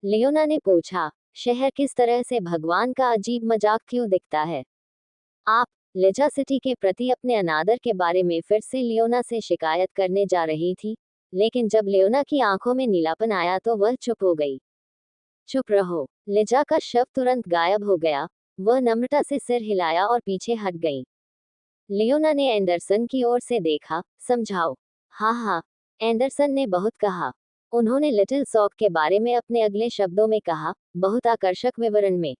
लियोना ने पूछा, शहर किस तरह से भगवान का अजीब मजाक क्यों दिखता है? आप लिजा सिटी के प्रति अपने अनादर के बारे में फिर से लियोना से शिकायत करने जा रही थी, लेकिन जब लियोना की आंखों में नीलापन आया तो वह चुप हो गई। चुप रहो। लिजा का शव तुरंत गायब हो गया। वह नम्रता से सिर हिलाया और पीछे हट गई। लियोना ने एंडरसन की ओर से देखा। समझाओ। हाँ हाँ, एंडरसन ने बहुत कहा। उन्होंने लिटिल सॉक के बारे में अपने अगले शब्दों में कहा, बहुत आकर्षक विवरण में।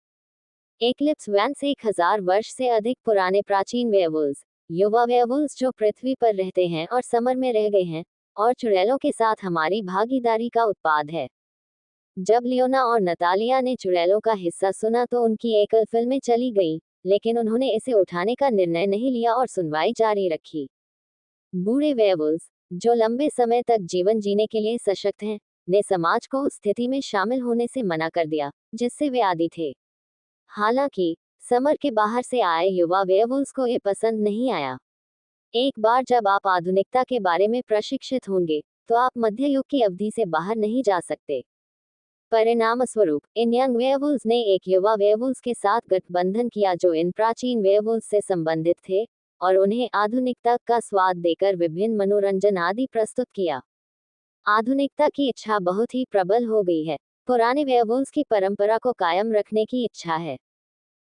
एक्लिप्स वैंस 1000 वर्ष से अधिक पुराने प्राचीन वेयरवुल्व्स, युवा वेयरवुल्व्स जो पृथ्वी पर रहते हैं और समर में रह गए हैं, और चुड़ैलों के साथ हमारी भागीदारी का उत्पाद है। जब लियोना और नतालिया ने चुड़ैलों का हिस्सा सुना तो उनकी एकल फिल्में चली गईं, लेकिन उन्होंने इसे उठाने का निर्णय नहीं लिया और सुनवाई जारी रखी। बूढ़े वेयरवुल्व्स, जो लंबे समय तक जीवन जीने के लिए सशक्त हैं, ने समाज को उस स्थिति में शामिल होने से मना कर दिया जिससे वे आदी थे। हालांकि समर के बाहर से आए युवा वेयरवुल्व्स को ये पसंद नहीं आया। एक बार जब आप आधुनिकता के बारे में प्रशिक्षित होंगे, तो आप मध्य युग की अवधि से बाहर नहीं जा सकते। परिणामस्वरूप इन यंग वेयरवुल्व्स ने एक युवा वेयरवुल्व्स के साथ गठबंधन किया जो इन प्राचीन वेयरवुल्व्स से संबंधित थे, और उन्हें आधुनिकता का स्वाद देकर विभिन्न मनोरंजन आदि प्रस्तुत किया। आधुनिकता की इच्छा बहुत ही प्रबल हो गई है। पुराने वेयरवुल्व्स की परंपरा को कायम रखने की इच्छा है।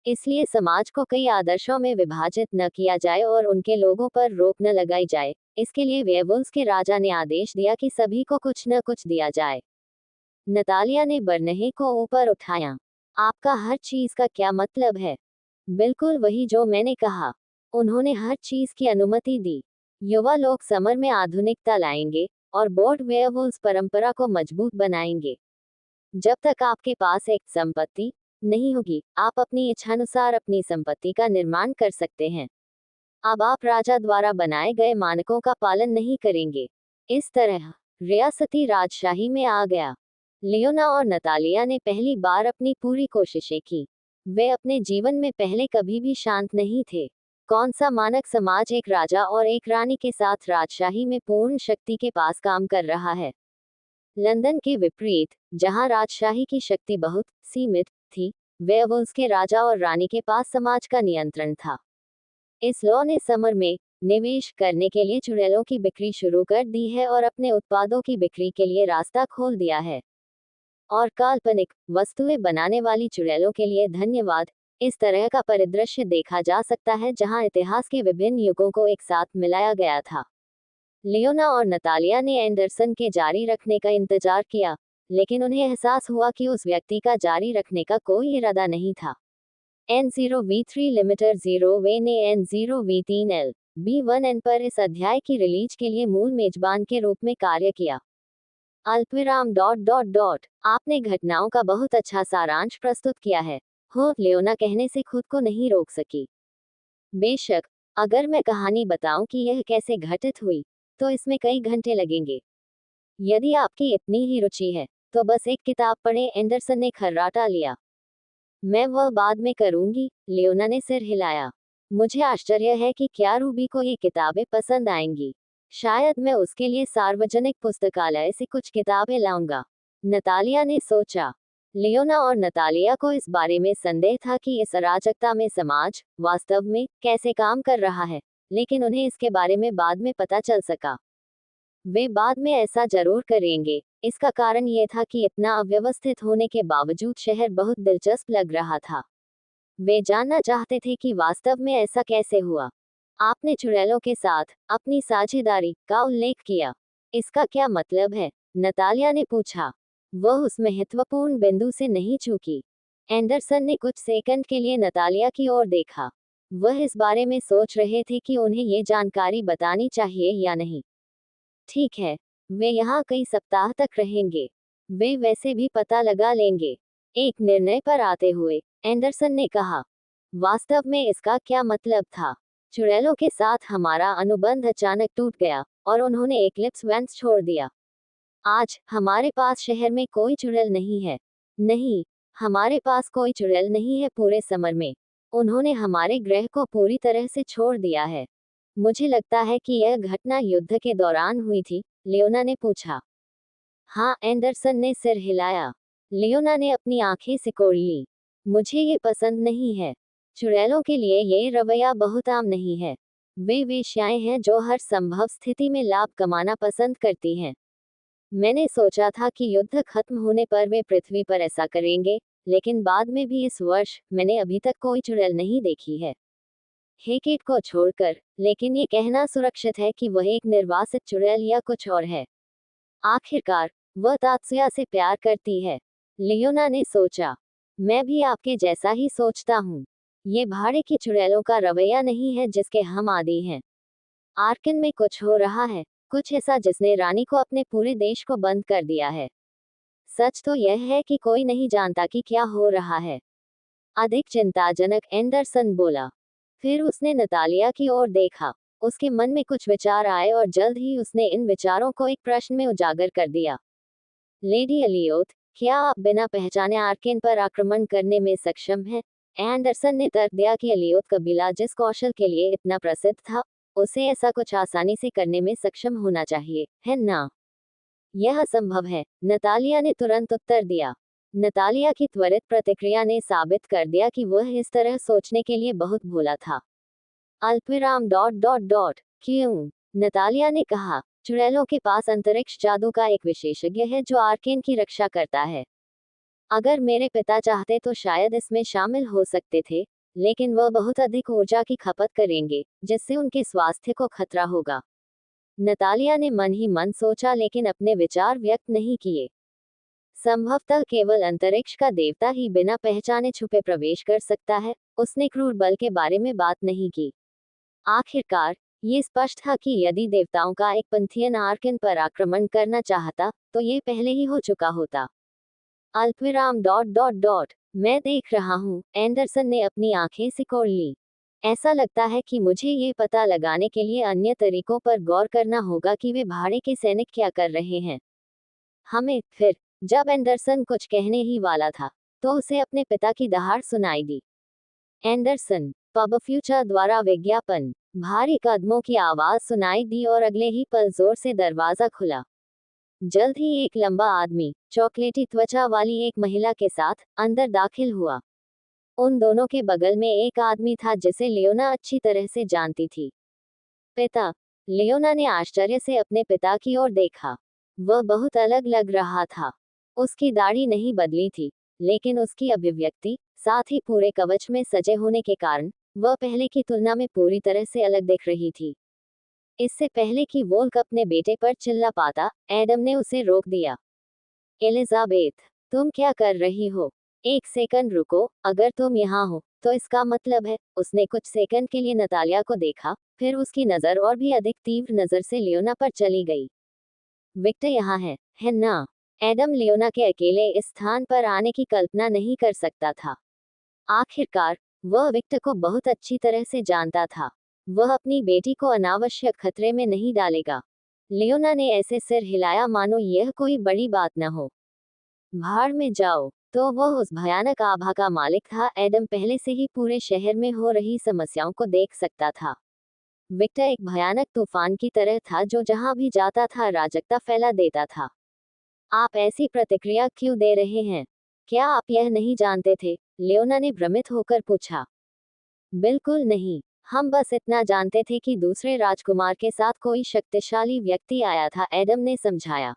इसलिए समाज को कई आदर्शों में विभाजित न किया जाए और उनके लोगों पर रोक न लगाई जाए। इसके लिए वेयरवुल्व्स के राजा ने आदेश दिया कि सभी को कुछ न कुछ दिया जाए। नतालिया ने बरनहे को ऊपर उठाया। आपका हर चीज का क्या मतलब है? बिल्कुल वही जो मैंने कहा। उन्होंने हर चीज की अनुमति दी। युवा लोग समर में आधुनिकता लाएंगे, और बोर्ड वेयरवुल्व्स परंपरा को मजबूत बनाएंगे। जब तक आपके पास एक संपत्ति नहीं होगी, आप अपनी इच्छानुसार अपनी संपत्ति का निर्माण कर सकते हैं। अब आप राजा द्वारा बनाए गए मानकों का पालन नहीं करेंगे। इस तरह रियासती राजशाही में आ गया। लियोना और नतालिया ने पहली बार अपनी पूरी कोशिशें की। वे अपने जीवन में पहले कभी भी शांत नहीं थे। कौन सा मानक समाज एक राजा और एक रानी के साथ राजशाही में पूर्ण शक्ति के पास काम कर रहा है? लंदन के विपरीत, जहां राजशाही की शक्ति बहुत सीमित थी, वेयरवुल्व्स के राजा और रानी के पास समाज का नियंत्रण था। इस लॉ ने समर में निवेश करने के लिए चुड़ैलों की बिक्री शुरू कर दी है और अपने उत्पादों की बिक्री के लिए रास्ता खोल दिया है। और काल्पनिक वस्तुएं बनाने वाली चुड़ैलों के लिए धन्यवाद। इस तरह का परिदृश्य देखा जा सकता है जहां इतिहास के विभिन्न युगों को एक साथ मिलाया गया था। लियोना और नतालिया ने एंडरसन के जारी रखने का इंतजार किया, लेकिन उन्हें एहसास हुआ कि उस व्यक्ति का जारी रखने का कोई इरादा नहीं था। N0V3 लिमिटेड 0 वे ने N0V3L B1N पर इस अध्याय की रिलीज के लिए मूल मेजबान के रूप में कार्य किया। अल्पविराम डॉट डॉट डॉट आपने घटनाओं का बहुत अच्छा सारांश प्रस्तुत किया है, हो लियोना कहने से खुद को नहीं रोक सकी। बेशक, अगर मैं कहानी बताऊं कि यह कैसे घटित हुई, तो इसमें कई घंटे लगेंगे। यदि आपकी इतनी ही रुचि है, तो बस एक किताब पढ़ें। एंडरसन ने खर्राटा लिया। मैं वह बाद में करूंगी। लियोना ने सिर हिलाया। मुझे आश्चर्य है कि क्या रूबी को ये किताबें पसंद आएंगी। शायद मैं उसके लिए सार्वजनिक पुस्तकालय से कुछ किताबें लाऊंगा। नतालिया ने सोचा। लियोना और नतालिया को इस बारे में संदेह था कि इस अराजकता में समाज वास्तव में कैसे काम कर रहा है, लेकिन उन्हें इसके बारे में बाद में पता चल सका। वे बाद में ऐसा जरूर करेंगे। इसका कारण ये था कि इतना अव्यवस्थित होने के बावजूद शहर बहुत दिलचस्प लग रहा था। वे जानना चाहते थे कि वास्तव में ऐसा कैसे हुआ। आपने चुड़ैलों के साथ अपनी साझेदारी का उल्लेख किया। इसका क्या मतलब है? नतालिया ने पूछा। वह उस महत्वपूर्ण बिंदु से नहीं चूकी। एंडरसन ने कुछ सेकंड के लिए नतालिया की ओर देखा। वह इस बारे में सोच रहे थे कि उन्हें ये जानकारी बतानी चाहिए या नहीं। ठीक है, वे यहाँ कई सप्ताह तक रहेंगे। वे वैसे भी पता लगा लेंगे। एक निर्णय पर आते हुए एंडरसन ने कहा, वास्तव में इसका क्या मतलब था? चुड़ैलों के साथ हमारा अनुबंध अचानक टूट गया, और उन्होंने एक्लिप्स वैंस छोड़ दिया। आज हमारे पास शहर में कोई चुड़ैल नहीं है। नहीं, हमारे पास कोई चुड़ैल नहीं है पूरे समर में। उन्होंने हमारे ग्रह को पूरी तरह से छोड़ दिया है। मुझे लगता है कि यह घटना युद्ध के दौरान हुई थी, लियोना ने पूछा। हाँ, एंडरसन ने सिर हिलाया। लियोना ने अपनी आंखें सिकोड़ ली। मुझे ये पसंद नहीं है। चुड़ैलों के लिए ये रवैया बहुत आम नहीं है। वे वेश्याएं हैं जो हर संभव स्थिति में लाभ कमाना पसंद करती हैं। मैंने सोचा था कि युद्ध खत्म होने पर वे पृथ्वी पर ऐसा करेंगे, लेकिन बाद में भी इस वर्ष मैंने अभी तक कोई चुड़ैल नहीं देखी है। हेकेट को छोड़कर, लेकिन ये कहना सुरक्षित है कि वह एक निर्वासित चुड़ैल या कुछ और है। आखिरकार, वह तात्सुया से प्यार करती है। लियोना ने सोचा। मैं भी आपके जैसा ही सोचता हूँ। ये भाड़े की चुड़ैलों का रवैया नहीं है जिसके हम आदी हैं। आर्कन में कुछ हो रहा है, कुछ ऐसा जिसने रानी को अपने पूरे देश को बंद कर दिया है। सच तो यह है कि कोई नहीं जानता कि क्या हो रहा है। अधिक चिंताजनक, एंडरसन बोला। फिर उसने नतालिया की ओर देखा। उसके मन में कुछ विचार आए और जल्द ही उसने इन विचारों को एक प्रश्न में उजागर कर दिया। लेडी एलियोथ, क्या आप बिना पहचाने आर्केन पर आक्रमण करने में सक्षम हैं? एंडरसन ने तर्क दिया कि एलियोथ कबीला जिस कौशल के लिए इतना प्रसिद्ध था, उसे ऐसा कुछ आसानी से करने में सक्षम होना चाहिए, है ना? यह असंभव है, नतालिया ने तुरंत उत्तर दिया। नतालिया की त्वरित प्रतिक्रिया ने साबित कर दिया कि वह इस तरह सोचने के लिए बहुत भोला था। अल्पविराम डॉट डॉट डॉट क्यों? नतालिया ने कहा। चुड़ैलों के पास अंतरिक्ष जादू का एक विशेषज्ञ है जो आर्केन की रक्षा करता है। अगर मेरे पिता चाहते तो शायद इसमें शामिल हो सकते थे, लेकिन वह बहुत अधिक ऊर्जा की खपत करेंगे, जिससे उनके स्वास्थ्य को खतरा होगा। नतालिया ने मन ही मन सोचा लेकिन अपने विचार व्यक्त नहीं किए। संभवतः केवल अंतरिक्ष का देवता ही बिना पहचाने छुपे प्रवेश कर सकता है। उसने क्रूर बल के बारे में बात नहीं की। आखिरकार, ये स्पष्ट था कि यदि देवताओं का एक पंथियन आर्कन पर आक्रमण करना चाहता, तो ये पहले ही हो चुका होता। अल्पविराम डॉट डॉट डॉट मैं देख रहा हूँ, एंडरसन ने अपनी आंखें सिकोड़ ली। ऐसा लगता है कि मुझे ये पता लगाने के लिए अन्य तरीकों पर गौर करना होगा कि वे भाड़े के सैनिक क्या कर रहे हैं। फिर, जब एंडरसन कुछ कहने ही वाला था, तो उसे अपने पिता की दहाड़ सुनाई दी। एंडरसन, पब फ्यूचर द्वारा विज्ञापन। भारी कदमों की आवाज सुनाई दी और अगले ही पल जोर से दरवाजा खुला। जल्द ही एक लंबा आदमी, चॉकलेटी त्वचा वाली एक महिला के साथ, अंदर दाखिल हुआ। उन दोनों के बगल में एक आदमी था जिसे लियोना अच्छी तरह से जानती थी। पिता। लियोना ने आश्चर्य से अपने पिता की ओर देखा। वह बहुत अलग लग रहा था। उसकी दाढ़ी नहीं बदली थी, लेकिन उसकी अभिव्यक्ति, साथ ही पूरे कवच में सजे होने के कारण, वह पहले की तुलना में पूरी तरह से अलग दिख रही थी। इससे पहले कि वोल्क अपने बेटे पर चिल्ला पाता, एडम ने उसे रोक दिया। एलिजाबेथ, तुम क्या कर रही हो? एक सेकंड रुको, अगर तुम यहाँ हो, तो इसका मतलब है। उसने कुछ सेकंड के लिए नतालिया को देखा, फिर उसकी नजर और भी अधिक तीव्र नजर से लियोना पर चली गई। विक्टर यहाँ है ना? एडम लियोना के अकेले इस स्थान पर आने की कल्पना नहीं कर सकता था। आखिरकार, वह विक्टर को बहुत अच्छी तरह से जानता था। वह अपनी बेटी को अनावश्यक खतरे में नहीं डालेगा। लियोना ने ऐसे सिर हिलाया मानो यह कोई बड़ी बात न हो। भाड़ में जाओ। तो वह उस भयानक आभा का मालिक था। एडम पहले से ही पूरे शहर में हो रही समस्याओं को देख सकता था। विक्टर एक भयानक तूफान की तरह था जो जहां भी जाता था अराजकता फैला देता था। आप ऐसी प्रतिक्रिया क्यों दे रहे हैं? क्या आप यह नहीं जानते थे? लियोना ने भ्रमित होकर पूछा। बिल्कुल नहीं, हम बस इतना जानते थे कि दूसरे राजकुमार के साथ कोई शक्तिशाली व्यक्ति आया था, एडम ने समझाया।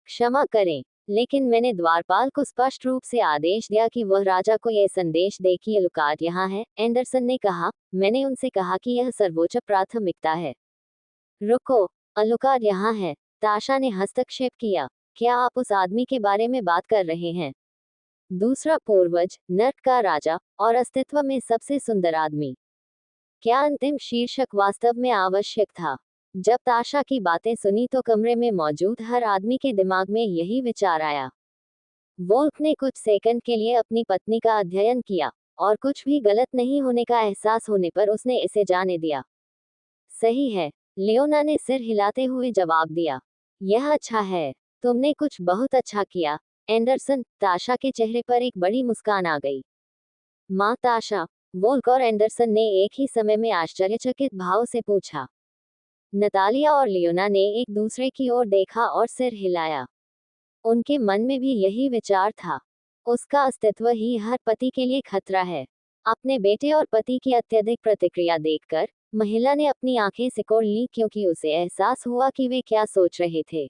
क्षमा करें, लेकिन मैंने द्वारपाल को स्पष्ट रूप से आदेश दिया कि वह राजा को यह संदेश दे कि अलुकार्ड यहाँ है, एंडरसन ने कहा। मैंने उनसे कहा कि यह सर्वोच्च प्राथमिकता है। रुको, अलुकार्ड यहाँ है, ताशा ने हस्तक्षेप किया। क्या आप उस आदमी के बारे में बात कर रहे हैं? दूसरा पूर्वज, नर्क का राजा, और अस्तित्व में सबसे सुंदर आदमी। क्या अंतिम शीर्षक वास्तव में आवश्यक था? जब ताशा की बातें सुनी तो कमरे में मौजूद हर आदमी के दिमाग में यही विचार आया। वोल्फ ने कुछ सेकंड के लिए अपनी पत्नी का अध्ययन किया, और कुछ भी गलत नहीं होने का एहसास होने पर उसने इसे जाने दिया। सही है, लियोना ने सिर हिलाते हुए जवाब दिया। यह अच्छा है। तुमने कुछ बहुत अच्छा किया, एंडरसन। ताशा के चेहरे पर एक बड़ी मुस्कान आ गई। माँ ताशा, वोल्क और एंडरसन ने एक ही समय में आश्चर्यचकित भाव से पूछा। नतालिया और लियोना ने एक दूसरे की ओर देखा और सिर हिलाया। उनके मन में भी यही विचार था। उसका अस्तित्व ही हर पति के लिए खतरा है। अपने बेटे और पति की अत्यधिक प्रतिक्रिया देखकर महिला ने अपनी आंखें सिकोड़ ली, क्योंकि उसे एहसास हुआ कि वे क्या सोच रहे थे।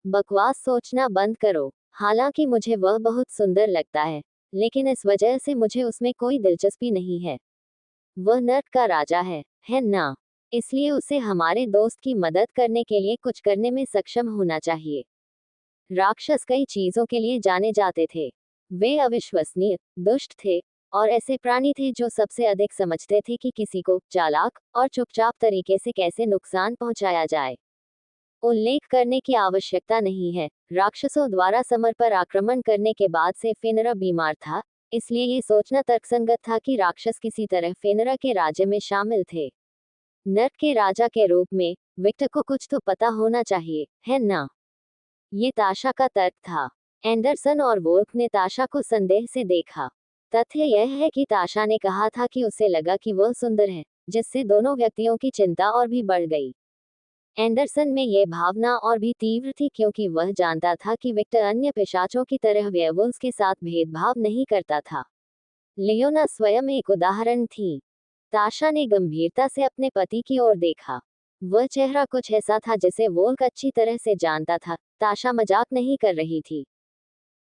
बकवास सोचना बंद करो। हालांकि मुझे वह बहुत सुंदर लगता है, लेकिन इस वजह से मुझे उसमें कोई दिलचस्पी नहीं है। वह नर्क का राजा है ना? इसलिए उसे हमारे दोस्त की मदद करने के लिए कुछ करने में सक्षम होना चाहिए। राक्षस कई चीजों के लिए जाने जाते थे। वे अविश्वसनीय, दुष्ट थे, और ऐसे प्राणी थे जो सबसे अधिक समझते थे कि किसी को चालाक और चुपचाप तरीके से कैसे नुकसान पहुंचाया जाए। उल्लेख करने की आवश्यकता नहीं है, राक्षसों द्वारा समर पर आक्रमण करने के बाद से फेनरा बीमार था, इसलिए ये सोचना तर्कसंगत था कि राक्षस किसी तरह फेनरा के राज्य में शामिल थे। नर्क के राजा के रूप में विक्टर को कुछ तो पता होना चाहिए, है ना? ये ताशा का तर्क था। एंडरसन और वोल्फ ने ताशा को संदेह से देखा। तथ्य यह है कि ताशा ने कहा था कि उसे लगा कि वह सुंदर है, जिससे दोनों व्यक्तियों की चिंता और भी बढ़ गई। एंडरसन में यह भावना और भी तीव्र थी, क्योंकि वह जानता था कि विक्टर अन्य पिशाचों की तरह वेयरवुल्व्स के साथ भेदभाव नहीं करता था। लियोना स्वयं एक उदाहरण थी। ताशा ने गंभीरता से अपने पति की ओर देखा। वह चेहरा कुछ ऐसा था जिसे वोल्क अच्छी तरह से जानता था। ताशा मजाक नहीं कर रही थी।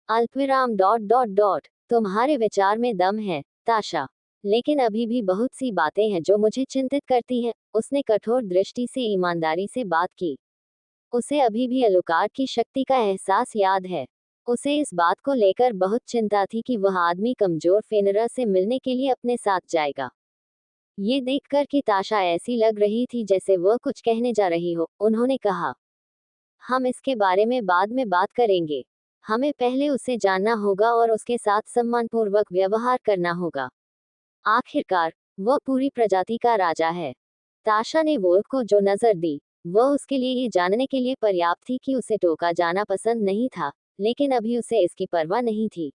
अल्पविराम डॉट डॉट डॉट तुम्हारे विचार में दम है, ताशा। लेकिन अभी भी बहुत सी बातें हैं जो मुझे चिंतित करती हैं। उसने कठोर दृष्टि से ईमानदारी से बात की। उसे अभी भी अलुकार्ड की शक्ति का एहसास याद है। उसे इस बात को लेकर बहुत चिंता थी कि वह आदमी कमजोर फेनरा से मिलने के लिए अपने साथ जाएगा। ये देखकर कि ताशा ऐसी लग रही थी जैसे वह कुछ कहने जा रही हो, उन्होंने कहा, हम इसके बारे में बाद में बात करेंगे। हमें पहले उसे जानना होगा और उसके साथ सम्मानपूर्वक व्यवहार करना होगा। आखिरकार वह पूरी प्रजाति का राजा है। ताशा ने वोल्फ को जो नजर दी, वह उसके लिए ये जानने के लिए पर्याप्त थी कि उसे टोका जाना पसंद नहीं था, लेकिन अभी उसे इसकी परवाह नहीं थी।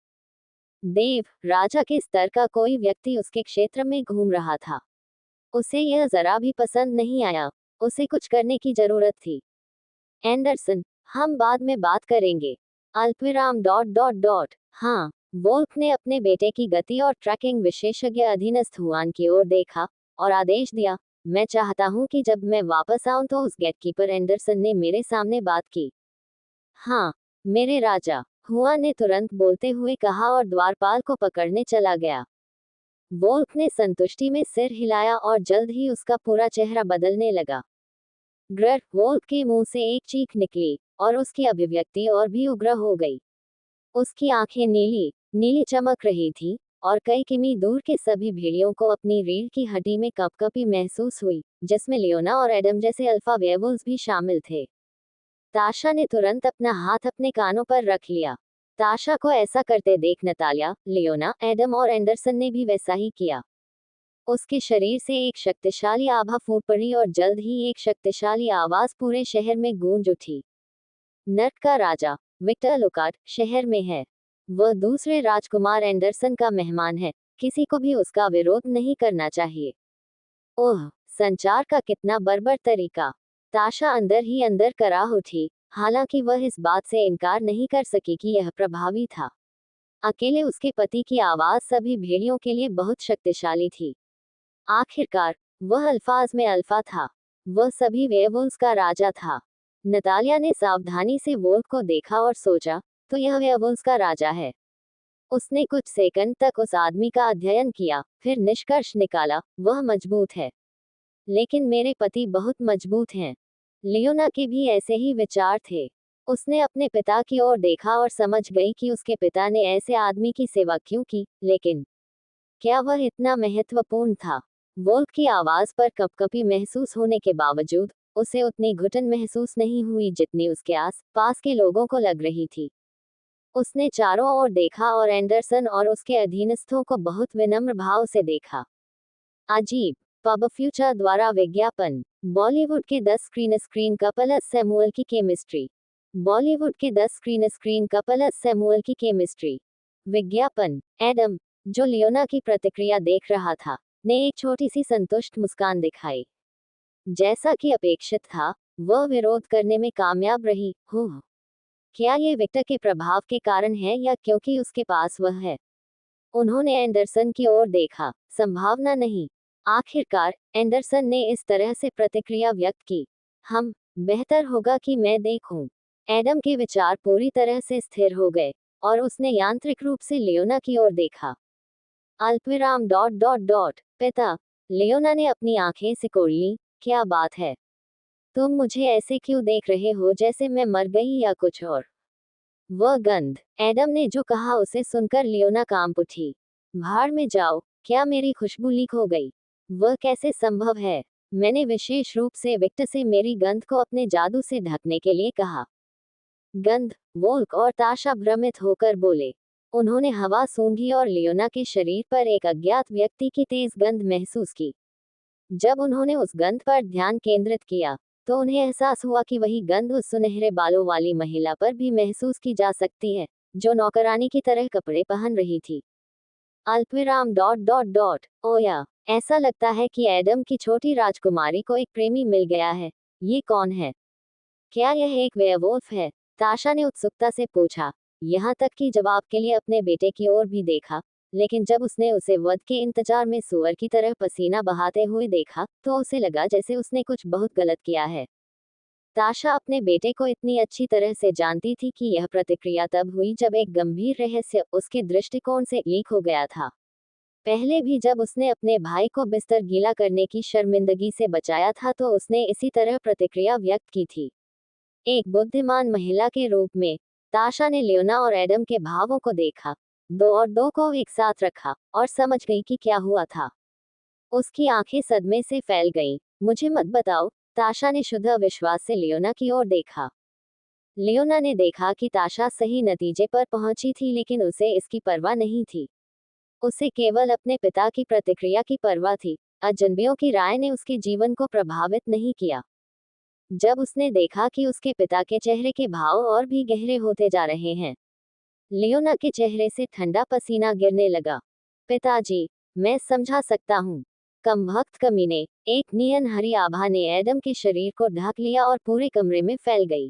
देव राजा के स्तर का कोई व्यक्ति उसके क्षेत्र में घूम रहा था। उसे यह जरा भी पसंद नहीं आया। उसे कुछ करने की जरूरत थी। एंडरसन, हम बाद में बात करेंगे। अल्पविराम डॉट डॉट डॉट हाँ। वोल्फ ने अपने बेटे की गति और ट्रैकिंग विशेषज्ञ अधीनस्थ हुआन की ओर देखा और आदेश दिया, मैं चाहता हूं कि जब मैं वापस आऊं तो उस गेटकीपर। एंडरसन ने मेरे सामने बात की। हाँ, मेरे राजा, हुआन ने तुरंत बोलते हुए कहा और द्वारपाल को पकड़ने चला गया। वोल्फ ने संतुष्टि में सिर हिलाया और जल्द ही उसका पूरा चेहरा बदलने लगा। ग्रर वोल्फ के मुंह से एक चीख निकली और उसकी अभिव्यक्ति और भी उग्र हो गई। उसकी आंखें नीली नीली चमक रही थी और कई किमी दूर के सभी भेड़ियों को अपनी रीढ़ की हड्डी में कपकपी महसूस हुई, जिसमें लियोना और एडम जैसे अल्फा वेयरवुल्व्स भी शामिल थे। ताशा ने तुरंत अपना हाथ अपने कानों पर रख लिया। ताशा को ऐसा करते देख नतालिया, लियोना, एडम और एंडरसन ने भी वैसा ही किया। उसके शरीर से एक शक्तिशाली आभा फूट पड़ी और जल्द ही एक शक्तिशाली आवाज पूरे शहर में गूंज उठी। नर्क का राजा विक्टर अलुकार्ड शहर में है। वह दूसरे राजकुमार एंडरसन का मेहमान है। किसी को भी उसका विरोध नहीं करना चाहिए। ओह, संचार का कितना बर्बर तरीका! ताशा अंदर ही अंदर कराह उठी, हालांकि वह इस बात से इनकार नहीं कर सकी कि यह प्रभावी था। अकेले उसके पति की आवाज सभी भेड़ियों के लिए बहुत शक्तिशाली थी। आखिरकार वह अल्फाज में अल्फा था। वह सभी वेयरवुल्व्स का राजा था। नतालिया ने सावधानी से वोल्फ को देखा और सोचा, तो यह वेयरवुल्व्स का राजा है। उसने कुछ सेकंड तक उस आदमी का अध्ययन किया, फिर निष्कर्ष निकाला, वह मजबूत है। लेकिन मेरे पति बहुत मजबूत हैं। लियोना के भी ऐसे ही विचार थे। उसने अपने पिता की ओर देखा और समझ गई कि उसके पिता ने ऐसे आदमी की सेवा क्यों की, लेकिन क्या वह इतना महत्वपूर्ण था? वोल्फ की आवाज पर कपकपी महसूस होने के बावजूद उसे उतनी घुटन महसूस नहीं हुई जितनी उसके आस पास के लोगों को लग रही थी। उसने चारों ओर देखा और एंडरसन और उसके अधीनस्थों को बहुत विनम्र भाव से देखा। अजीब। पब फ्यूचर द्वारा विज्ञापन। बॉलीवुड के 10 स्क्रीन कपल सैमुअल की केमिस्ट्री। बॉलीवुड के 10 स्क्रीन कपल सैमुअल की केमिस्ट्री। विज्ञापन। एडम, जो लियोना की प्रतिक्रिया देख रहा था, ने एक छोटी सी संतुष्ट मुस्कान दिखाई। जैसा कि अपेक्षित था, वह विरोध करने में कामयाब रही। हो क्या ये विक्टर के प्रभाव के कारण है या क्योंकि उसके पास वह है? उन्होंने एंडरसन की ओर देखा। संभावना नहीं। आखिरकार एंडरसन ने इस तरह से प्रतिक्रिया व्यक्त की। बेहतर होगा कि मैं देखूं। एडम के विचार पूरी तरह से स्थिर हो गए और उसने यांत्रिक रूप से लियोना की ओर देखा। अल्पविराम डॉट डॉट डॉट पिता। लियोना ने अपनी आंखें सिकोड़ ली। क्या बात है? तुम मुझे ऐसे क्यों देख रहे हो जैसे मैं मर गई या कुछ और? वह गंध। एडम ने जो कहा उसे सुनकर लियोना कांप उठी। भाड़ में जाओ। क्या मेरी खुशबू लीक हो गई? वह कैसे संभव है? मैंने विशेष रूप से विक्टर से मेरी गंध को अपने जादू से ढकने के लिए कहा। गंध। वोल्क और ताशा भ्रमित होकर बोले। उन्होंने हवा सूंघी और लियोना के शरीर पर एक अज्ञात व्यक्ति की तेज गंध महसूस की। जब उन्होंने उस गंध पर ध्यान केंद्रित किया तो उन्हें एहसास हुआ कि वही गंध उस सुनहरे बालों वाली महिला पर भी महसूस की जा सकती है, जो नौकरानी की तरह कपड़े पहन रही थी। अल्पविराम डॉट डॉट डॉट ओया। ऐसा लगता है कि एडम की छोटी राजकुमारी को एक प्रेमी मिल गया है। ये कौन है? क्या यह एक वेयरवुल्फ है? ताशा ने उत्सुकता से पूछा, यहाँ तक कि जवाब के लिए अपने बेटे की ओर भी देखा। लेकिन जब उसने उसे वध के इंतजार में सुअर की तरह पसीना बहाते हुए देखा तो उसे लगा जैसे उसने कुछ बहुत गलत किया है। ताशा अपने बेटे को इतनी अच्छी तरह से जानती थी कि यह प्रतिक्रिया तब हुई जब एक गंभीर रहस्य उसके दृष्टिकोण से लीक हो गया था। पहले भी जब उसने अपने भाई को बिस्तर गीला करने की शर्मिंदगी से बचाया था तो उसने इसी तरह प्रतिक्रिया व्यक्त की थी। एक बुद्धिमान महिला के रूप में ताशा ने लियोना और एडम के भावों को देखा, दो और दो को एक साथ रखा और समझ गई कि क्या हुआ था। उसकी आंखें सदमे से फैल गईं। मुझे मत बताओ। ताशा ने शुद्ध अविश्वास से लियोना की ओर देखा। लियोना ने देखा कि ताशा सही नतीजे पर पहुंची थी लेकिन उसे इसकी परवाह नहीं थी। उसे केवल अपने पिता की प्रतिक्रिया की परवाह थी। अजनबियों की राय ने उसके जीवन को प्रभावित नहीं किया। जब उसने देखा कि उसके पिता के चेहरे के भाव और भी गहरे होते जा रहे हैं, लियोना के चेहरे से ठंडा पसीना गिरने लगा। पिताजी, मैं समझा सकता हूँ। कमबख्त कमीने। एक नियन हरी आभा ने एडम के शरीर को ढक लिया और पूरे कमरे में फैल गई।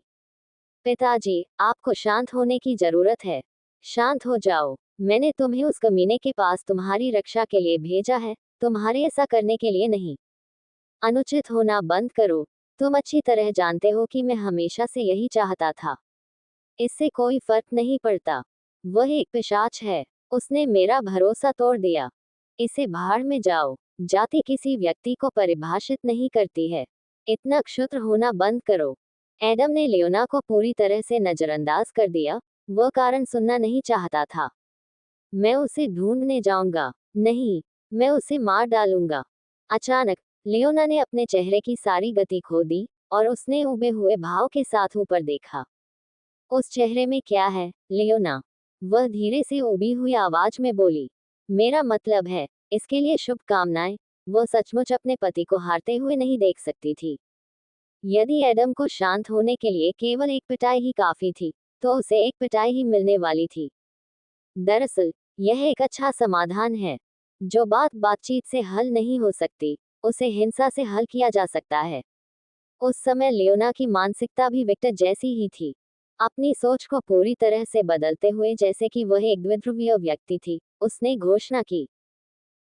पिताजी, आपको शांत होने की जरूरत है। शांत हो जाओ। मैंने तुम्हें उस कमीने के पास तुम्हारी रक्षा के लिए भेजा है, तुम्हारे ऐसा करने के लिए नहीं। अनुचित होना बंद करो। तुम अच्छी तरह जानते हो कि मैं हमेशा से यही चाहता था। इससे कोई फर्क नहीं पड़ता। वह एक पिशाच है। उसने मेरा भरोसा तोड़ दिया। इसे भाड़ में जाओ। जाति किसी व्यक्ति को परिभाषित नहीं करती है। इतना क्षुद्र होना बंद करो। एडम ने लियोना को पूरी तरह से नजरअंदाज कर दिया। वह कारण सुनना नहीं चाहता था। मैं उसे ढूंढने जाऊंगा। नहीं, मैं उसे मार डालूंगा। अचानक लियोना ने अपने चेहरे की सारी गति खो दी और उसने उबे हुए भाव के साथ ऊपर देखा। उस चेहरे में क्या है, लियोना? वह धीरे से उबी हुई आवाज में बोली। मेरा मतलब है, इसके लिए शुभकामनाएं। वह सचमुच अपने पति को हारते हुए नहीं देख सकती थी। यदि एडम को शांत होने के लिए केवल एक पिटाई ही काफी थी, तो उसे एक पिटाई ही मिलने वाली थी। दरअसल, यह एक अच्छा समाधान है। जो बात बातचीत से हल नहीं हो सकती, उसे हिंसा से हल किया जा सकता है। उस समय लियोना की मानसिकता भी विक्टर जैसी ही थी। अपनी सोच को पूरी तरह से बदलते हुए जैसे कि वह एक द्विध्रुवीय व्यक्ति थी, उसने घोषणा की,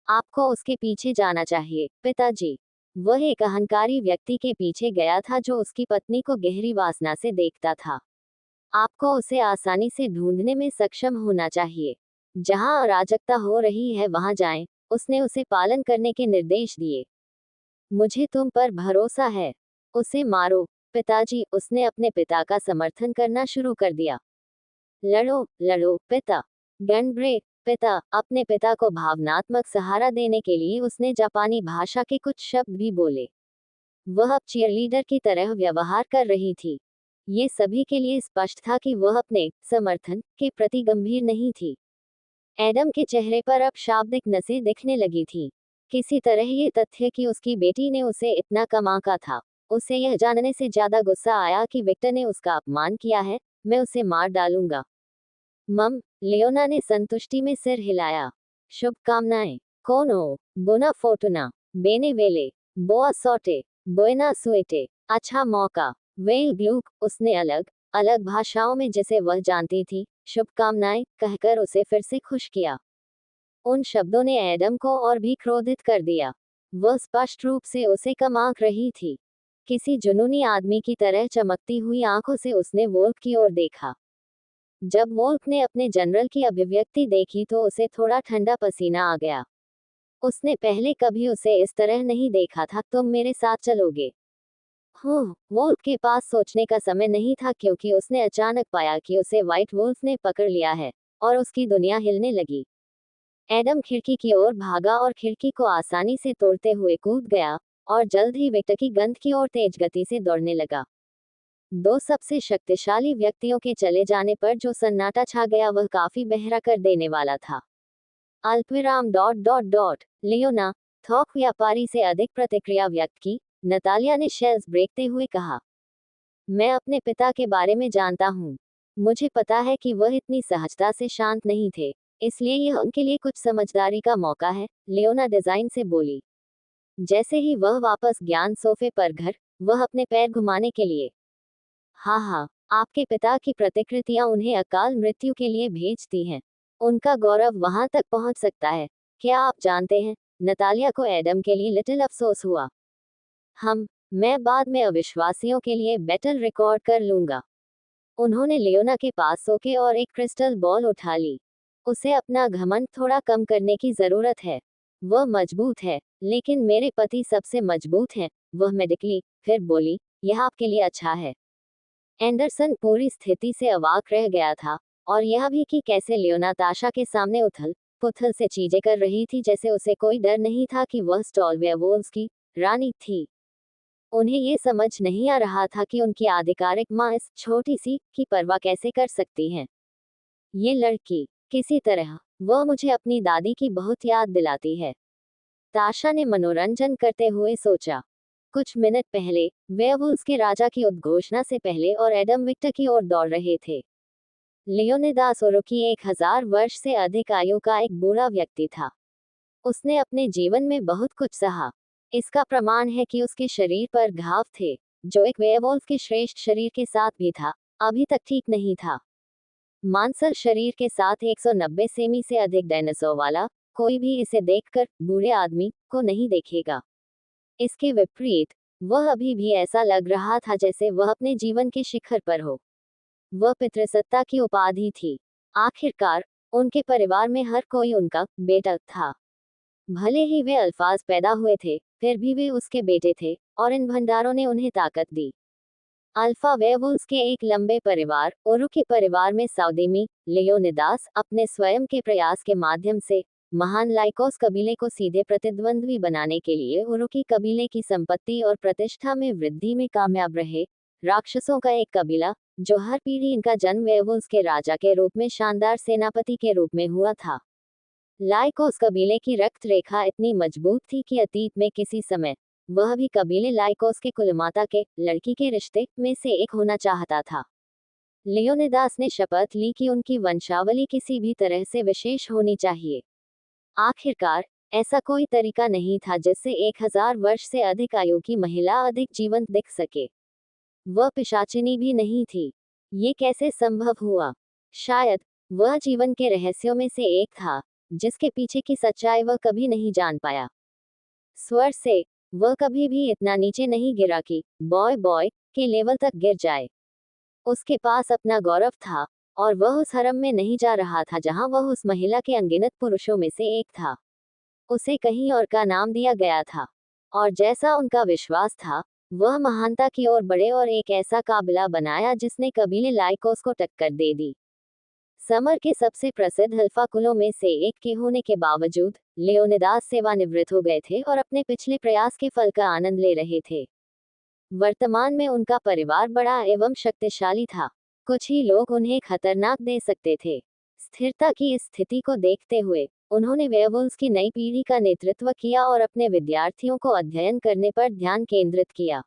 आपको उसके पीछे जाना चाहिए, पिताजी। वह एक अहंकारी व्यक्ति के पीछे गया था जो उसकी पत्नी को गहरी वासना से देखता था। आपको उसे आसानी से ढूंढने में सक्षम होना चाहिए। जहां अराजकता हो रही है वहां जाएं। उसने उसे पालन करने के निर्देश दिए। मुझे तुम पर भरोसा है। उसे मारो, पिताजी। उसने अपने पिता का समर्थन करना शुरू कर दिया। लड़ो, लड़ो, पिता। गनब्रे, पिता। अपने पिता को भावनात्मक सहारा देने के लिए उसने जापानी भाषा के कुछ शब्द भी बोले। वह अब चीयरलीडर की तरह व्यवहार कर रही थी। ये सभी के लिए स्पष्ट था कि वह अपने समर्थन के प्रति गंभीर नहीं थी। एडम के चेहरे पर अब शाब्दिक नसें दिखने लगी थीं। किसी तरह ये तथ्य कि उसकी बेटी ने उसे इतना कम आंका था, उसे यह जानने से ज्यादा गुस्सा आया कि विक्टर ने उसका अपमान किया है। मैं उसे मार डालूंगा। मम, लियोना ने संतुष्टि में सिर हिलाया। शुभकामनाएं। कोनो, बुना फोर्टुना, बेने वेले, बोआ सोटे, बुएना सुएटे। अच्छा मौका। Well Glueck. उसने अलग अलग भाषाओं में जिसे वह जानती थी, शुभकामनाएं कहकर उसे फिर से खुश किया। उन शब्दों ने एडम को और भी क्रोधित कर दिया। वह स्पष्ट रूप से उसे कम आंक रही थी। किसी जुनूनी आदमी की तरह चमकती हुई आंखों से उसने वोल्फ की ओर देखा। जब वोल्फ ने अपने जनरल की अभिव्यक्ति देखी तो उसे थोड़ा ठंडा पसीना आ गया। उसने पहले कभी उसे इस तरह नहीं देखा था। तुम मेरे साथ चलोगे? वोल्फ के पास सोचने का समय नहीं था, क्योंकि उसने अचानक पाया कि उसे व्हाइट वुल्फ ने पकड़ लिया है और उसकी दुनिया हिलने लगी। एडम खिड़की की ओर भागा और खिड़की को आसानी से तोड़ते हुए कूद गया और जल्द ही विक्टर की गंध की ओर तेज गति से दौड़ने लगा। दो सबसे शक्तिशाली व्यक्तियों के चले जाने पर जो सन्नाटा छा गया वह काफी बहरा कर देने वाला था। अल्पविराम डॉट डॉट डॉट लियोना थोक व्यापारी से अधिक प्रतिक्रिया व्यक्त की। नतालिया ने शेल्स ब्रेकते हुए कहा, मैं अपने पिता के बारे में जानता हूँ। मुझे पता है कि वह इतनी सहजता से शांत नहीं थे, इसलिए यह उनके लिए कुछ समझदारी का मौका है। लियोना डिजाइन से बोली। जैसे ही वह वापस ज्ञान सोफे पर घर, वह अपने पैर घुमाने के लिए। हाँ, आपके पिता की प्रतिकृतियां उन्हें अकाल मृत्यु के लिए भेजती हैं। उनका गौरव वहां तक पहुंच सकता है। क्या आप जानते हैं? नतालिया को एडम के लिए लिटिल अफसोस हुआ। मैं बाद में अविश्वासियों के लिए बैटल रिकॉर्ड कर लूंगा। उन्होंने लियोना के पास सोके और एक क्रिस्टल बॉल उठा ली। उसे अपना घमंड थोड़ा कम करने की जरूरत है। वह मजबूत है, लेकिन मेरे पति सबसे मजबूत हैं। वह मेडिकली फिर बोली, यह आपके लिए अच्छा है। एंडरसन पूरी स्थिति से अवाक रह गया था, और यह भी कि कैसे लियोना ताशा के सामने उथल पुथल से चीजें कर रही थी, जैसे उसे कोई डर नहीं था कि वह स्टॉल वेयरवुल्व्स की रानी थी। उन्हें ये समझ नहीं आ रहा था कि उनकी आधिकारिक माँ इस छोटी सी की परवाह कैसे कर सकती हैं। ये लड़की, किसी तरह, वह मुझे अपनी दादी की बहुत याद दिलाती है। ताशा ने मनोरंजन करते हुए सोचा। कुछ मिनट पहले, वेयरवुल्व्स के राजा की उद्घोषणा से पहले और एडम विक्टर की ओर दौड़ रहे थे। लियोनिदास ओरोकी 1000 वर्ष से अधिक आयु का एक बूढ़ा व्यक्ति था। उसने अपने जीवन में बहुत कुछ सहा। इसका प्रमाण है कि उसके शरीर पर घाव थे, जो एक वेयरवुल्फ के श्रेष्ठ शरीर के साथ भी था, अभी तक ठीक नहीं था। मांसल शरीर के साथ 190 सेमी से अधिक डायनासोर वाला कोई भी इसे देखकर बूढ़े आदमी को नहीं देखेगा। इसके विपरीत, वह अभी भी ऐसा लग रहा था जैसे वह अपने जीवन के शिखर पर हो। वह पितृसत्ता की उपाधि थी। आखिरकार, उनके परिवार में हर कोई उनका बेटा था। भले ही वे अल्फाज पैदा हुए थे, फिर भी वे उसके बेटे थे, और इन भंडारों ने उन्हें ताकत दी। अल्फा वेयरवुल्व्स के एक लंबे परिवार, ओरू के परिवार में साउदेमी लियोनिदास अपने स्वयं के प्रयास के माध्यम से महान लाइकोस कबीले को सीधे प्रतिद्वंद्वी बनाने के लिए ओरू की कबीले की संपत्ति और प्रतिष्ठा में वृद्धि में कामयाब रहे। राक्षसों का एक कबीला, जो हर पीढ़ी इनका जन्म वेयरवुल्व्स के राजा के रूप में शानदार सेनापति के रूप में हुआ था। लाइकोस कबीले की रक्त रेखा इतनी मजबूत थी कि अतीत में किसी समय वह भी कबीले लाइकोस के कुलमाता के लड़की के रिश्ते में से एक होना चाहता था। लियोनिदास ने शपथ ली कि उनकी वंशावली किसी भी तरह से विशेष होनी चाहिए। आखिरकार, ऐसा कोई तरीका नहीं था जिससे 1000 वर्ष से अधिक आयु की महिला अधिक जीवंत दिख सके। वह पिशाचिनी भी नहीं थी। ये कैसे संभव हुआ? शायद वह जीवन के रहस्यों में से एक था, जिसके पीछे की सच्चाई वह कभी नहीं जान पाया। स्वर से, वह कभी भी इतना नीचे नहीं गिरा कि बॉय बॉय के लेवल तक गिर जाए। उसके पास अपना गौरव था, और वह उस हरम में नहीं जा रहा था जहां वह उस महिला के अनगिनत पुरुषों में से एक था। उसे कहीं और का नाम दिया गया था, और जैसा उनका विश्वास था, वह महानता की ओर बढ़े और एक ऐसा काबिला बनाया जिसने कबीले लाइकोस को टक्कर दे दी। समर के सबसे प्रसिद्ध अल्फा कुलों में से एक के होने के बावजूद, लियोनिदास सेवानिवृत्त हो गए थे और अपने पिछले प्रयास के फल का आनंद ले रहे थे। वर्तमान में उनका परिवार बड़ा एवं शक्तिशाली था। कुछ ही लोग उन्हें खतरनाक दे सकते थे। स्थिरता की इस स्थिति को देखते हुए, उन्होंने वेयरवुल्व्स की नई पीढ़ी का नेतृत्व किया और अपने विद्यार्थियों को अध्ययन करने पर ध्यान केंद्रित किया।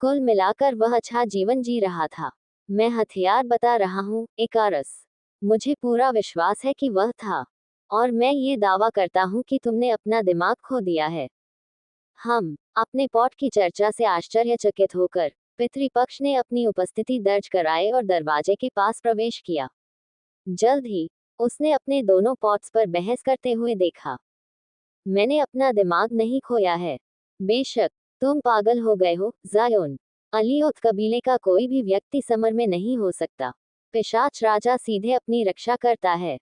कुल मिलाकर वह अच्छा जीवन जी रहा था। मैं हथियार बता रहा हूँ, इकारस। मुझे पूरा विश्वास है कि वह था, और मैं ये दावा करता हूँ कि तुमने अपना दिमाग खो दिया है। अपने पॉट की चर्चा से आश्चर्यचकित होकर पितृपक्ष ने अपनी उपस्थिति दर्ज कराए और दरवाजे के पास प्रवेश किया। जल्द ही उसने अपने दोनों पॉट्स पर बहस करते हुए देखा। मैंने अपना दिमाग नहीं खोया है। बेशक तुम पागल हो गए हो, ज़ायोन। अलियोत कबीले का कोई भी व्यक्ति समर में नहीं हो सकता। पिशाच राजा सीधे अपनी रक्षा करता है।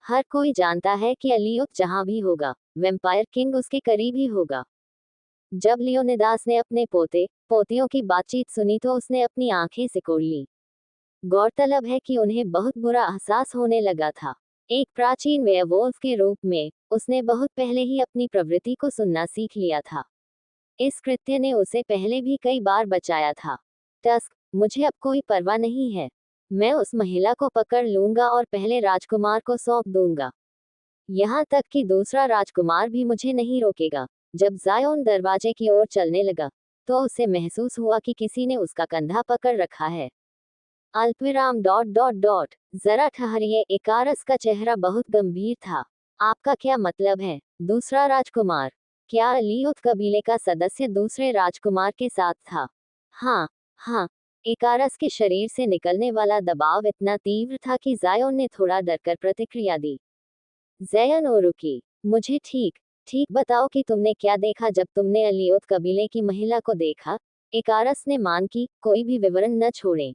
हर कोई जानता है कि अलियोत जहां भी होगा, वेम्पायर किंग उसके करीब ही होगा। जब लियोनिदास ने अपने पोते पोतियों की बातचीत सुनी तो उसने अपनी आंखें सिकोड़ ली। गौरतलब है कि उन्हें बहुत बुरा एहसास होने लगा था। एक प्राचीन वेयरवुल्फ के रूप में उसने बहुत पहले ही अपनी प्रवृत्ति को सुनना सीख लिया था। इस कृत्य ने उसे पहले भी कई बार बचाया था। टस्क, मुझे अब कोई परवाह नहीं है। मैं उस महिला को पकड़ लूंगा और पहले राजकुमार को सौंप दूंगा। यहाँ तक कि दूसरा राजकुमार भी मुझे नहीं रोकेगा। जब ज़ायोन दरवाजे की ओर चलने लगा तो उसे महसूस हुआ कि किसी ने उसका कंधा पकड़ रखा है। अल्पविराम डॉट डॉट डॉट जरा ठहरिए। इकारस का चेहरा बहुत गंभीर था। आपका क्या मतलब है? दूसरा राजकुमार? क्या अलियोत कबीले का सदस्य दूसरे राजकुमार के साथ था? हाँ, हाँ। इकारस के शरीर से निकलने वाला दबाव इतना तीव्र था कि ज़ायोन ने थोड़ा डरकर प्रतिक्रिया दी। ज़ैयन ओरुकी, मुझे ठीक ठीक बताओ कि तुमने क्या देखा जब तुमने अलियोत कबीले की महिला को देखा? इकारस ने मान की कोई भी विवरण न छोड़े।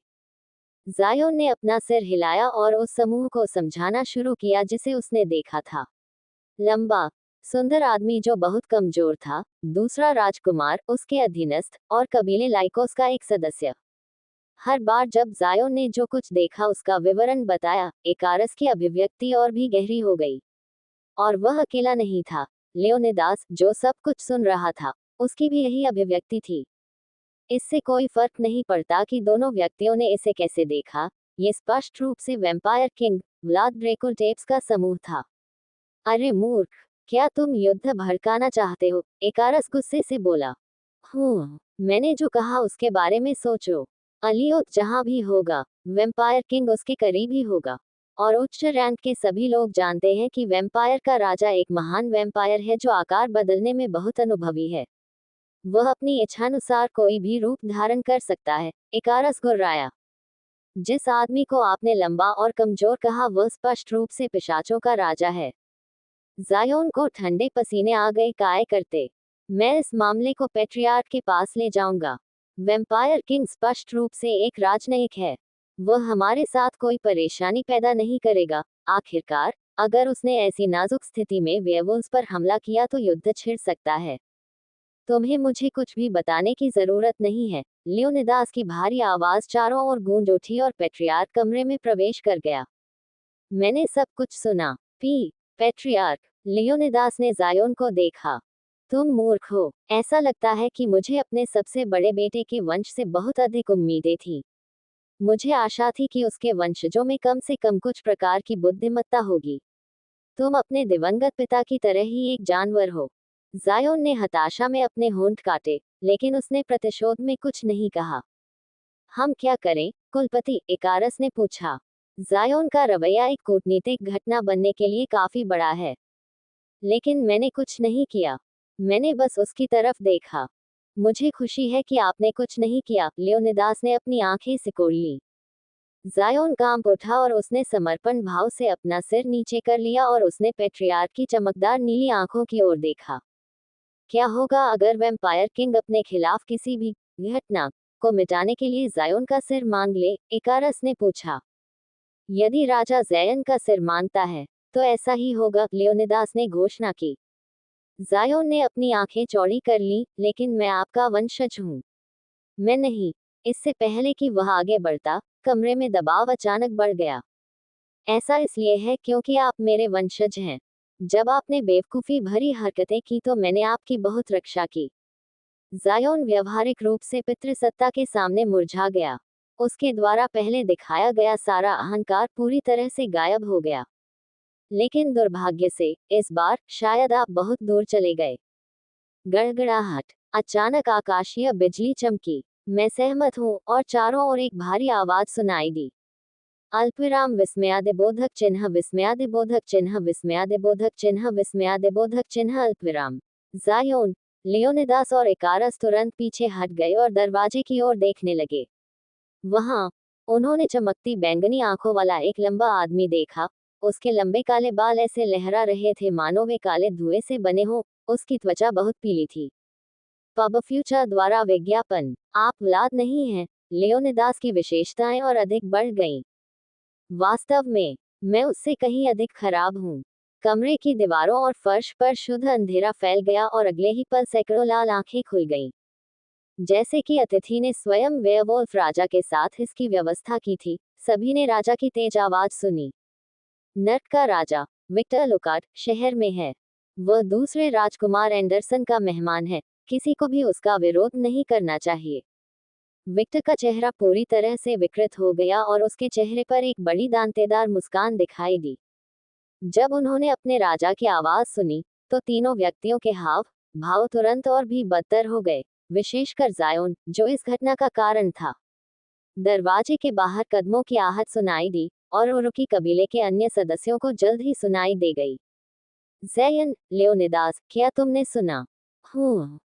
ज़ायोन ने अपना सिर हिलाया और उस समूह को समझाना शुरू किया जिसे उसने देखा था। लंबा, सुंदर आदमी जो बहुत कमजोर था, दूसरा राजकुमार, उसके अधीनस्थ, और कबीले लाइकोस का एक सदस्य। हर बार जब ज़ायोन ने जो कुछ देखा उसका विवरण बताया, इकारस की अभिव्यक्ति और भी गहरी हो गई। और वह अकेला नहीं था। लियोनिदास, जो सब कुछ सुन रहा था, उसकी भी यही अभिव्यक्ति थी। इससे कोई फर्क नहीं पड़ता कि दोनों व्यक्तियों ने इसे कैसे देखा, ये स्पष्ट रूप से वेम्पायर किंग व्लाद ड्रेकुलटेप्स का समूह था। अरे मूर्ख, क्या तुम युद्ध भड़काना चाहते हो? इकारस गुस्से से बोला। मैंने जो कहा उसके बारे में सोचो। अलियोत जहां भी होगा, वेम्पायर किंग उसके करीब ही होगा। और उच्च रैंक के सभी लोग जानते हैं कि वेम्पायर का राजा एक महान वेम्पायर है जो आकार बदलने में बहुत अनुभवी है। वह अपनी इच्छानुसार कोई भी रूप धारण कर सकता है। इकारस गुर्राया। जिस आदमी को आपने लंबा और कमजोर कहा वह स्पष्ट रूप से पिशाचों का राजा है। ज़ायोन को ठंडे पसीने आ गए काय करते। मैं इस मामले को पेट्रियार्क के पास ले जाऊंगा। वेम्पायर किंग स्पष्ट रूप से एक राजनयिक है। वह हमारे साथ कोई परेशानी पैदा नहीं करेगा। आखिरकार, अगर उसने ऐसी नाजुक स्थिति में वेयरवुल्व्स पर हमला किया तो युद्ध छिड़ सकता है। तुम्हें मुझे कुछ भी बताने की जरूरत नहीं है। लियोनिदास की भारी आवाज चारों ओर गूंज उठी और पेट्रियार्क कमरे में प्रवेश कर गया। मैंने सब कुछ सुना। पेट्रियार्क, लियोनिदास ने ज़ायोन को देखा। तुम मूर्ख हो। ऐसा लगता है कि मुझे अपने सबसे बड़े बेटे के वंश से बहुत अधिक उम्मीदें थी। मुझे आशा थी कि उसके वंशजों में कम से कम कुछ प्रकार की बुद्धिमत्ता होगी। तुम अपने दिवंगत पिता की तरह ही एक जानवर हो। ज़ायोन ने हताशा में अपने होंठ काटे, लेकिन उसने प्रतिशोध में कुछ नहीं कहा। हम क्या करें, कुलपति? इकारस ने पूछा। ज़ायोन का रवैया एक कूटनीतिक घटना बनने के लिए काफी बड़ा है। लेकिन मैंने कुछ नहीं किया। मैंने बस उसकी तरफ देखा। मुझे खुशी है कि आपने कुछ नहीं किया। लियोनिदास ने अपनी आंखें सिकोड़ ली। ज़ायोन कांप उठा और उसने समर्पण भाव से अपना सिर नीचे कर लिया और उसने पेट्रियार्क की चमकदार नीली आंखों की ओर देखा। क्या होगा अगर वेम्पायर किंग अपने खिलाफ किसी भी घटना को मिटाने के लिए ज़ायोन का सिर मांग ले? इकारस ने पूछा। यदि राजा ज़ैयन का सिर मांगता है तो ऐसा ही होगा, लियोनिदास ने घोषणा की। ज़ायोन ने अपनी आंखें चौड़ी कर ली। लेकिन मैं आपका वंशज हूँ। मैं नहीं। इससे पहले कि वह आगे बढ़ता, कमरे में दबाव अचानक बढ़ गया। ऐसा इसलिए है क्योंकि आप मेरे वंशज हैं। जब आपने बेवकूफ़ी भरी हरकतें की तो मैंने आपकी बहुत रक्षा की। ज़ायोन व्यवहारिक रूप से पितृसत्ता के सामने मुरझा गया। उसके द्वारा पहले दिखाया गया सारा अहंकार पूरी तरह से गायब हो गया। लेकिन दुर्भाग्य से, इस बार, शायद आप बहुत दूर चले गए। गड़गड़ाहट। अचानक आकाशीय बिजली चमकी। मैं सहमत हूँ, और चारों ओर एक भारी आवाज सुनाई दी। अल्पविराम विस्मयादिबोधक चिन्ह विस्मयादिबोधक चिन्ह विस्मयादिबोधक चिन्ह विस्मयादिबोधक चिन्ह अल्पविराम। ज़ायोन, लियोनिदास और इकारस तुरंत पीछे हट गए और दरवाजे की ओर देखने लगे। वहां उन्होंने चमकती बैंगनी आंखों वाला एक लंबा आदमी देखा। उसके लंबे काले बाल ऐसे लहरा रहे थे मानो वे काले धुएं से बने हों। उसकी त्वचा बहुत पीली थी। पब फ्यूचर द्वारा विज्ञापन। आप व्लाद नहीं हैं। लियोनिदास की विशेषताएं और अधिक बढ़ गईं। वास्तव में मैं उससे कहीं अधिक खराब हूँ। कमरे की दीवारों और फर्श पर शुद्ध अंधेरा फैल गया और अगले ही पल सैकड़ों लाल आंखें खुल गईं। जैसे कि अतिथि ने स्वयं वेयरवुल्फ राजा के साथ इसकी व्यवस्था की थी। सभी ने राजा की तेज आवाज सुनी। नर्क का राजा विक्टर लुकार्ट शहर में है। वह दूसरे राजकुमार एंडरसन का मेहमान है। किसी को भी उसका विरोध नहीं करना चाहिए। विक्टर का चेहरा पूरी तरह से विकृत हो गया और उसके चेहरे पर एक बड़ी दांतेदार मुस्कान दिखाई दी। जब उन्होंने अपने राजा की आवाज सुनी तो तीनों व्यक्तियों के हाव भाव तुरंत और भी बदतर हो गए, विशेषकर जायोन, जो इस घटना का कारण था। दरवाजे के बाहर कदमों की आहट सुनाई दी और उरुकी कबीले के अन्य सदस्यों को जल्द ही सुनाई दे गई। जयन, लियोनिदास, क्या तुमने सुना?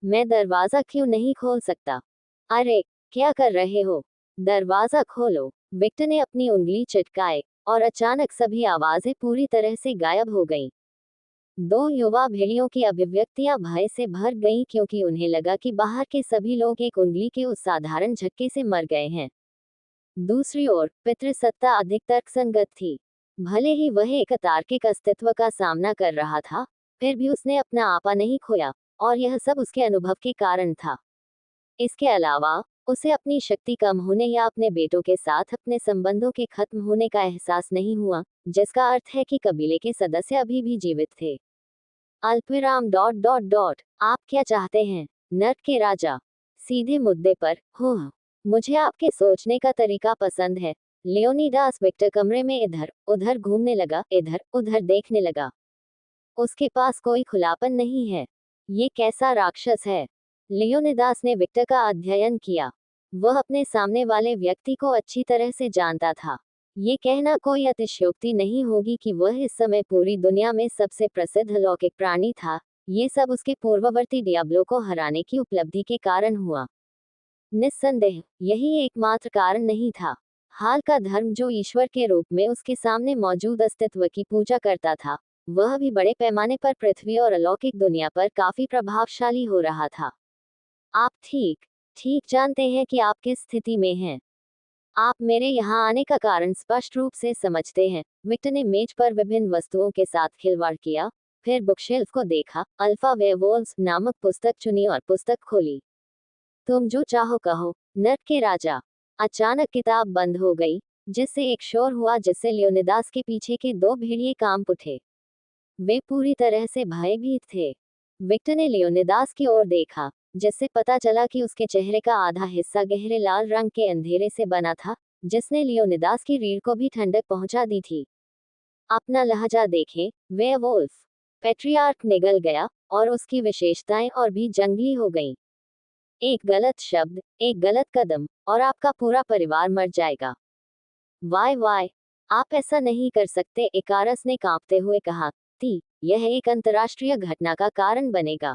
मैं दरवाजा क्यों नहीं खोल सकता? अरे, क्या कर रहे हो? दरवाजा खोलो। विक्टर ने अपनी उंगली चटकाए और अचानक सभी आवाजें पूरी तरह से गायब हो गईं। दो युवा भेड़ियों की अभिव्यक्तियां भय से भर गईं क्योंकि उन्हें लगा कि बाहर के सभी लोग एक उंगली के उस साधारण झटके से मर गए हैं। दूसरी ओर पितृसत्ता अधिक तर्कसंगत थी। भले ही वह एक अतार्किक अस्तित्व का सामना कर रहा था, फिर भी उसने अपना आपा नहीं खोया, और यह सब उसके अनुभव के कारण था। इसके अलावा उसे अपनी शक्ति कम होने या अपने बेटों के साथ अपने संबंधों के खत्म होने का एहसास नहीं हुआ, जिसका अर्थ है कि कबीले के सदस्य अभी भी जीवित थे। अल्पविराम डॉट डॉट डॉट आप क्या चाहते हैं? नर्क के राजा सीधे मुद्दे पर। मुझे आपके सोचने का तरीका पसंद है। लियोनिदास विक्टर कमरे में इधर उधर घूमने लगा, इधर उधर देखने लगा। उसके पास कोई खुलापन नहीं है। ये कैसा राक्षस है? लियोनिदास ने विक्टर का अध्ययन किया। वह अपने सामने वाले व्यक्ति को अच्छी तरह से जानता था। ये कहना कोई अतिशयोक्ति नहीं होगी कि वह इस समय पूरी दुनिया में सबसे प्रसिद्ध लौकिक प्राणी था। ये सब उसके पूर्ववर्ती डियाब्लो को हराने की उपलब्धि के कारण हुआ। निस्संदेह यही एकमात्र कारण नहीं था। हाल का धर्म जो ईश्वर के रूप में उसके सामने मौजूद अस्तित्व की पूजा करता था, वह भी बड़े पैमाने पर पृथ्वी और अलौकिक दुनिया पर काफी प्रभावशाली हो रहा था। आप ठीक ठीक जानते हैं कि आप किस स्थिति में हैं। आप मेरे यहाँ आने का कारण स्पष्ट रूप से समझते हैं। विक्टर ने मेज पर विभिन्न वस्तुओं के साथ खिलवाड़ किया, फिर बुकशेल्फ को देखा, अल्फा वेयरवुल्व्स नामक पुस्तक चुनी और पुस्तक खोली। तुम जो चाहो कहो, नर्क के राजा। अचानक किताब बंद हो गई, जिससे एक शोर हुआ जिससे लियोनिदास के पीछे के दो भेड़िए कांप उठे। वे पूरी तरह से भयभीत थे। विक्टर ने लियोनिदास की ओर देखा, जिससे पता चला कि उसके चेहरे का आधा हिस्सा गहरे लाल रंग के अंधेरे से बना था, जिसने लियोनिदास की रीढ़ को भी ठंडक पहुंचा दी थी। अपना लहजा देखें, वेयरवुल्फ। पेट्रियार्क निगल गया, और उसकी विशेषताएं और भी जंगली हो गईं। एक गलत शब्द, एक गलत कदम, और आपका पूरा परिवार मर जाएगा। वाय वाय, आप ऐसा नहीं कर सकते, इकारस ने कांपते हुए कहा। यह एक अंतर्राष्ट्रीय घटना का कारण बनेगा।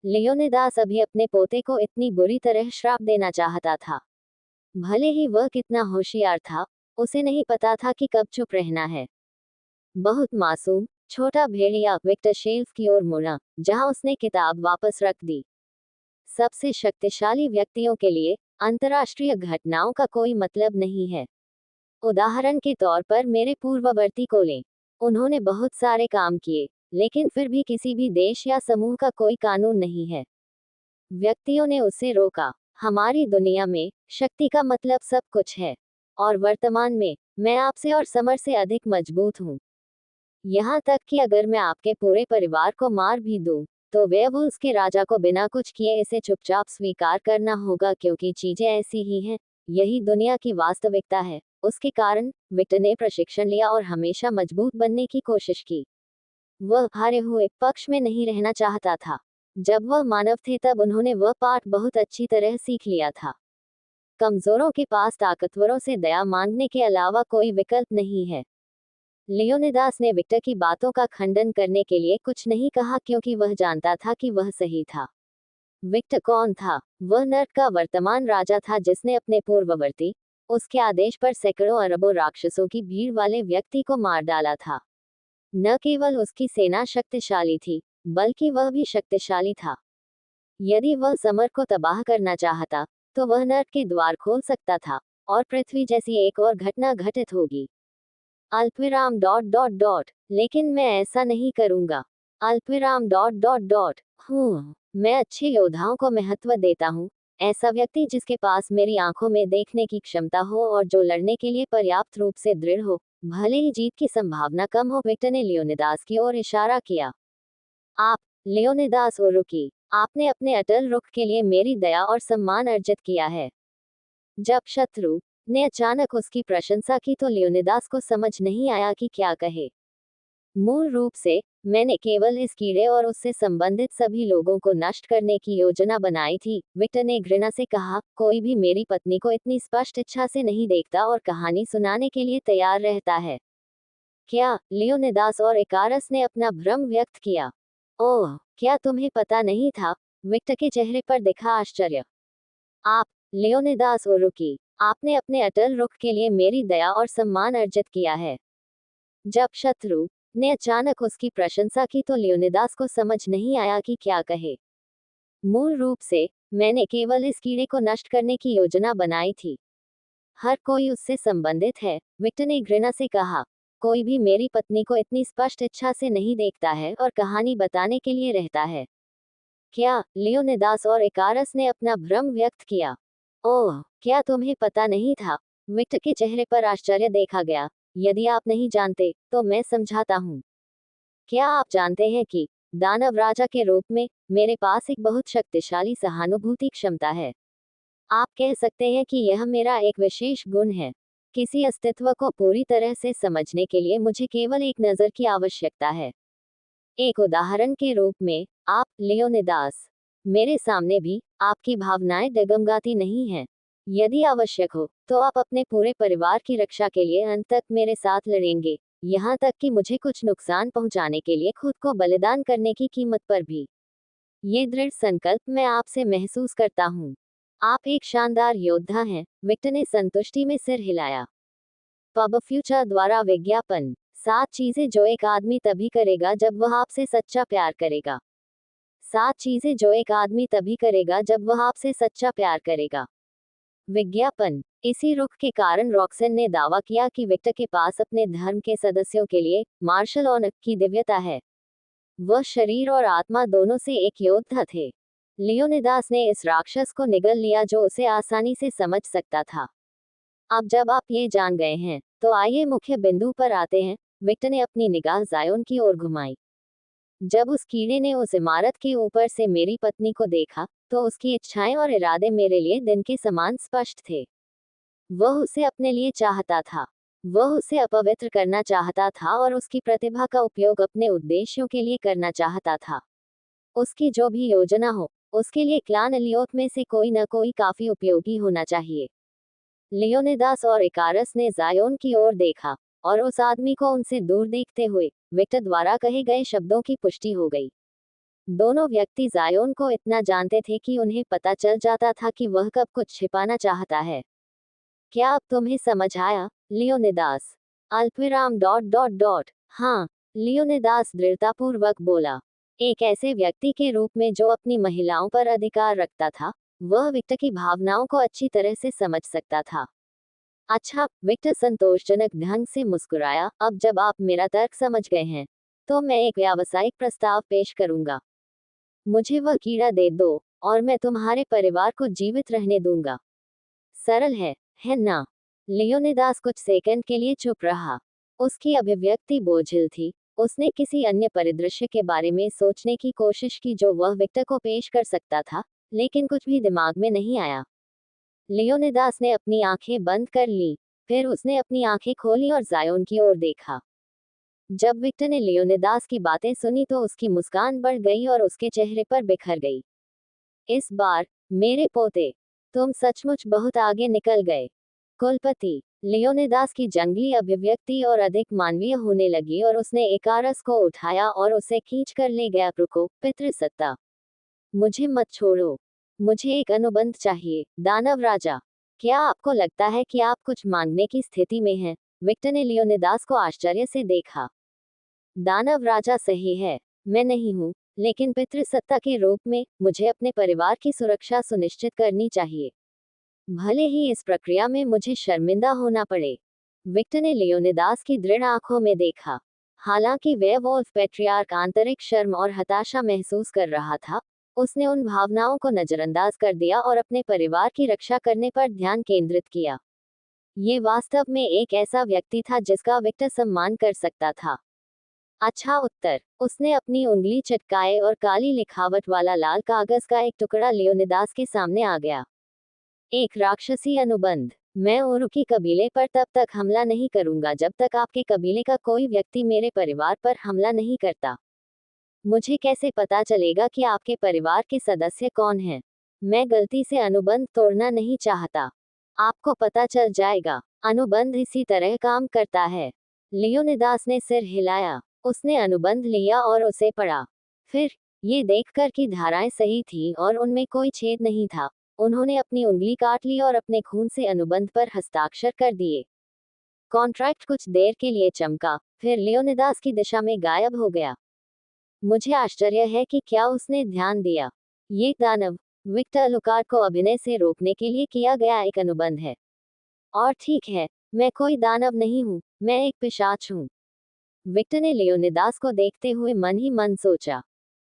लियोनिदास अभी अपने पोते को इतनी बुरी तरह श्राप देना चाहता था। भले ही वह कितना होशियार था, उसे नहीं पता था कि कब चुप रहना है। बहुत मासूम छोटा भेड़िया विक्टर शेल्फ की ओर मुड़ा, जहां उसने किताब वापस रख दी। सबसे शक्तिशाली व्यक्तियों के लिए अंतर्राष्ट्रीय घटनाओं का कोई मतलब नहीं है। उदाहरण के तौर पर मेरे पूर्ववर्ती को लें। उन्होंने बहुत सारे काम किए, लेकिन फिर भी किसी भी देश या समूह का कोई कानून नहीं है। व्यक्तियों ने उसे रोका। हमारी दुनिया में शक्ति का मतलब सब कुछ है, और वर्तमान में मैं आपसे और समर से अधिक मजबूत हूँ। यहाँ तक कि अगर मैं आपके पूरे परिवार को मार भी दूं, तो वेयरवुल्व्स के राजा को बिना कुछ किए इसे चुपचाप स्वीकार करना होगा, क्योंकि चीजें ऐसी ही हैं। यही दुनिया की वास्तविकता है। उसके कारण विक्टर ने प्रशिक्षण लिया और हमेशा मजबूत बनने की कोशिश की। वह हारे हुए पक्ष में नहीं रहना चाहता था। जब वह मानव थे तब उन्होंने वह पाठ बहुत अच्छी तरह सीख लिया था। कमजोरों के पास ताकतवरों से दया मांगने के अलावा कोई विकल्प नहीं है। लियोनिदास ने विक्टर की बातों का खंडन करने के लिए कुछ नहीं कहा, क्योंकि वह जानता था कि वह सही था। विक्टर कौन था? वह नर्क का वर्तमान राजा था जिसने अपने पूर्ववर्ती, उसके आदेश पर सैकड़ों अरबों राक्षसों की भीड़ वाले व्यक्ति को मार डाला था। न केवल उसकी सेना शक्तिशाली थी, बल्कि वह भी शक्तिशाली था। यदि वह समर को तबाह करना चाहता, तो वह नर्क के द्वार खोल सकता था, और पृथ्वी जैसी एक और घटना घटित होगी। अल्पविराम डॉट डॉट डॉट लेकिन मैं ऐसा नहीं करूंगा। अल्पविराम डॉट डॉट डॉट मैं अच्छे योद्धाओं को महत्व देता हूँ। ऐसा व्यक्ति जिसके पास मेरी आंखों में देखने की क्षमता हो और जो लड़ने के लिए पर्याप्त रूप से दृढ़ हो, भले ही जीत की संभावना कम हो। विक्टर ने लियोनिदास की ओर इशारा किया। आप, लियोनिदास रुकी, आपने अपने अटल रुख के लिए मेरी दया और सम्मान अर्जित किया है। जब शत्रु ने अचानक उसकी प्रशंसा की तो लियोनिदास को समझ नहीं आया कि क्या कहे। मूल रूप से, मैंने केवल इस कीड़े और उससे संबंधित सभी लोगों को नष्ट करने की योजना बनाई थी, विक्टर ने घृणा से कहा। कोई भी मेरी पत्नी को इतनी स्पष्ट इच्छा से नहीं देखता और कहानी सुनाने के लिए तैयार रहता है। क्या? लियोनिदास और इकारस ने अपना भ्रम व्यक्त किया। ओह, क्या तुम्हें पता नहीं था? विक्टर के चेहरे पर दिखा आश्चर्य। आप, लियोनिदास रुकी, आपने अपने अटल रुख के लिए मेरी दया और सम्मान अर्जित किया है। जब शत्रु ने अचानक उसकी प्रशंसा की तो लियोनिदास को समझ नहीं आया कि क्या कहे। मूल रूप से, मैंने केवल इस कीड़े को नष्ट करने की योजना बनाई थी। हर कोई उससे संबंधित है, विक्टर ने घृणा से कहा। कोई भी मेरी पत्नी को इतनी स्पष्ट इच्छा से नहीं देखता है और कहानी बताने के लिए रहता है। क्या? लियोनिदास और इकारस ने अपना भ्रम व्यक्त किया। ओह, क्या तुम्हें पता नहीं था? विक्टर के चेहरे पर आश्चर्य देखा गया। यदि आप नहीं जानते, तो मैं समझाता हूँ। क्या आप जानते हैं कि दानव राजा के रूप में मेरे पास एक बहुत शक्तिशाली सहानुभूति क्षमता है। आप कह सकते हैं कि यह मेरा एक विशेष गुण है। किसी अस्तित्व को पूरी तरह से समझने के लिए मुझे केवल एक नज़र की आवश्यकता है। एक उदाहरण के रूप में, आप, लियोनिदास, मेरे सामने भी आपकी भावनाएं डगमगाती नहीं हैं। यदि आवश्यक हो, तो आप अपने पूरे परिवार की रक्षा के लिए अंत तक मेरे साथ लड़ेंगे, यहाँ तक कि मुझे कुछ नुकसान पहुंचाने के लिए खुद को बलिदान करने की कीमत पर भी। ये दृढ़ संकल्प मैं आपसे महसूस करता हूँ। आप एक शानदार योद्धा हैं, विक्टर ने संतुष्टि में सिर हिलाया। पब फ्यूचर द्वारा विज्ञापन। 7 चीजें जो एक आदमी तभी करेगा जब वह आपसे सच्चा प्यार करेगा। 7 चीजें जो एक आदमी तभी करेगा जब वह आपसे सच्चा प्यार करेगा। विज्ञापन। इसी रुख के कारण रॉक्सन ने दावा किया कि विक्टर के पास अपने धर्म के सदस्यों के लिए मार्शल ऑनर की दिव्यता है। वह शरीर और आत्मा दोनों से एक योद्धा थे। लियोनिदास ने इस राक्षस को निगल लिया जो उसे आसानी से समझ सकता था। अब जब आप ये जान गए हैं, तो आइए मुख्य बिंदु पर आते हैं। विक्टर ने अपनी निगाह जायोन की ओर घुमाई। जब उस कीड़े ने उस इमारत के ऊपर से मेरी पत्नी को देखा, तो उसकी इच्छाएं और इरादे मेरे लिए दिन के समान स्पष्ट थे। वह उसे अपने लिए चाहता था। वह उसे अपवित्र करना चाहता था और उसकी प्रतिभा का उपयोग अपने उद्देश्यों के लिए करना चाहता था। उसकी जो भी योजना हो, उसके लिए क्लान एलियोत में से कोई न कोई काफी उपयोगी होना चाहिए। लियोनिदास और इकारस ने जायोन की ओर देखा, और उस आदमी को उनसे दूर देखते हुए विक्टर द्वारा कहे गए शब्दों की पुष्टि हो गई। दोनों व्यक्ति जायोन को इतना जानते थे कि उन्हें पता चल जाता था कि वह कब कुछ छिपाना चाहता है। क्या अब तुम्हें समझ आया, लियोनिदास? अल्पविराम डॉट डॉट डॉट हाँ, लियोनिदास दृढ़तापूर्वक बोला। एक ऐसे व्यक्ति के रूप में जो अपनी महिलाओं पर अधिकार रखता था, वह विक्टर की भावनाओं को अच्छी तरह से समझ सकता था। अच्छा, विक्टर संतोषजनक ढंग से मुस्कुराया। अब जब आप मेरा तर्क समझ गए हैं, तो मैं एक व्यावसायिक प्रस्ताव पेश करूंगा। मुझे वह कीड़ा दे दो, और मैं तुम्हारे परिवार को जीवित रहने दूंगा। सरल है ना? लियोनिदास कुछ सेकंड के लिए चुप रहा। उसकी अभिव्यक्ति बोझिल थी। उसने किसी अन्य परिदृश्य के बारे में सोचने की कोशिश की जो वह विक्टर को पेश कर सकता था, लेकिन कुछ भी दिमाग में नहीं आया। लियोनिदास ने अपनी आंखें बंद कर ली। फिर उसने अपनी आंखें खोली और जायोन की ओर देखा। जब विक्टर ने लियोनिदास की बातें सुनी तो उसकी मुस्कान बढ़ गई और उसके चेहरे पर बिखर गई। इस बार, मेरे पोते, तुम सचमुच बहुत आगे निकल गए। कुलपति। लियोनिदास की जंगली अभिव्यक्ति और अधिक मानवीय होने लगी और उसने इकारस को उठाया और उसे खींच कर ले गया। रुको, पितृसत्ता। मुझे मत छोड़ो। मुझे एक अनुबंध चाहिए। दानव राजा, क्या आपको लगता है कि आप कुछ मांगने की स्थिति में हैं? विक्टर ने लियोनिदास को आश्चर्य से देखा। दानव राजा, सही है, मैं नहीं हूँ, लेकिन पितृसत्ता के रूप में मुझे अपने परिवार की सुरक्षा सुनिश्चित करनी चाहिए, भले ही इस प्रक्रिया में मुझे शर्मिंदा होना पड़े। विक्टर ने लियोनिदास की दृढ़ आंखों में देखा। हालांकि वेयरवुल्फ पैट्रियार्क आंतरिक शर्म और हताशा महसूस कर रहा था, उसने उन भावनाओं को नजरअंदाज कर दिया और अपने परिवार की रक्षा करने पर ध्यान केंद्रित किया। ये वास्तव में एक ऐसा व्यक्ति था जिसका विक्टर सम्मान कर सकता था। अच्छा उत्तर। उसने अपनी उंगली चटकाए और काली लिखावट वाला लाल कागज का एक टुकड़ा लियोनिदास के सामने आ गया। एक राक्षसी अनुबंध। मैं उरुकी कबीले पर तब तक हमला नहीं करूंगा जब तक आपके कबीले का कोई व्यक्ति मेरे परिवार पर हमला नहीं करता। मुझे कैसे पता चलेगा कि आपके परिवार के सदस्य कौन हैं? मैं गलती से अनुबंध तोड़ना नहीं चाहता। आपको पता चल जाएगा। अनुबंध इसी तरह काम करता है। लियोनिदास ने सिर हिलाया। उसने अनुबंध लिया और उसे पढ़ा। फिर, ये देखकर कि धाराएं सही थीं और उनमें कोई छेद नहीं था, उन्होंने अपनी उंगली काट ली और अपने खून से अनुबंध पर हस्ताक्षर कर दिए। कॉन्ट्रैक्ट कुछ देर के लिए चमका, फिर लियोनिदास की दिशा में गायब हो गया। मुझे आश्चर्य है कि क्या उसने ध्यान दिया। ये दानव, विक्टर लुकार्ड को अभिनय से रोकने के लिए किया गया एक अनुबंध है। और ठीक है, मैं कोई दानव नहीं हूँ, मैं एक पिशाच हूँ। विक्टर ने लियोनिदास को देखते हुए मन ही मन सोचा।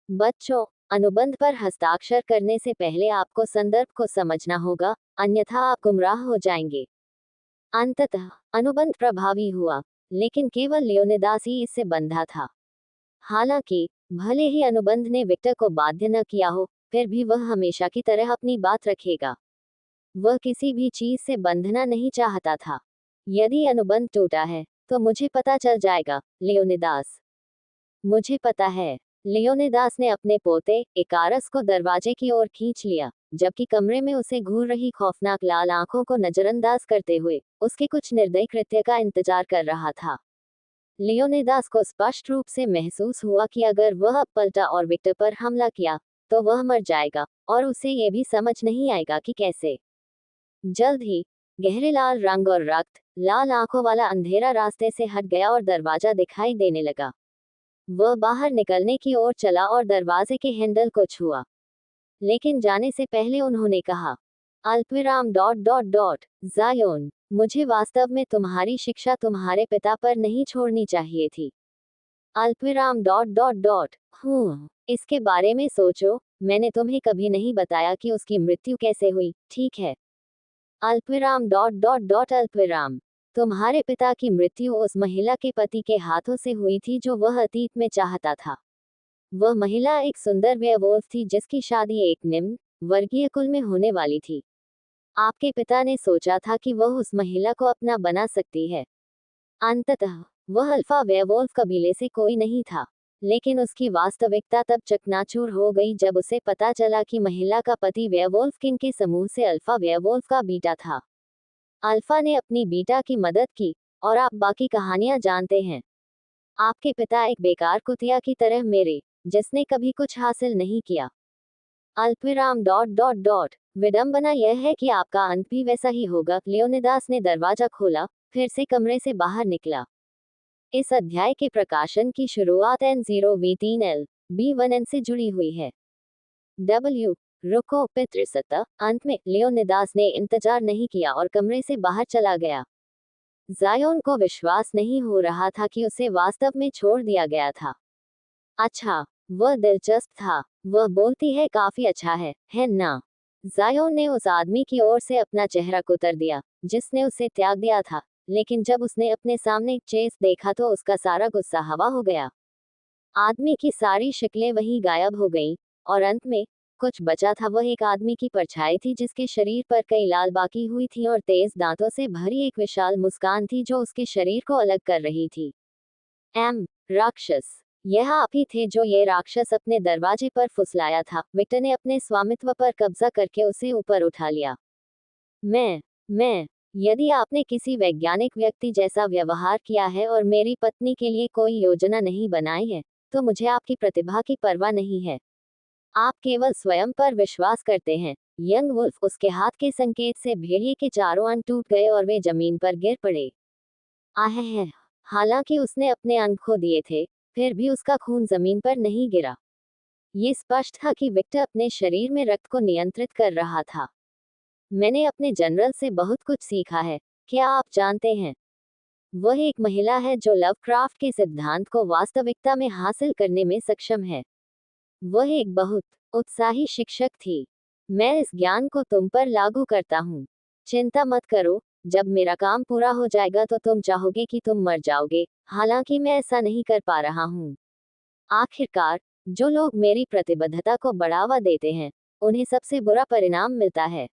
बच्चों, अनुबंध पर हस्ताक्षर करने से पहले आपको संदर्भ को समझना होगा, अन्यथा आप गुमराह हो जाएंगे। अंततः अनुबंध प्रभावी हुआ, लेकिन केवल लियोनिदास ही इससे बंधा था। हालांकि, भले ही अनुबंध ने विक्टर को बाध्य न किया हो, फिर भी वह हमेशा की तरह अपनी बात रखेगा। वह किसी भी चीज से बंधना नहीं चाहता था। यदि अनुबंध टूटा है, तो मुझे पता चल जाएगा, लियोनिदास। मुझे पता है। लियोनिदास ने अपने पोते इकारस को दरवाजे की ओर खींच लिया, जबकि कमरे में उसे घूर रही खौफनाक लाल आंखों को नजरअंदाज करते हुए उसके कुछ निर्दयी कृत्य का इंतजार कर रहा था। लियोनिदास को स्पष्ट रूप से महसूस हुआ कि अगर वह अब पलटा और विक्टर पर हमला किया, तो वह मर जाएगा, और उसे ये भी समझ नहीं आएगा कि कैसे। जल्द ही, गहरे लाल रंग और रक्त लाल आंखों वाला अंधेरा रास्ते से हट गया और दरवाजा दिखाई देने लगा। वह बाहर निकलने की ओर चला और दरवाजे के हैंडल को छुआ। लेकिन जाने से पहले उन्होंने कहा, अल्पविराम डॉट डॉट डॉट जायोन, मुझे वास्तव में तुम्हारी शिक्षा तुम्हारे पिता पर नहीं छोड़नी चाहिए थी। अल्पविराम डॉट डॉट डॉट इसके बारे में सोचो, मैंने तुम्हें कभी नहीं बताया कि उसकी मृत्यु कैसे हुई, ठीक है? अल्पविराम डॉट डॉट डॉट अल्पविराम, तुम्हारे पिता की मृत्यु उस महिला के पति के हाथों से हुई थी जो वह अतीत में चाहता था। वह महिला एक सुंदर वेयरवुल्फ थी जिसकी शादी एक निम्न वर्गीय कुल में होने वाली थी। आपके पिता ने सोचा था कि वह उस महिला को अपना बना सकती है। अंततः, वह अल्फा वेयरवुल्फ कबीले से कोई नहीं था, लेकिन उसकी वास्तविकता तब चकनाचूर हो गई जब उसे पता चला कि महिला का पति वेयरवुल्फ किंग के समूह से अल्फा वेयरवुल्फ का बीटा था। अल्फा ने अपनी बीटा की मदद की, और आप बाकी कहानियां जानते हैं। आपके पिता एक बेकार कुतिया की तरह मेरे, जिसने कभी कुछ हासिल नहीं किया। अल्पविराम डॉट डॉट डॉट विडंबना यह है कि आपका अंत भी वैसा ही होगा। लियोनिदास ने दरवाजा खोला, फिर से कमरे से बाहर निकला। इस अध्याय के प्रकाशन की शुरुआत N0V3L B1N से जुड़ी हुई है। W रुको पितृसत्ता। अंत में लियोनिदास ने इंतजार नहीं किया और कमरे से बाहर चला गया। जायोन को विश्वास नहीं हो रहा था कि उसे वास्तव में छोड़ दिया गया था। अच्छा, वह दिलचस्प था। वह बोलती है काफी अच्छा है ना? जायोन ने उस आदमी की ओर से अपना चेहरा कुतर दिया, जिसने उसे त्याग दिया था, लेकिन जब उसने अपने सामने चेस देखा तो उसका सारा गुस्सा हवा हो गया। आदमी की सारी शक्लें वहीं गायब हो गईं, और अंत में कुछ बचा था वह एक आदमी की परछाई थी जिसके शरीर पर कई लाल बाकी हुई थी और तेज दांतों से भरी एक विशाल मुस्कान थी जो उसके शरीर को अलग कर रही थी। राक्षस, यह आप ही थे जो ये राक्षस अपने दरवाजे पर फुसलाया था। विक्टर ने अपने स्वामित्व पर कब्जा करके उसे ऊपर उठा लिया। मैं यदि आपने किसी वैज्ञानिक व्यक्ति जैसा व्यवहार किया है और मेरी पत्नी के लिए कोई योजना नहीं बनाई है, तो मुझे आपकी प्रतिभा की परवाह नहीं है। आप केवल स्वयं पर विश्वास करते हैं। यंग वुल्फ उसके हाथ के संकेत से भेड़िए के चारों अंग टूट गए और वे जमीन पर गिर पड़े। आह है। हालांकि उसने अपने अंग खो दिए थे, फिर भी उसका खून जमीन पर नहीं गिरा। ये स्पष्ट था कि विक्टर अपने शरीर में रक्त को नियंत्रित कर रहा था। मैंने अपने जनरल से बहुत कुछ सीखा है। क्या आप जानते हैं? वह एक महिला है जो लवक्राफ्ट के सिद्धांत को वास्तविकता में हासिल करने में सक्षम है। वह एक बहुत उत्साही शिक्षक थी। मैं इस ज्ञान को तुम पर लागू करता हूँ। चिंता मत करो, जब मेरा काम पूरा हो जाएगा तो तुम चाहोगे कि तुम मर जाओगे, हालांकि मैं ऐसा नहीं कर पा रहा हूँ। आखिरकार, जो लोग मेरी प्रतिबद्धता को बढ़ावा देते हैं, उन्हें सबसे बुरा परिणाम मिलता है।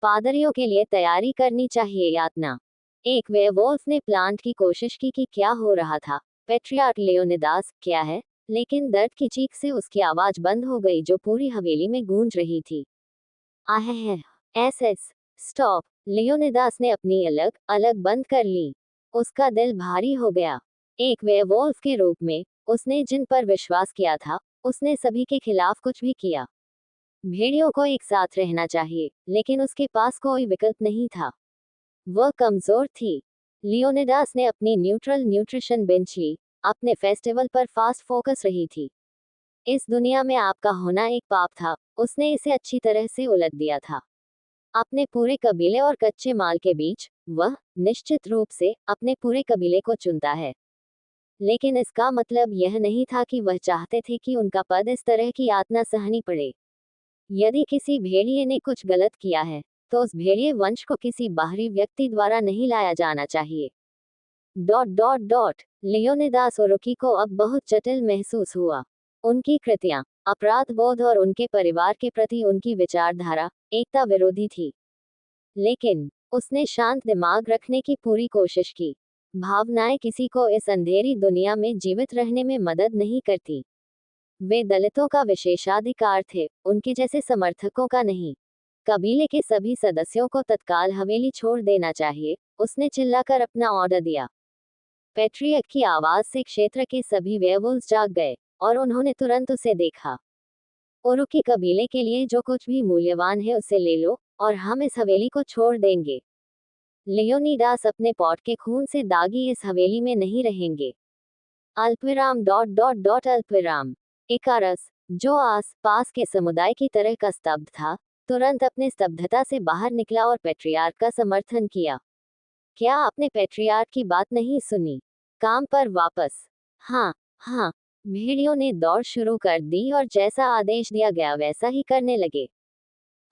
पादरियों के लिए तैयारी करनी चाहिए। यातना। एक वेयरवुल्फ ने प्लांट की कोशिश की कि क्या हो रहा था। पेट्रियार्क लियोनिदास, क्या है? लेकिन दर्द की चीख से उसकी आवाज बंद हो गई जो पूरी हवेली में गूंज रही थी। आह है। S stop. लियोनिदास ने अपनी अलग अलग बंद कर ली। उसका दिल भारी हो गया। एक वेयरवुल्फ के रूप में, उसने जिन पर विश्वास किया था, उसने सभी के खिलाफ कुछ भी किया। भेड़ियों को एक साथ रहना चाहिए, लेकिन उसके पास कोई विकल्प नहीं था। वह कमजोर थी। लियोनिडास ने अपनी न्यूट्रल न्यूट्रिशन बेंच ली, अपने फेस्टिवल पर फास्ट फोकस रही थी। इस दुनिया में आपका होना एक पाप था, उसने इसे अच्छी तरह से उलट दिया था। अपने पूरे कबीले और कच्चे माल के बीच, वह निश्चित रूप से अपने पूरे कबीले को चुनता है। लेकिन इसका मतलब यह नहीं था कि वह चाहते थे कि उनका पद इस तरह की यातना सहनी पड़े। यदि किसी भेड़िए ने कुछ गलत किया है, तो उस भेड़िए वंश को किसी बाहरी व्यक्ति द्वारा नहीं लाया जाना चाहिए। Dot dot dot. लियोनिदास ओरुकी को अब बहुत जटिल महसूस हुआ। उनकी कृतियां, अपराध बोध और उनके परिवार के प्रति उनकी विचारधारा एकता विरोधी थी। लेकिन उसने शांत दिमाग रखने की पूरी कोशिश की। भावनाएं किसी को इस अंधेरी दुनिया में जीवित रहने में मदद नहीं करती। वे दलितों का विशेषाधिकार थे, उनके जैसे समर्थकों का नहीं। कबीले के सभी सदस्यों को तत्काल हवेली छोड़ देना चाहिए, उसने चिल्लाकर अपना ऑर्डर दिया। पेट्रियक की आवाज से क्षेत्र के सभी वेयरवुल्व्स जाग गए, और उन्होंने तुरंत उसे देखा। ओरुकी कबीले के लिए जो कुछ भी मूल्यवान है उसे ले लो, और हम इस हवेली को छोड़ देंगे। लियोनिडास अपने पॉट के खून से दागी इस हवेली में नहीं रहेंगे। अल्पविराम डॉट डॉट डॉट अल्पविराम। इकारस, जो आस पास के समुदाय की तरह का स्तब्ध था, तुरंत अपने स्तब्धता से बाहर निकला और पेट्रियार्क का समर्थन किया। क्या आपने पेट्रियार्क की बात नहीं सुनी? काम पर वापस। हाँ, हाँ। भेड़ियों ने दौड़ शुरू कर दी और जैसा आदेश दिया गया वैसा ही करने लगे।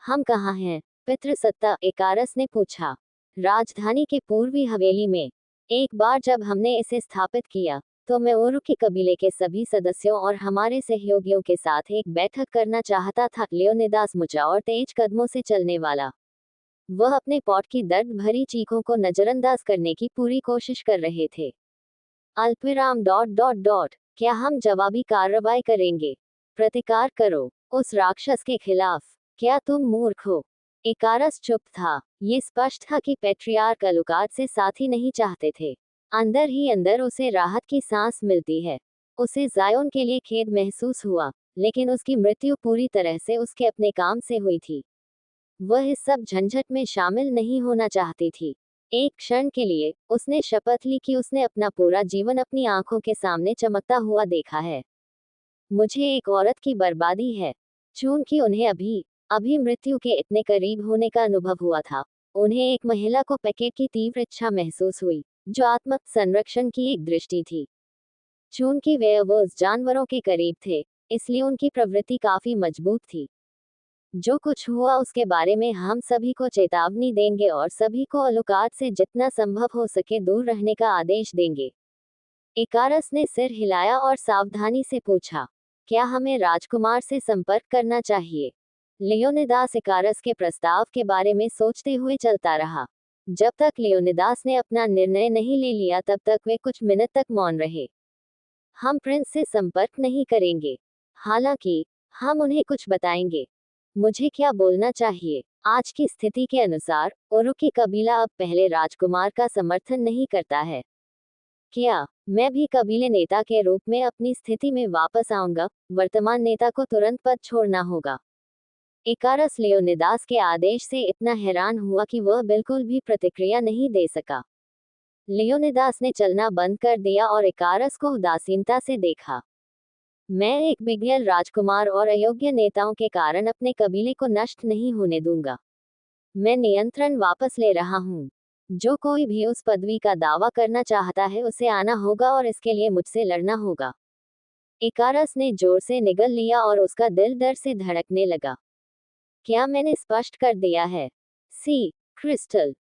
हम कहाँ हैं? पितृसत्ता, इकारस ने पूछा। राजधानी के पूर्वी हवेली में। एक बार जब हमने इसे स्थापित किया, तो मैं ओरुकी कबीले के सभी सदस्यों और हमारे सहयोगियों के साथ एक बैठक करना चाहता था। लियोनिदास मुचा और तेज कदमों से चलने वाला। वह अपने पॉट की दर्द भरी चीखों को नजरअंदाज करने की पूरी कोशिश कर रहे थे। अल्पविराम डॉट डॉट डॉट। क्या हम जवाबी कार्रवाई करेंगे? प्रतिकार करो, उस राक्षस के खिलाफ। क्या तुम मूर्ख हो? इकारस चुप था। ये स्पष्ट था कि पेट्रियार्क अलुकार्ड से साथी नहीं चाहते थे। अंदर ही अंदर उसे राहत की सांस मिलती है। उसे जायोन के लिए खेद महसूस हुआ, लेकिन उसकी मृत्यु पूरी तरह से उसके अपने काम से हुई थी। वह इस सब झंझट में शामिल नहीं होना चाहती थी। एक क्षण के लिए उसने शपथ ली कि उसने अपना पूरा जीवन अपनी आंखों के सामने चमकता हुआ देखा है। मुझे एक औरत की बर्बादी है। चूंकि उन्हें अभी अभी मृत्यु के इतने करीब होने का अनुभव हुआ था, उन्हें एक महिला को पैकेट की तीव्र इच्छा महसूस हुई, जो आत्म संरक्षण की एक दृष्टि थी। चूंकि वेयरवुल्व्स जानवरों के करीब थे, इसलिए उनकी प्रवृत्ति काफी मजबूत थी। जो कुछ हुआ उसके बारे में हम सभी को चेतावनी देंगे और सभी को अलुकार्ड से जितना संभव हो सके दूर रहने का आदेश देंगे। इकारस ने सिर हिलाया और सावधानी से पूछा, क्या हमें राजकुमार से संपर्क करना चाहिए? लियोनिदास इकारस के प्रस्ताव के बारे में सोचते हुए चलता रहा। जब तक लियोनिदास ने अपना निर्णय नहीं ले लिया तब तक वे कुछ मिनट तक मौन रहे। हम प्रिंस से संपर्क नहीं करेंगे, हालांकि हम उन्हें कुछ बताएंगे। मुझे क्या बोलना चाहिए? आज की स्थिति के अनुसार ओरुकी कबीला अब पहले राजकुमार का समर्थन नहीं करता है। क्या मैं भी कबीले नेता के रूप में अपनी स्थिति में वापस आऊंगा? वर्तमान नेता को तुरंत पद छोड़ना होगा। इकारस लियोनिदास के आदेश से इतना हैरान हुआ कि वह बिल्कुल भी प्रतिक्रिया नहीं दे सका। लियोनिदास ने चलना बंद कर दिया और इकारस को उदासीनता से देखा। मैं एक बिगड़ैल राजकुमार और अयोग्य नेताओं के कारण अपने कबीले को नष्ट नहीं होने दूंगा। मैं नियंत्रण वापस ले रहा हूँ। जो कोई भी उस पदवी का दावा करना चाहता है उसे आना होगा और इसके लिए मुझसे लड़ना होगा। इकारस ने जोर से निगल लिया और उसका दिल डर से धड़कने लगा। क्या मैंने स्पष्ट कर दिया है? सी क्रिस्टल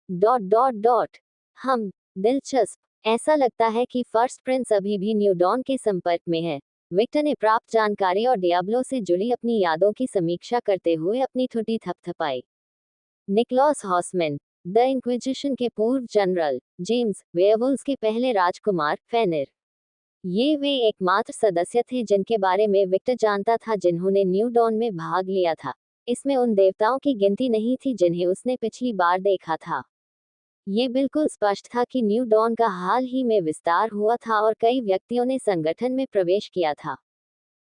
दिलचस्प। ऐसा लगता है कि फर्स्ट प्रिंस अभी भी न्यू डॉन के संपर्क में है। विक्टर ने प्राप्त जानकारी और डियाब्लो से जुड़ी अपनी यादों की समीक्षा करते हुए अपनी ठुड्डी थपथपाई। निकोलस हॉसमैन, द इंक्विजिशन के पूर्व जनरल, जेम्स वेयरवुल्व्स के पहले राजकुमार, फेनिर। ये वे एकमात्र सदस्य थे जिनके बारे में विक्टर जानता था जिन्होंने न्यू डॉन में भाग लिया था। इसमें उन देवताओं की गिनती नहीं थी जिन्हें उसने पिछली बार देखा था। ये बिल्कुल स्पष्ट था कि न्यू डॉन का हाल ही में विस्तार हुआ था और कई व्यक्तियों ने संगठन में प्रवेश किया था।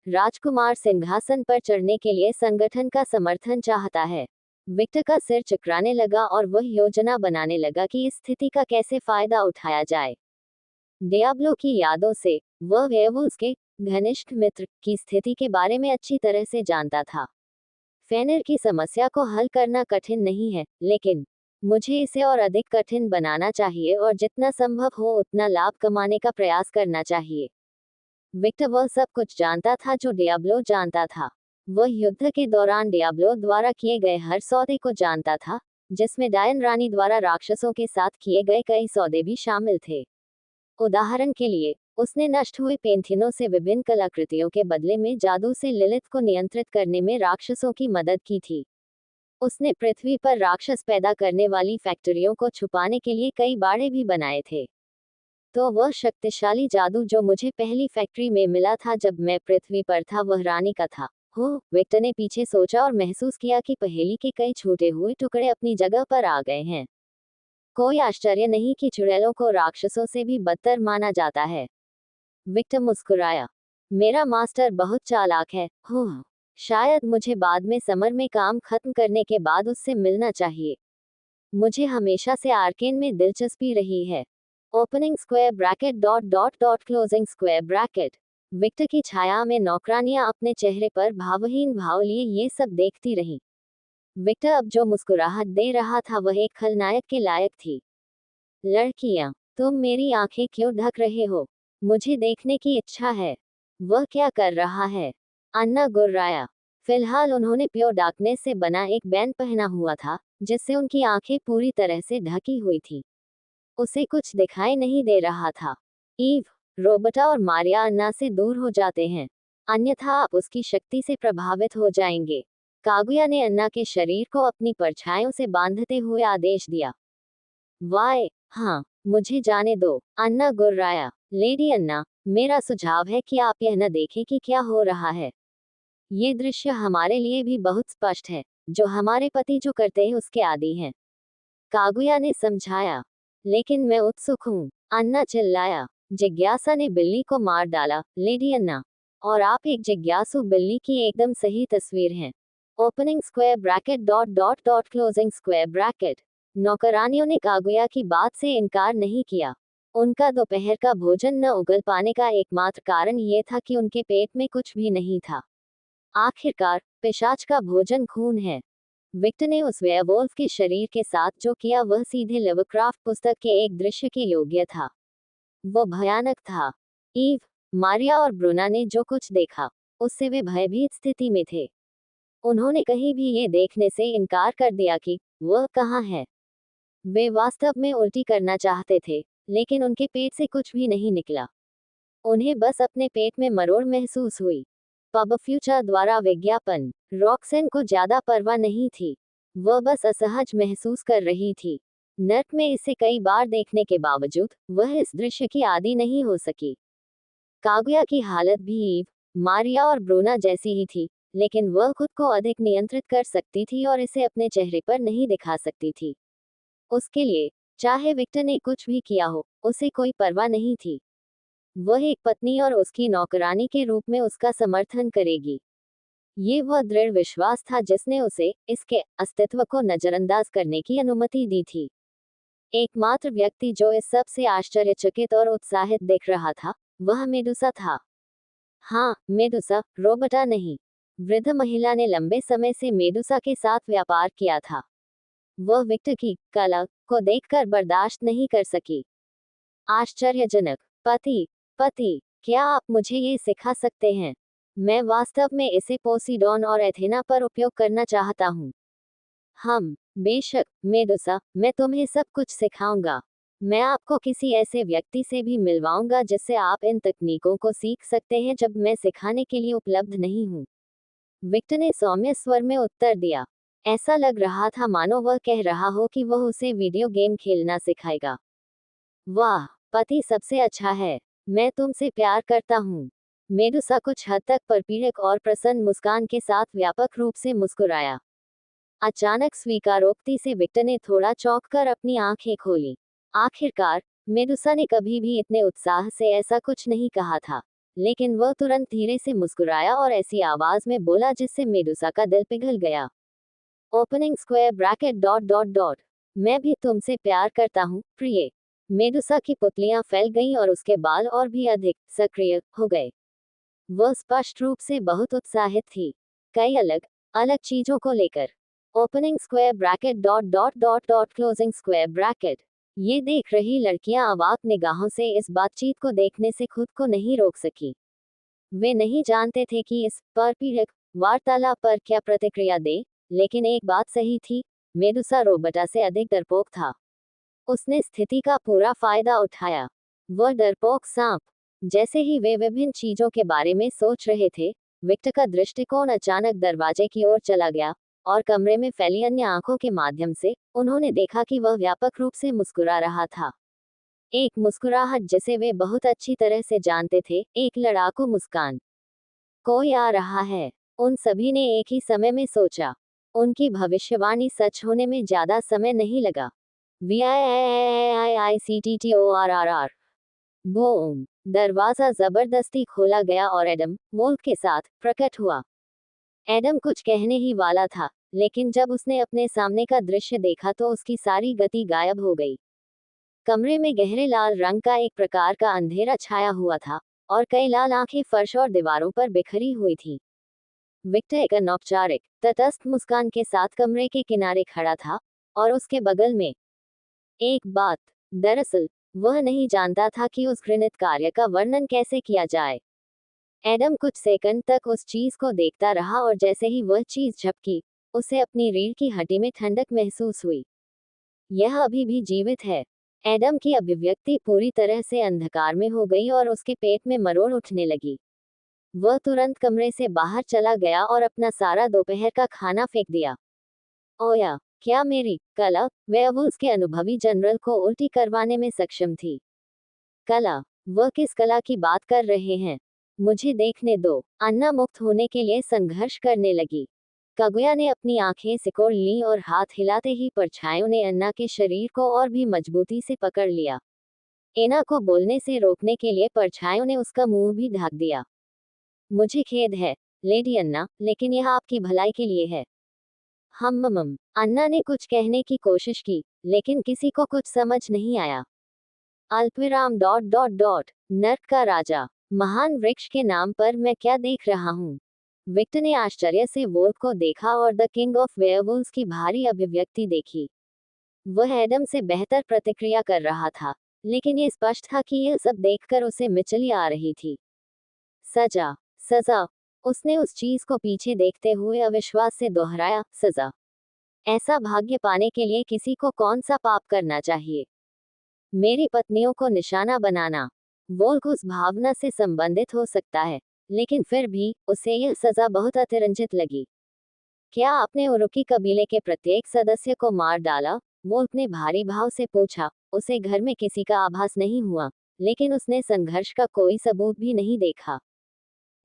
राजकुमार सिंहासन पर चढ़ने के लिए संगठन का समर्थन चाहता है। विक्टर का सिर चकराने लगा और वह योजना बनाने लगा कि इस स्थिति का कैसे फायदा उठाया जाए। डियाब्लो की यादों से वह वेयरवुल्व्स के घनिष्ठ मित्र की स्थिति के बारे में अच्छी तरह से जानता था। फेनिर की समस्या को हल करना कठिन नहीं है, लेकिन मुझे इसे और अधिक कठिन बनाना चाहिए और जितना संभव हो उतना लाभ कमाने का प्रयास करना चाहिए। विक्टर वह सब कुछ जानता था जो डियाब्लो जानता था। वह युद्ध के दौरान डियाब्लो द्वारा किए गए हर सौदे को जानता था, जिसमें डायन रानी द्वारा राक्षसों के साथ किए गए कई सौदे भी शामिल थे। उदाहरण के लिए, उसने नष्ट हुए पेंथिनों से विभिन्न कलाकृतियों के बदले में जादू से लिलिथ को नियंत्रित करने में राक्षसों की मदद की थी। उसने पृथ्वी पर राक्षस पैदा करने वाली फैक्ट्रियों को छुपाने के लिए कई बाड़े भी बनाए थे। तो वह शक्तिशाली जादू जो मुझे पहली फैक्ट्री में मिला था जब मैं पृथ्वी पर था वह रानी का था। हो, विक्टर ने पीछे सोचा और महसूस किया कि पहेली के कई छूटे हुए टुकड़े अपनी जगह पर आ गए हैं। कोई आश्चर्य नहीं कि चुड़ैलों को राक्षसों से भी बदतर माना जाता है। विक्टर मुस्कुराया। मेरा मास्टर बहुत चालाक है। हो, शायद मुझे बाद में समर में काम खत्म करने के बाद उससे मिलना चाहिए। मुझे हमेशा से आर्केन में दिलचस्पी रही है। Opening square bracket dot dot dot closing square bracket. Victor की छाया में नौकरानियां अपने चेहरे पर भावहीन भाव लिए ये सब देखती रहीं। विक्टर अब जो मुस्कुराहट दे रहा था वह एक खलनायक के लायक थी। लड़कियां, तुम मेरी आंखें क्यों ढक रहे हो? मुझे देखने की इच्छा है। वह क्या कर रहा है? अन्ना गुर्राया। फिलहाल उन्होंने प्योर डार्कनेस से बना एक बैंड पहना हुआ था, जिससे उनकी आंखें पूरी तरह से ढकी हुई थी। उसे कुछ दिखाई नहीं दे रहा था। ईव, रोबर्टा और मारिया अन्ना से दूर हो जाते हैं, अन्यथा आप उसकी शक्ति से प्रभावित हो जाएंगे। कागुया ने अन्ना के शरीर को अपनी परछाइयों से बांधते हुए आदेश दिया। वाय, हाँ, मुझे जाने दो, अन्ना गुर्राया। लेडी अन्ना, मेरा सुझाव है कि आप यह न देखें कि क्या हो रहा है। ये दृश्य हमारे लिए भी बहुत स्पष्ट है। जो हमारे पति जो करते हैं उसके आदी हैं। कागुया ने समझाया। लेकिन मैं उत्सुक हूँ, अन्ना चिल्लाया। जिज्ञासा ने बिल्ली को मार डाला, लेडी अन्ना। और आप एक जिज्ञासु बिल्ली की एकदम सही तस्वीर हैं। Opening square bracket dot dot dot closing square bracket. नौकरानियों ने कागुया की बात से इनकार नहीं किया। उनका दोपहर का भोजन न उगल पाने का एकमात्र कारण ये था कि उनके पेट में कुछ भी नहीं था। आखिरकार, पिशाच का भोजन खून है। विक्टर ने उस वेयरवुल्फ के शरीर के साथ जो किया वह सीधे लवक्राफ्ट पुस्तक के एक दृश्य के योग्य था। वो भयानक था। ईव, मारिया और ब्रुना ने जो कुछ देखा, उससे वे भयभीत स्थिति में थे। उन्होंने कहीं भी ये देखने से इनकार कर दिया कि वह कहाँ है। वे वास्तव में उल्टी करना चाहते थे, लेकिन उनके पेट से कुछ भी नहीं निकला। उन्हें बस अपने पेट में मरोड़ महसूस हुई। पब फ्यूचर द्वारा विज्ञापन। रॉक्सेन को ज्यादा परवाह नहीं थी। वह बस असहज महसूस कर रही थी। नर्क में इसे कई बार देखने के बावजूद वह इस दृश्य की आदी नहीं हो सकी। कागुया की हालत भी ईव, मारिया और ब्रूना जैसी ही थी, लेकिन वह खुद को अधिक नियंत्रित कर सकती थी और इसे अपने चेहरे पर नहीं दिखा सकती थी। उसके लिए चाहे विक्टर ने कुछ भी किया हो, उसे कोई परवाह नहीं थी। वह एक पत्नी और उसकी नौकरानी के रूप में उसका समर्थन करेगी। ये वह दृढ़ विश्वास था जिसने उसे इसके अस्तित्व को नजरअंदाज करने की अनुमति दी थी। एकमात्र व्यक्ति जो इस सब से आश्चर्यचकित और उत्साहित दिख रहा था, वह मेडुसा था। हाँ, मेडुसा, रोबोटा नहीं। वृद्ध महिला ने लंबे समय से मेडुसा के साथ व्यापार किया था। वह विक्टर की कला को देखकर बर्दाश्त नहीं कर सकी। आश्चर्यजनक। पति, पति, क्या आप मुझे ये सिखा सकते हैं? मैं वास्तव में इसे पोसीडोन और एथेना पर उपयोग करना चाहता हूँ। हम, बेशक, मेडुसा, मैं तुम्हें सब कुछ सिखाऊंगा। मैं आपको किसी ऐसे व्यक्ति से भी मिलवाऊंगा जिससे आप इन तकनीकों को सीख सकते हैं जब मैं सिखाने के लिए उपलब्ध नहीं हूँ। विक्टर ने सौम्य स्वर में उत्तर दिया। ऐसा लग रहा था मानो वह कह रहा हो कि वह उसे वीडियो गेम खेलना सिखाएगा। वाह, पति सबसे अच्छा है। मैं तुमसे प्यार करता हूँ। मेडुसा कुछ हद तक परपीड़क और प्रसन्न मुस्कान के साथ व्यापक रूप से मुस्कुराया। अचानक स्वीकारोक्ति से विक्टर ने थोड़ा चौंक कर अपनी आंखें खोली। आखिरकार, मेडुसा ने कभी भी इतने उत्साह से ऐसा कुछ नहीं कहा था, लेकिन वह तुरंत धीरे से मुस्कुराया और ऐसी आवाज में बोला जिससे मेडुसा का दिल पिघल गया। Opening square bracket dot dot dot. मैं भी तुमसे प्यार करता हूँ, प्रिय। मेडुसा की पुतलियां फैल गईं और उसके बाल और भी अधिक सक्रिय हो गए। वह स्पष्ट रूप से बहुत उत्साहित थी, कई अलग अलग चीजों को लेकर। Opening square bracket dot dot dot dot closing square bracket. ये देख रही लड़कियां अवाक निगाहों से इस बातचीत को देखने से खुद को नहीं रोक सकी। वे नहीं जानते थे कि इस परपीड़क वार्तालाप पर क्या प्रतिक्रिया दें, लेकिन एक बात सही थी, मेडुसा रोबोटा से अधिक डरपोक था। उसने स्थिति का पूरा फायदा उठाया। वह डरपोक सांप। जैसे ही वे विभिन्न चीजों के बारे में सोच रहे थे, विक्टर का दृष्टिकोण अचानक दरवाजे की ओर चला गया, और कमरे में फैली अन्य आंखों के माध्यम से उन्होंने देखा कि वह व्यापक रूप से मुस्कुरा रहा था। एक मुस्कुराहट जिसे वे बहुत अच्छी तरह से जानते थे, एक लड़ाकू मुस्कान। कोई आ रहा है, उन सभी ने एक ही समय में सोचा। उनकी भविष्यवाणी सच होने में ज्यादा समय नहीं लगा। VIIIICTTORRR। बूम! दरवाजा जबरदस्ती खोला गया और एडम वोल्फ के साथ प्रकट हुआ। एडम कुछ कहने ही वाला था, लेकिन जब उसने अपने सामने का दृश्य देखा तो उसकी सारी गति गायब हो गई। कमरे में गहरे लाल रंग का एक प्रकार का अंधेरा छाया हुआ था, और कई लाल आंखें फर्श और दीवारों पर बिखरी हुई थी। विक्टर एक अनौपचारिक, तटस्थ मुस्कान के साथ कमरे के किनारे खड़ा था, और उसके बगल में एक बात। दरअसल, वह नहीं जानता था कि उस घृणित कार्य का वर्णन कैसे किया जाए। एडम कुछ सेकंड तक उस चीज को देखता रहा और जैसे ही वह चीज झपकी, उसे अपनी रीढ़ की हड्डी में ठंडक महसूस हुई। यह अभी भी जीवित है। एडम की अभिव्यक्ति पूरी तरह से अंधकार में हो गई और उसके पेट में मरोड़ उठने लगी। वह तुरंत कमरे से बाहर चला गया और अपना सारा दोपहर का खाना फेंक दिया। ओया, क्या मेरी कला वेयरवुल्व्स के अनुभवी जनरल को उल्टी करवाने में सक्षम थी? कला? वह किस कला की बात कर रहे हैं? मुझे देखने दो। अन्ना मुक्त होने के लिए संघर्ष करने लगी। कागुया ने अपनी आंखें सिकोड़ लीं और हाथ हिलाते ही परछाइयों ने अन्ना के शरीर को और भी मजबूती से पकड़ लिया। एना को बोलने से रोकने के लिए परछाइयों ने उसका मुंह भी ढक दिया। मुझे खेद है, लेडी अन्ना, लेकिन यह आपकी भलाई के लिए है। अन्ना ने कुछ कहने की कोशिश की, लेकिन किसी को कुछ समझ नहीं आया। अल्पविराम डॉट डॉट डॉट। नर्क का राजा, महान वृक्ष के नाम पर मैं क्या देख रहा हूँ? विक्टर ने आश्चर्य से वोल्फ को देखा और द किंग ऑफ वेयरवुल्व्स की भारी अभिव्यक्ति देखी। वह एडम से बेहतर प्रतिक्रिया कर रहा था, लेकिन ये स्पष्ट था कि यह सब देखकर उसे मिचली आ रही थी। सजा, सजा। उसने उस चीज को पीछे देखते हुए अविश्वास से दोहराया, सजा। ऐसा भाग्य पाने के लिए किसी को कौन सा पाप करना चाहिए? मेरी पत्नियों को निशाना बनाना। वोल्फ उस भावना से संबंधित हो सकता है, लेकिन फिर भी उसे यह सजा बहुत अतिरंजित लगी। क्या आपने उरुकी कबीले के प्रत्येक सदस्य को मार डाला? वोल्फ ने भारी भाव से पूछा। उसे घर में किसी का आभास नहीं हुआ, लेकिन उसने संघर्ष का कोई सबूत भी नहीं देखा।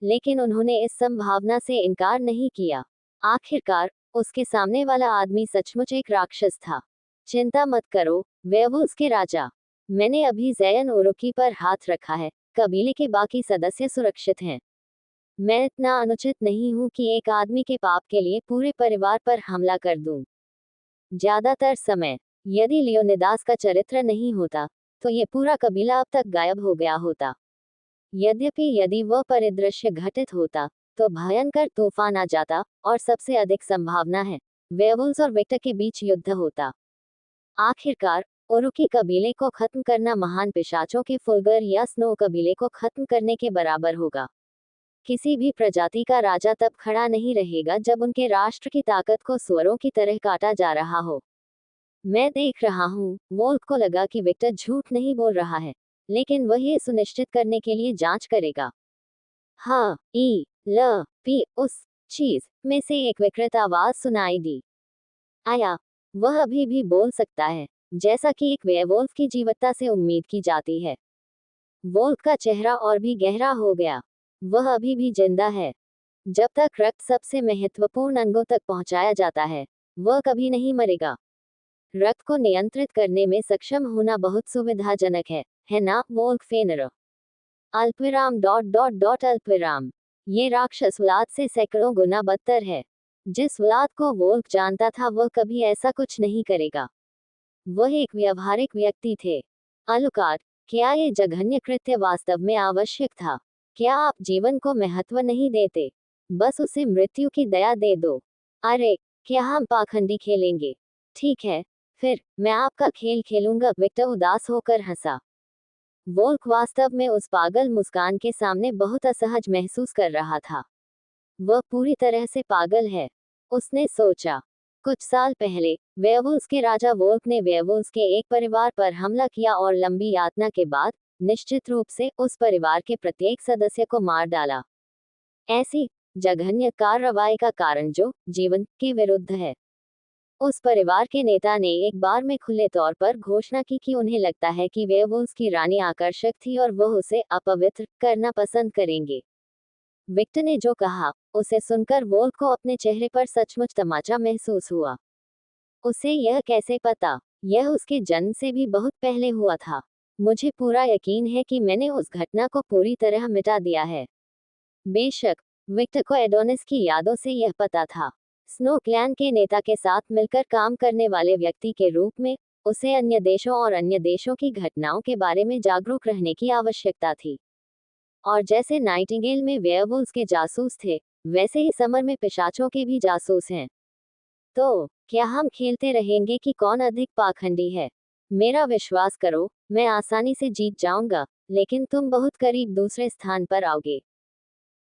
लेकिन उन्होंने इस संभावना से इनकार नहीं किया। आखिरकार, उसके सामने वाला आदमी सचमुच एक राक्षस था। चिंता मत करो, वेयरवुल्व्स के राजा। मैंने अभी ज़ैयन ओरोकी पर हाथ रखा है, कबीले के बाकी सदस्य सुरक्षित हैं। मैं इतना अनुचित नहीं हूँ कि एक आदमी के पाप के लिए पूरे परिवार पर हमला कर दूं। ज्यादातर समय, यदि लियोनिदास का चरित्र नहीं होता, तो ये पूरा कबीला अब तक गायब हो गया होता। यद्यपि यदि वह परिदृश्य घटित होता, तो भयंकर तूफान आ जाता, और सबसे अधिक संभावना है, वेयरवुल्व्स और विक्टर के बीच युद्ध होता। आखिरकार, ओरुकी कबीले को खत्म करना महान पिशाचों के फुलगर या स्नो कबीले को खत्म करने के बराबर होगा। किसी भी प्रजाति का राजा तब खड़ा नहीं रहेगा जब उनके राष्ट्र की ताकत को सुअरों की तरह काटा जा रहा हो। मैं देख रहा हूँ, वोल्क को लगा कि विक्टर झूठ नहीं बोल रहा है, लेकिन वह ये सुनिश्चित करने के लिए जांच करेगा। हाँ, ई, ल, पी, उस चीज में से एक विकृत आवाज सुनाई दी। आया, वह अभी भी बोल सकता है, जैसा कि एक वेयरवुल्फ की जीवटता से उम्मीद की जाती है। वोल्क का चेहरा और भी गहरा हो गया। वह अभी भी जिंदा है। जब तक रक्त सबसे महत्वपूर्ण अंगों तक पहुंचाया जाता है, वह कभी नहीं मरेगा। रक्त को नियंत्रित करने में सक्षम होना बहुत सुविधाजनक है ना वोल्क फेनर? अल्पविराम डॉट डॉट डॉट अल्पविराम। ये राक्षस औलाद से सैकड़ों गुना बदतर है। जिस औलाद को वोल्क जानता था वह कभी ऐसा कुछ नहीं करेगा। वह एक व्यवहारिक व्यक्ति थे। अलुकार्ड, क्या ये जघन्य कृत्य वास्तव में आवश्यक था? क्या आप जीवन को महत्व नहीं देते? बस उसे मृत्यु की दया दे दो। अरे, क्या हम पाखंडी खेलेंगे? ठीक है, फिर मैं आपका खेल खेलूंगा। विक्टर उदास होकर हंसा। वोल्क वास्तव में उस पागल मुस्कान के सामने बहुत असहज महसूस कर रहा था। वह पूरी तरह से पागल है, उसने सोचा। कुछ साल पहले, वेयरवुल्व्स के राजा वोल्क ने वेयरवुल्व्स के एक परिवार पर हमला किया और लंबी यातना के बाद, निश्चित रूप से उस परिवार के प्रत्येक सदस्य को मार डाला। ऐसी जघन्य कार्रवाई का कारण जो जीवन के विरुद्ध है। उस परिवार के नेता ने एक बार में खुले तौर पर घोषणा की कि उन्हें लगता है कि वेयरवुल्व्स की रानी आकर्षक थी और वह उसे अपवित्र करना पसंद करेंगे। विक्टर ने जो कहा, उसे सुनकर वोल्क को अपने चेहरे पर सचमुच तमाचा महसूस हुआ। उसे यह कैसे पता? यह उसके जन्म से भी बहुत पहले हुआ था। मुझे पूरा यकीन है कि मैंने उस घटना को पूरी तरह मिटा दिया है। बेशक, विक्टर को एडोनिस की यादों से यह पता था। स्नो क्लैन के नेता के साथ मिलकर काम करने वाले व्यक्ति के रूप में, उसे अन्य देशों और अन्य देशों की घटनाओं के बारे में जागरूक रहने की आवश्यकता थी। और जैसे नाइटिंगेल में वेयरवुल्व्स के जासूस थे, वैसे ही समर में पिशाचों के भी जासूस हैं। तो क्या हम खेलते रहेंगे कि कौन अधिक पाखंडी है? मेरा विश्वास करो, मैं आसानी से जीत जाऊंगा, लेकिन तुम बहुत करीब दूसरे स्थान पर आओगे।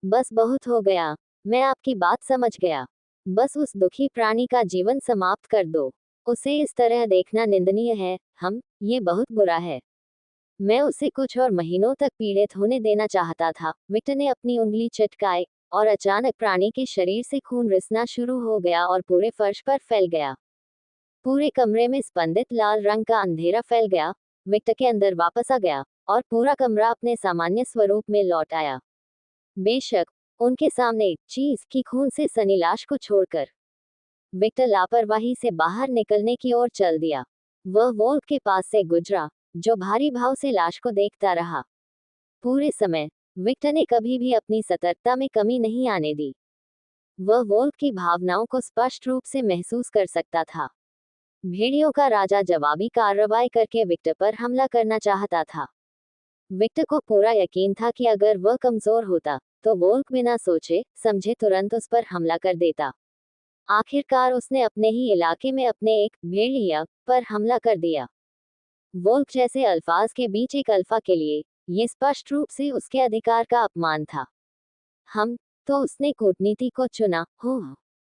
बस बहुत हो गया। मैं आपकी बात समझ गया। बस उस दुखी प्राणी का जीवन समाप्त कर दो। उसे इस तरह देखना निंदनीय है। ये बहुत बुरा है। मैं उसे कुछ और महीनों तक पीड़ित होने देना चाहता था। विक्टर ने अपनी उंगली चटकाई, और अचानक प्राणी के शरीर से खून रिसना शुरू हो गया और पूरे फर्श पर फैल गया। पूरे कमरे में स्पंदित लाल रंग का अंधेरा फैल गया। विक्टर के अंदर वापस आ गया, और पूरा कमरा अपने सामान्य स्वरूप में लौट आया। बेशक, उनके सामने एक चीज की खून से सनी लाश को छोड़कर, विक्टर लापरवाही से बाहर निकलने की ओर चल दिया। वह वोल्क के पास से गुजरा, जो भारी भाव से लाश को देखता रहा। पूरे समय, विक्टर ने कभी भी अपनी सतर्कता में कमी नहीं आने दी। वह वोल्क की भावनाओं को स्पष्ट रूप से महसूस कर सकता था। भेड़ियों का राजा जवाबी कार्रवाई करके विक्टर पर हमला करना चाहता था। विक्टर को पूरा यकीन था कि अगर वह कमजोर होता, तो वोल्क बिना सोचे समझे तुरंत उस पर हमला कर देता। आखिरकार उसने अपने ही इलाके में अपने एक भेड़िया पर हमला कर दिया। वोल्क जैसे अल्फाज के बीच एक अल्फा के लिए, ये स्पष्ट रूप से उसके अधिकार का अपमान था। तो उसने कूटनीति को चुना। हो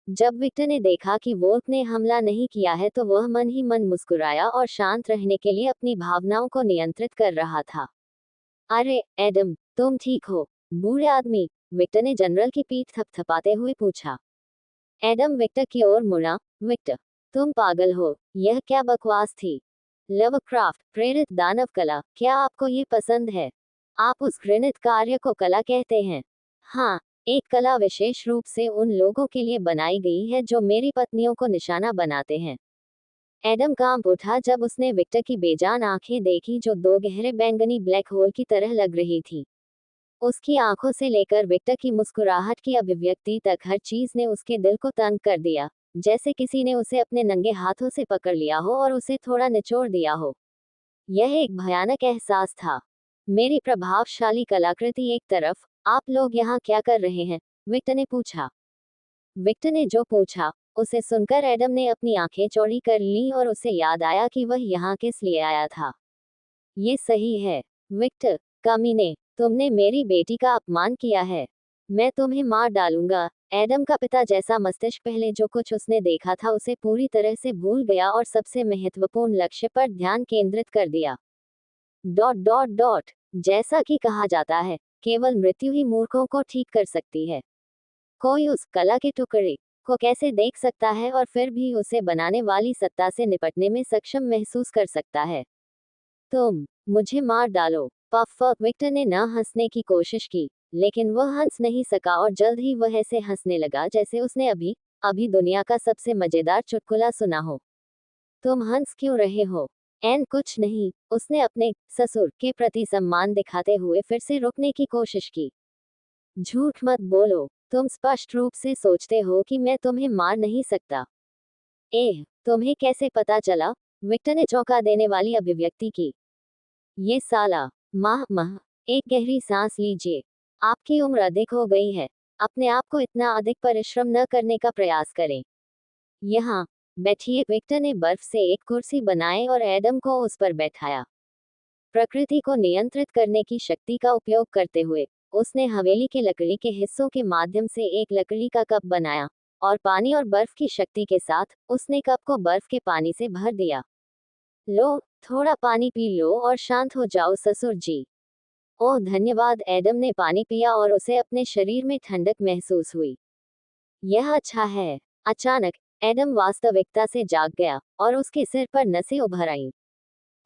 जब विक्टर ने देखा कि वोल्क ने हमला नहीं किया है, तो वह मन ही मन मुस्कुराया और शांत रहने के लिए अपनी भावनाओं को नियंत्रित कर रहा था। अरे एडम, तुम ठीक हो? बूढ़े आदमी, विक्टर ने जनरल की पीठ थपथपाते हुए पूछा। एडम विक्टर की ओर मुड़ा। विक्टर, तुम पागल हो, यह क्या बकवास थी? लवक्राफ्ट प्रेरित दानव कला, क्या आपको ये पसंद है? आप उस घृणित कार्य को कला कहते हैं? हाँ, एक कला विशेष रूप से उन लोगों के लिए बनाई गई है जो मेरी पत्नियों को निशाना बनाते हैं। एडम कांप उठा जब उसने विक्टर की बेजान आंखें देखी जो दो गहरे बैंगनी ब्लैक होल की तरह लग रही थी। उसकी आंखों से लेकर विक्टर की मुस्कुराहट की अभिव्यक्ति तक हर चीज ने उसके दिल को तंग कर दिया, जैसे किसी ने उसे अपने नंगे हाथों से पकड़ लिया हो और उसे थोड़ा निचोड़ दिया हो। यह एक भयानक एहसास था। मेरी प्रभावशाली कलाकृति एक तरफ, आप लोग यहाँ क्या कर रहे हैं? विक्टर ने पूछा। विक्टर ने जो पूछा, उसे सुनकर एडम ने अपनी आंखें चौड़ी कर लीं और उसे याद आया कि वह यहाँ किस लिए आया था। ये सही है, विक्टर, कमीने, तुमने मेरी बेटी का अपमान किया है। मैं तुम्हें मार डालूंगा। एडम का पिता जैसा मस्तिष्क पहले जो कुछ उसने देखा था उसे पूरी तरह से भूल गया और सबसे महत्वपूर्ण लक्ष्य पर ध्यान केंद्रित कर दिया। डॉट डॉट डॉट जैसा कि कहा जाता है, केवल मृत्यु ही मूर्खों को ठीक कर सकती है। कोई उस कला के टुकड़े को कैसे देख सकता है और फिर भी उसे बनाने वाली सत्ता से निपटने में सक्षम महसूस कर सकता है। तुम मुझे मार डालो। पफ। विक्टर ने न हंसने की कोशिश की, लेकिन वह हंस नहीं सका और जल्द ही वह ऐसे हंसने लगा जैसे उसने अभी अभी दुनिया का सबसे मजेदार चुटकुला सुना हो। तुम हंस क्यों रहे हो? एन कुछ नहीं, उसने अपने ससुर के प्रति सम्मान दिखाते हुए फिर से रुकने की कोशिश की। झूठ मत बोलो, तुम स्पष्ट रूप से सोचते हो कि मैं तुम्हें मार नहीं सकता। तुम्हें कैसे पता चला? विक्टर ने चौंका देने वाली अभिव्यक्ति की। ये साला, माह एक गहरी सांस लीजिए। आपकी उम्र अधिक हो गई है। अपने आप को इतना अधिक परिश्रम न करने का प्रयास करें। यहाँ बैठिए। विक्टर ने बर्फ से एक कुर्सी बनाई और एडम को उस पर बैठाया। प्रकृति को नियंत्रित करने की शक्ति का उपयोग करते हुए उसने हवेली के लकड़ी के हिस्सों के माध्यम से एक लकड़ी का कप बनाया और पानी और बर्फ की शक्ति के साथ उसने कप को बर्फ के पानी से भर दिया। लो, थोड़ा पानी पी लो और शांत हो जाओ ससुर जी। ओह धन्यवाद। एडम ने पानी पिया और उसे अपने शरीर में ठंडक महसूस हुई। यह अच्छा है। अचानक एडम वास्तविकता से जाग गया और उसके सिर पर नसें उभर आईं।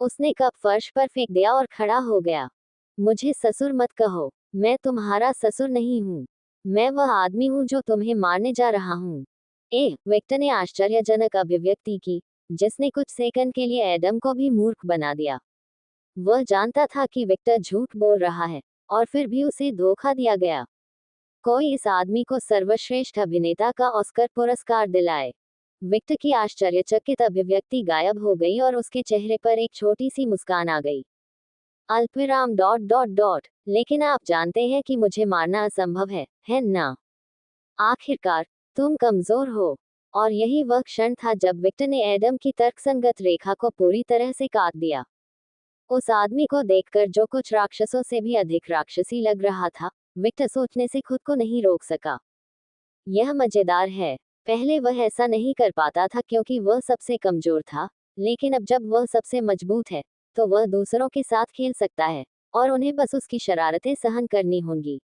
उसने कप फर्श पर फेंक दिया और खड़ा हो गया। मुझे ससुर मत कहो, मैं तुम्हारा ससुर नहीं हूँ। मैं वह आदमी हूँ जो तुम्हें मारने जा रहा हूँ। विक्टर ने आश्चर्यजनक अभिव्यक्ति की, जिसने कुछ सेकंड के लिए एडम को भी मूर्ख बना दिया। वह जानता था कि विक्टर झूठ बोल रहा है, और फिर भी उसे धोखा दिया गया। कोई इस आदमी को सर्वश्रेष्ठ अभिनेता का ऑस्कर पुरस्कार दिलाए। विक्टर की आश्चर्यचकित अभिव्यक्ति गायब हो गई और उसके चेहरे पर एक छोटी सी मुस्कान आ गई। अल्पविराम डॉट डॉट डॉट लेकिन आप जानते हैं कि मुझे मारना असंभव है ना? आखिरकार, तुम कमजोर हो। और यही वह क्षण था जब विक्टर ने एडम की तर्कसंगत रेखा को पूरी तरह से काट दिया। उस आदमी को देखकर जो कुछ राक्षसों से भी अधिक राक्षसी लग रहा था, विक्टर सोचने से खुद को नहीं रोक सका। यह मजेदार है। पहले वह ऐसा नहीं कर पाता था क्योंकि वह सबसे कमजोर था, लेकिन अब जब वह सबसे मजबूत है, तो वह दूसरों के साथ खेल सकता है, और उन्हें बस उसकी शरारतें सहन करनी होंगी।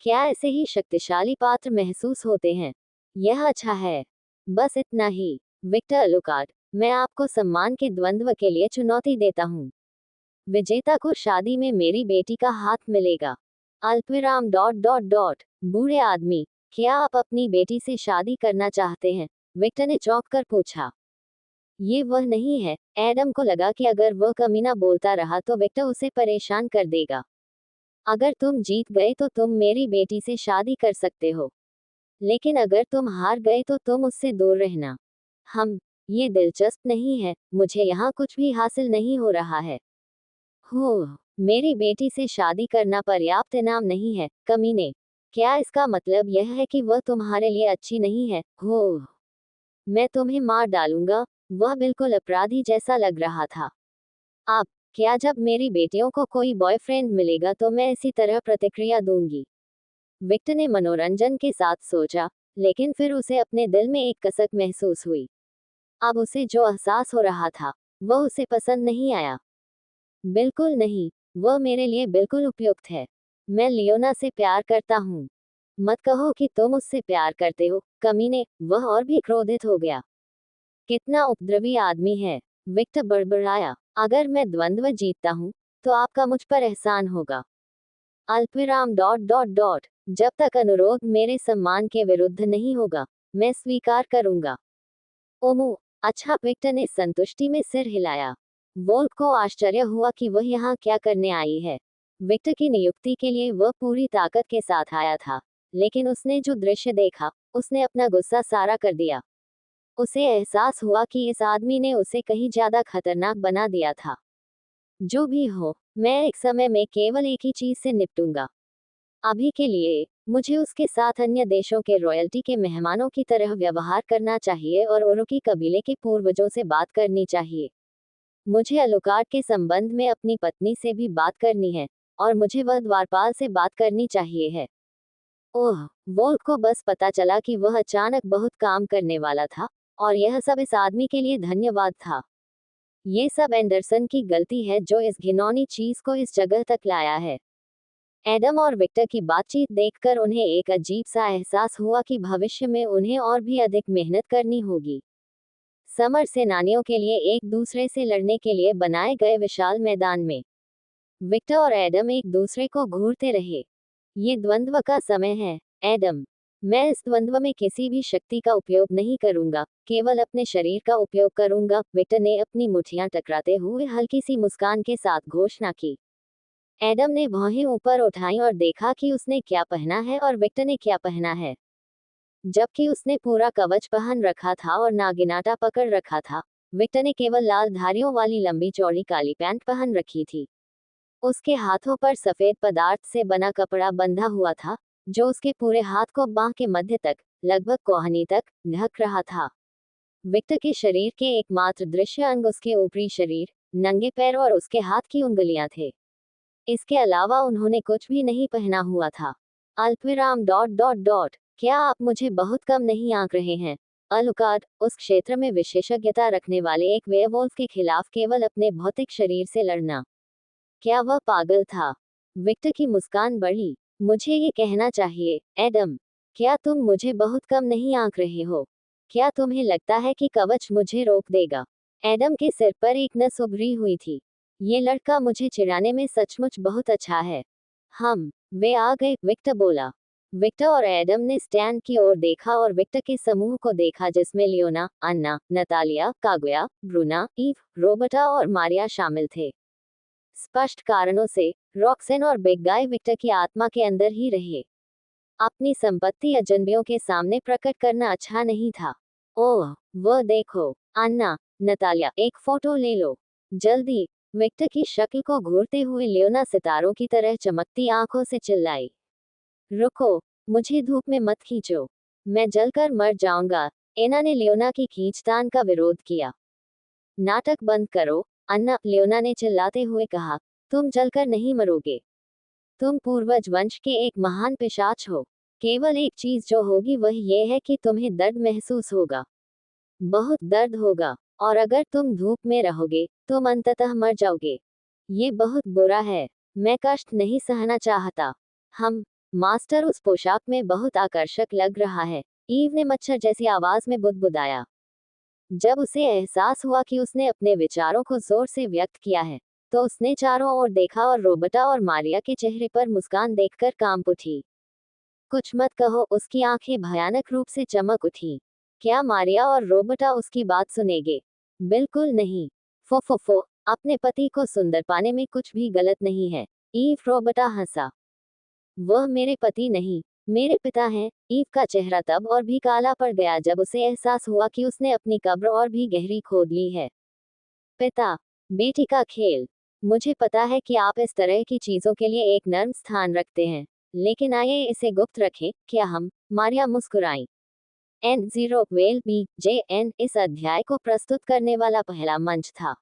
क्या ऐसे ही शक्तिशाली पात्र महसूस होते हैं? यह अच्छा है। बस इतना ही। विक्टर अलुकार्ड, मैं आपको सम्मान के द्वंद्व के लिए चुनौती देता हूँ। विजेता को शादी में मेरी बेटी का हाथ मिलेगा। अल्पविराम डॉट डॉट डॉट बूढ़े आदमी, क्या आप अपनी बेटी से शादी करना चाहते हैं? विक्टर ने चौंक कर पूछा। ये वह नहीं है। एडम को लगा कि अगर वह कमीना बोलता रहा तो विक्टर उसे परेशान कर देगा। अगर तुम जीत गए तो तुम मेरी बेटी से शादी कर सकते हो, लेकिन अगर तुम हार गए तो तुम उससे दूर रहना। ये दिलचस्प नहीं है। मुझे यहाँ कुछ भी हासिल नहीं हो रहा है। मेरी बेटी से शादी करना पर्याप्त इनाम नहीं है, कमीने। क्या इसका मतलब यह है कि वह तुम्हारे लिए अच्छी नहीं है? मैं तुम्हें मार डालूंगा। वह बिल्कुल अपराधी जैसा लग रहा था। अब, क्या जब मेरी बेटियों को कोई बॉयफ्रेंड मिलेगा तो मैं इसी तरह प्रतिक्रिया दूंगी? विक्टर ने मनोरंजन के साथ सोचा, लेकिन फिर उसे अपने दिल में एक कसक महसूस हुई। अब उसे जो एहसास हो रहा था, वह उसे पसंद नहीं आया। बिल्कुल नहीं, वह मेरे लिए बिल्कुल उपयुक्त है। मैं लियोना से प्यार करता हूँ। मत कहो कि तुम उससे प्यार करते हो, कमीने। वह और भी क्रोधित हो गया। कितना उपद्रवी आदमी है, विक्टर बड़बड़ाया। अगर मैं द्वंद्व जीतता हूँ, तो आपका मुझ पर एहसान होगा। अल्पविराम डॉट डॉट डॉट जब तक अनुरोध मेरे सम्मान के विरुद्ध नहीं होगा, मैं स्वीकार करूंगा। ओमू, अच्छा, विक्टर ने संतुष्टि में सिर हिलाया। वोल्फ को आश्चर्य हुआ कि वह यहाँ क्या करने आई है। विक्टर की नियुक्ति के लिए वह पूरी ताकत के साथ आया था, लेकिन उसने जो दृश्य देखा, उसने अपना गुस्सा सारा कर दिया। उसे एहसास हुआ कि इस आदमी ने उसे कहीं ज्यादा खतरनाक बना दिया था। जो भी हो, मैं एक समय में केवल एक ही चीज से निपटूंगा। अभी के लिए मुझे उसके साथ अन्य देशों के रॉयल्टी के मेहमानों की तरह व्यवहार करना चाहिए और उरुकी कबीले के पूर्वजों से बात करनी चाहिए। मुझे अलुकार्ड के संबंध में अपनी पत्नी से भी बात करनी है, और मुझे वह द्वारपाल से बात करनी चाहिए है। ओह, वोल्फ को बस पता चला कि वह अचानक बहुत काम करने वाला था, और यह सब इस आदमी के लिए धन्यवाद था। ये सब एंडरसन की गलती है जो इस घिनौनी चीज को इस जगह तक लाया है। एडम और विक्टर की बातचीत देखकर उन्हें एक अजीब सा एहसास हुआ कि भविष्य में उन्हें और भी अधिक मेहनत करनी होगी। समर सेनानियों के लिए एक दूसरे से लड़ने के लिए बनाए गए विशाल मैदान में विक्टर और एडम एक दूसरे को घूरते रहे। ये द्वंद्व का समय है, एडम। मैं इस द्वंद्व में किसी भी शक्ति का उपयोग नहीं करूंगा, केवल अपने शरीर का उपयोग करूंगा, विक्टर ने अपनी मुठ्ठियां टकराते हुए हल्की सी मुस्कान के साथ घोषणा की। एडम ने भौहें ऊपर उठाई और देखा कि उसने क्या पहना है और विक्टर ने क्या पहना है। जबकि उसने पूरा कवच पहन रखा था और नागिनाटा पकड़ रखा था, विक्टर ने केवल लाल धारियों वाली लंबी चौड़ी काली पैंट पहन रखी थी। उसके हाथों पर सफेद पदार्थ से बना कपड़ा बंधा हुआ था, जो उसके पूरे हाथ को बांह के मध्य तक, लगभग कोहनी तक, ढक रहा था। विक्टर के शरीर के एकमात्र दृश्य अंग उसके ऊपरी शरीर, नंगे पैर और उसके हाथ की उंगलियां थे। इसके अलावा उन्होंने कुछ भी नहीं पहना हुआ था। अल्पविराम डॉट डॉट डॉट। क्या आप मुझे बहुत कम नहीं आंक रहे हैं? अलुकार्ड, उस क्षेत्र में विशेषज्ञता रखने वाले एक वेयरवोल्फ के खिलाफ केवल अपने भौतिक शरीर से लड़ना। क्या वह पागल था? विक्टर की मुस्कान बढ़ी। मुझे ये कहना चाहिए, एडम, क्या तुम मुझे बहुत कम नहीं आंक रहे हो? क्या तुम्हें लगता है कि कवच मुझे रोक देगा? एडम के सिर पर एक नस उभरी हुई थी। ये लड़का मुझे चिढ़ाने में सचमुच बहुत अच्छा है। वे आ गए, विक्टर बोला। विक्टर और एडम ने स्टैंड की ओर देखा और विक्टर के समूह को देखा जिसमें Leona, Anna, Natalia, Kaguya, Bruna, Eve, Roberta और मारिया शामिल थे। स्पष्ट कारणों से रॉक्सन और बिग गाय विक्टर की आत्मा के अंदर ही रहे। अपनी संपत्ति अजनबियों के सामने प्रकट करना अच्छा नहीं था। ओह, वह देखो, अन्ना, नतालिया, एक फोटो ले लो जल्दी। विक्टर की शक्ल को घूरते हुए लियोना सितारों की तरह चमकती आंखों से चिल्लाई। रुको, मुझे धूप में मत खींचो, मैं जलकर मर जाऊंगा। एना ने लियोना की खींचतान का विरोध किया। नाटक बंद करो, अन्ना, लियोना ने चिल्लाते हुए कहा। तुम जलकर नहीं मरोगे। तुम पूर्वज वंश के एक महान पिशाच हो। केवल एक चीज जो होगी वह यह है कि तुम्हें दर्द महसूस होगा, बहुत दर्द होगा, और अगर तुम धूप में रहोगे, तुम अंततः मर जाओगे। ये बहुत बुरा है। मैं कष्ट नहीं सहना चाहता। हम मास्टर, उस पोशाक में बहुत आकर्षक लग रहा है, ईव ने मच्छर जैसी आवाज में बुदबुदाया। जब उसे एहसास हुआ कि उसने अपने विचारों को जोर से व्यक्त किया है, तो उसने चारों ओर देखा और रोबर्टा और मारिया के चेहरे पर मुस्कान देखकर कांप उठी। कुछ मत कहो, उसकी आंखें भयानक रूप से चमक उठी। क्या मारिया और रोबर्टा उसकी बात सुनेंगे? बिल्कुल नहीं। फो, अपने पति को सुंदर पाने में कुछ भी गलत नहीं है। ईव, रोबर्टा हंसा। वह मेरे पति नहीं, मेरे पिता हैं। ईव का चेहरा तब और भी काला पड़ गया जब उसे एहसास हुआ कि उसने अपनी कब्र और भी गहरी खोद ली है। पिता बेटी का खेल। मुझे पता है कि आप इस तरह की चीजों के लिए एक नर्म स्थान रखते हैं, लेकिन आइए इसे गुप्त रखें, क्या हम? मारिया मुस्कुराई। N0 well B J N इस अध्याय को प्रस्तुत करने वाला पहला मंच था।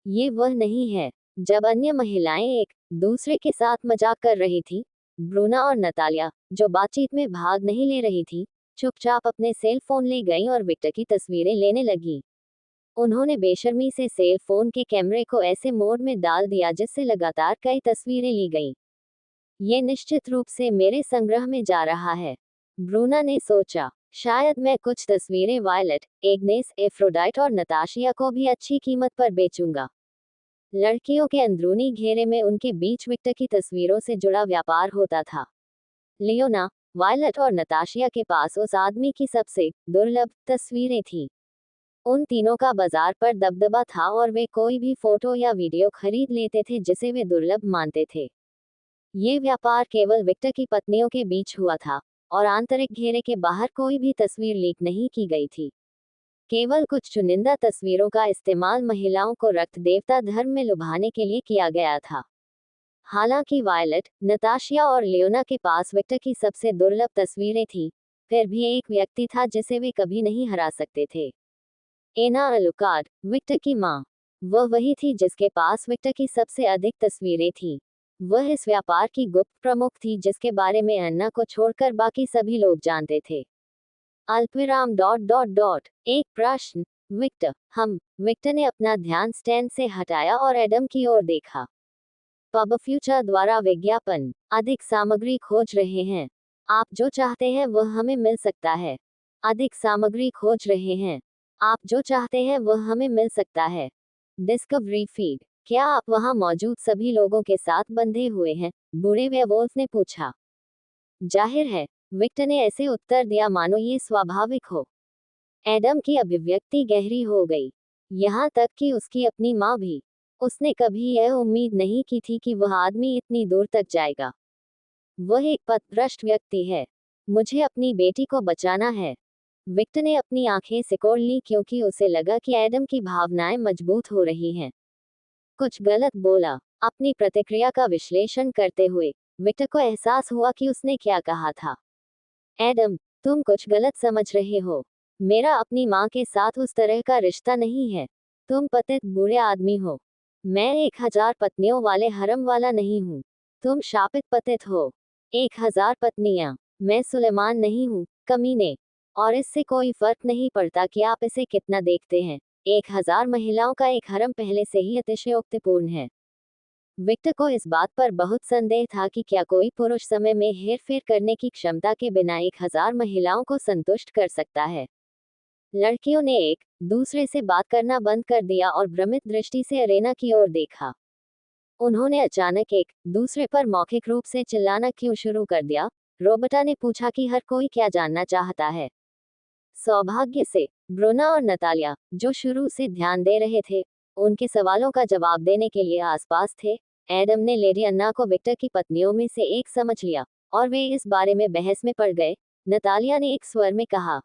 ये वह नहीं है जब अन्य महिलाएं एक दूसरे के साथ मजाक कर रही थी। ब्रूना और नतालिया, जो बातचीत में भाग नहीं ले रही थी, चुपचाप अपने सेल फोन ले गईं और विक्टर की तस्वीरें लेने लगी। उन्होंने बेशर्मी से सेल फोन के कैमरे को ऐसे मोड में डाल दिया जिससे लगातार कई तस्वीरें ली गईं। ये निश्चित रूप से मेरे संग्रह में जा रहा है, ब्रूना ने सोचा। शायद मैं कुछ तस्वीरें वायलेट, एग्नेस, एफ्रोडाइट और नताशिया को भी अच्छी कीमत पर बेचूंगा। लड़कियों के अंदरूनी घेरे में उनके बीच विक्टर की तस्वीरों से जुड़ा व्यापार होता था। लियोना, वायलेट और नताशिया के पास उस आदमी की सबसे दुर्लभ तस्वीरें थीं। उन तीनों का बाजार पर दबदबा था और वे कोई भी फोटो या वीडियो खरीद लेते थे जिसे वे दुर्लभ मानते थे। ये व्यापार केवल विक्टर की पत्नियों के बीच हुआ था और आंतरिक घेरे के बाहर कोई भी तस्वीर लीक नहीं की गई थी। केवल कुछ चुनिंदा तस्वीरों का इस्तेमाल महिलाओं को रक्त देवता धर्म में लुभाने के लिए किया गया था। हालांकि वायलेट, नताशिया और लियोना के पास विक्टर की सबसे दुर्लभ तस्वीरें थीं, फिर भी एक व्यक्ति था जिसे वे कभी नहीं हरा सकते थे। एना अलुकार्ड, विक्टर की मां। वह वही थी जिसके पास विक्टर की सबसे अधिक तस्वीरें थीं। वह इस व्यापार की गुप्त प्रमुख थी जिसके बारे में अन्ना को छोड़कर बाकी सभी लोग जानते थे। अल्पविराम डॉट डॉट डॉट एक प्रश्न। विक्टर ने अपना ध्यान स्टैंड से हटाया और एडम की ओर देखा। पब फ्यूचर द्वारा विज्ञापन। अधिक सामग्री खोज रहे हैं। आप जो चाहते हैं वह हमें मिल सकता है। अधिक सामग्री खोज रहे हैं। आप जो चाहते हैं वह हमें मिल सकता है। Discovery feed. क्या आप वहां मौजूद सभी लोगों के साथ बंधे हुए हैं? बूढ़े वेयरवुल्फ ने पूछा। जाहिर है, विक्टर ने ऐसे उत्तर दिया मानो ये स्वाभाविक हो। एडम की अभिव्यक्ति गहरी हो गई, यहाँ तक कि उसकी अपनी माँ भी। उसने कभी यह उम्मीद नहीं की थी कि वह आदमी इतनी दूर तक जाएगा। वह एक पथभ्रष्ट व्यक्ति है। मुझे अपनी बेटी को बचाना है। विक्टर ने अपनी आंखें सिकोड़ ली क्योंकि उसे लगा कि एडम की भावनाएं मजबूत हो रही हैं। कुछ गलत बोला। अपनी प्रतिक्रिया का विश्लेषण करते हुए विक्टर को एहसास हुआ कि उसने क्या कहा था। एडम, तुम कुछ गलत समझ रहे हो। मेरा अपनी माँ के साथ उस तरह का रिश्ता नहीं है। तुम पतित बूढ़े आदमी हो। मैं 1000 पत्नियों वाले हरम वाला नहीं हूँ। तुम शापित पतित हो। 1000 पत्नियां। मैं सुलेमान नहीं हूँ, कमीने। और इससे कोई फर्क नहीं पड़ता कि आप इसे कितना देखते हैं। 1000 महिलाओं का एक हरम पहले से ही अतिशयोक्तिपूर्ण है। विक्टर को इस बात पर बहुत संदेह था कि क्या कोई पुरुष समय में हेरफेर करने की क्षमता के बिना 1000 महिलाओं को संतुष्ट कर सकता है। लड़कियों ने एक दूसरे से बात करना बंद कर दिया और भ्रमित दृष्टि से अरेना की ओर देखा। उन्होंने अचानक एक दूसरे पर मौखिक रूप से चिल्लाना क्यों शुरू कर दिया? रोबर्टा ने पूछा कि हर कोई क्या जानना चाहता है। सौभाग्य से ब्रुना और नतालिया, जो शुरू से ध्यान दे रहे थे, उनके सवालों का जवाब देने के लिए आसपास थे। एडम ने लेडी अन्ना को विक्टर की पत्नियों में से एक समझ लिया और वे इस बारे में बहस में पड़ गए। नतालिया ने एक स्वर में कहा।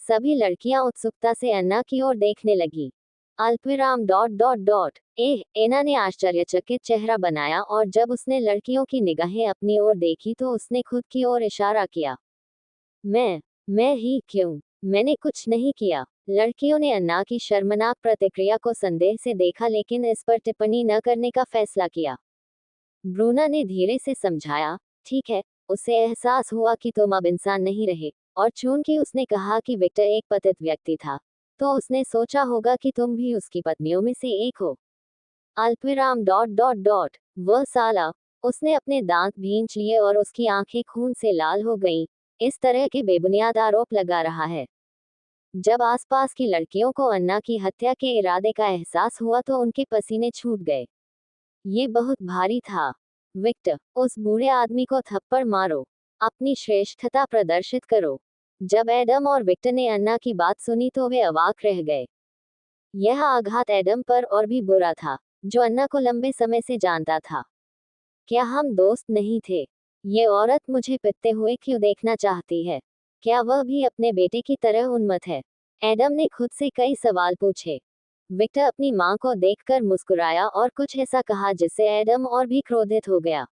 सभी लड़कियां उत्सुकता से अन्ना की ओर देखने लगी। अल्पविराम डॉट डॉट डॉट एना ने आश्चर्यचकित चेहरा बनाया और जब उसने लड़कियों की निगाहें अपनी ओर देखी तो उसने खुद की ओर इशारा किया। मैं ही क्यों? मैंने कुछ नहीं किया। लड़कियों ने अन्ना की शर्मनाक प्रतिक्रिया को संदेह से देखा लेकिन इस पर टिप्पणी न करने का फैसला किया। ब्रूना ने धीरे से समझाया, ठीक है। उसे एहसास हुआ कि तुम अब इंसान नहीं रहे, और चूंकि उसने कहा कि विक्टर एक पतित व्यक्ति था, तो उसने सोचा होगा कि तुम भी उसकी पत्नियों में से एक हो। अल्पविराम डॉट डॉट डॉट वह साला। उसने अपने दांत भींच लिए और उसकी आंखें खून से लाल हो गईं। इस तरह के बेबुनियाद आरोप लगा रहा है। जब आसपास की लड़कियों को अन्ना की हत्या के इरादे का एहसास हुआ तो उनके पसीने छूट गए। ये बहुत भारी था। विक्टर, उस बूढ़े आदमी को थप्पड़ मारो। अपनी श्रेष्ठता प्रदर्शित करो। जब एडम और विक्टर ने अन्ना की बात सुनी तो वे अवाक रह गए। यह आघात एडम पर और भी बुरा था, जो अन्ना को लंबे समय से जानता था। क्या हम दोस्त नहीं थे? ये औरत मुझे पिटते हुए क्यों देखना चाहती है? क्या वह भी अपने बेटे की तरह उन्मत्त है? एडम ने खुद से कई सवाल पूछे। विक्टर अपनी मां को देखकर मुस्कुराया और कुछ ऐसा कहा जिससे एडम और भी क्रोधित हो गया।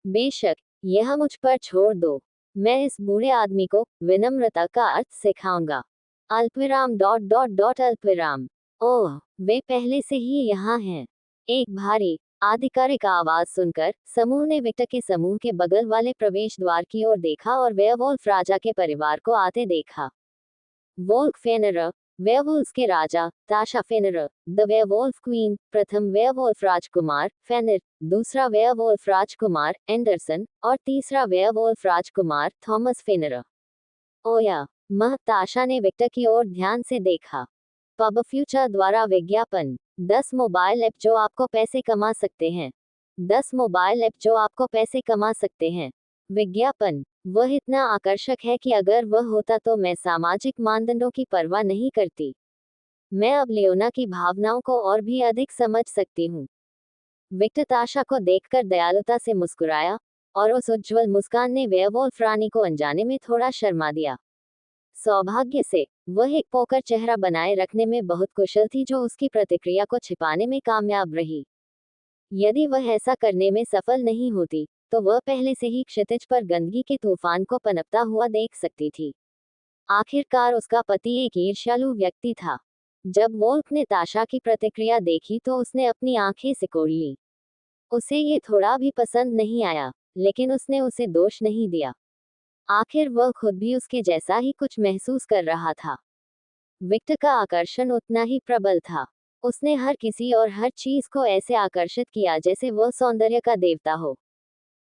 बेशक, यह मुझ पर छोड़ दो। मैं इस बूढ़े आदमी को विनम्रता का अर्थ सिखाऊंगा। अल्पविराम डॉट डॉट डॉट अल्पविराम। ओह, वे पहले से ही यहाँ हैं। एक भारी आधिकारिक आवाज सुनकर समूह ने विक्टर के समूह के बगल वाले प्रवेश द्वार की ओर देखा और वेयरवुल्फ राजा के परिवार को आते देखा। वोल्क फेनरर, वेयरवुल्व्स के राजा, ताशा फेनरर, द वेयरवुल्फ क्वीन, प्रथम वेयरवुल्फ राजकुमार, फेनिर, दूसरा वेयरवुल्फ राजकुमार, एंडरसन, और तीसरा वेयरवुल्फ राजकुमार, थॉमस फेनरर। ओया, ताशा ने विक्टर की ओर ध्यान से देखा। पब फ्यूचर द्वारा विज्ञापन। 10 मोबाइल ऐप जो आपको पैसे कमा सकते हैं। 10 मोबाइल ऐप जो आपको पैसे कमा सकते हैं। विज्ञापन। वह इतना आकर्षक है कि अगर वह होता तो मैं सामाजिक मानदंडों की परवाह नहीं करती। मैं अब लियोना की भावनाओं को और भी अधिक समझ सकती हूँ। विक्टर ताशा को देखकर दयालुता से मुस्कुराया, और उस उज्ज्वल मुस्कान ने वेयरवोल्फ रानी को अनजाने में थोड़ा शर्मा दिया। सौभाग्य से वह एक पोकर चेहरा बनाए रखने में बहुत कुशल थी, जो उसकी प्रतिक्रिया को छिपाने में कामयाब रही। यदि वह ऐसा करने में सफल नहीं होती, तो वह पहले से ही क्षितिज पर गंदगी के तूफान को पनपता हुआ देख सकती थी। आखिरकार उसका पति एक ईर्ष्यालु व्यक्ति था। जब वोल्फ ने ताशा की प्रतिक्रिया देखी तो उसने अपनी आंखें सिकोड़ लीं। उसे ये थोड़ा भी पसंद नहीं आया, लेकिन उसने उसे दोष नहीं दिया। आखिर वह खुद भी उसके जैसा ही कुछ महसूस कर रहा था। विक्टर का आकर्षण उतना ही प्रबल था। उसने हर किसी और हर चीज को ऐसे आकर्षित किया जैसे वह सौंदर्य का देवता हो।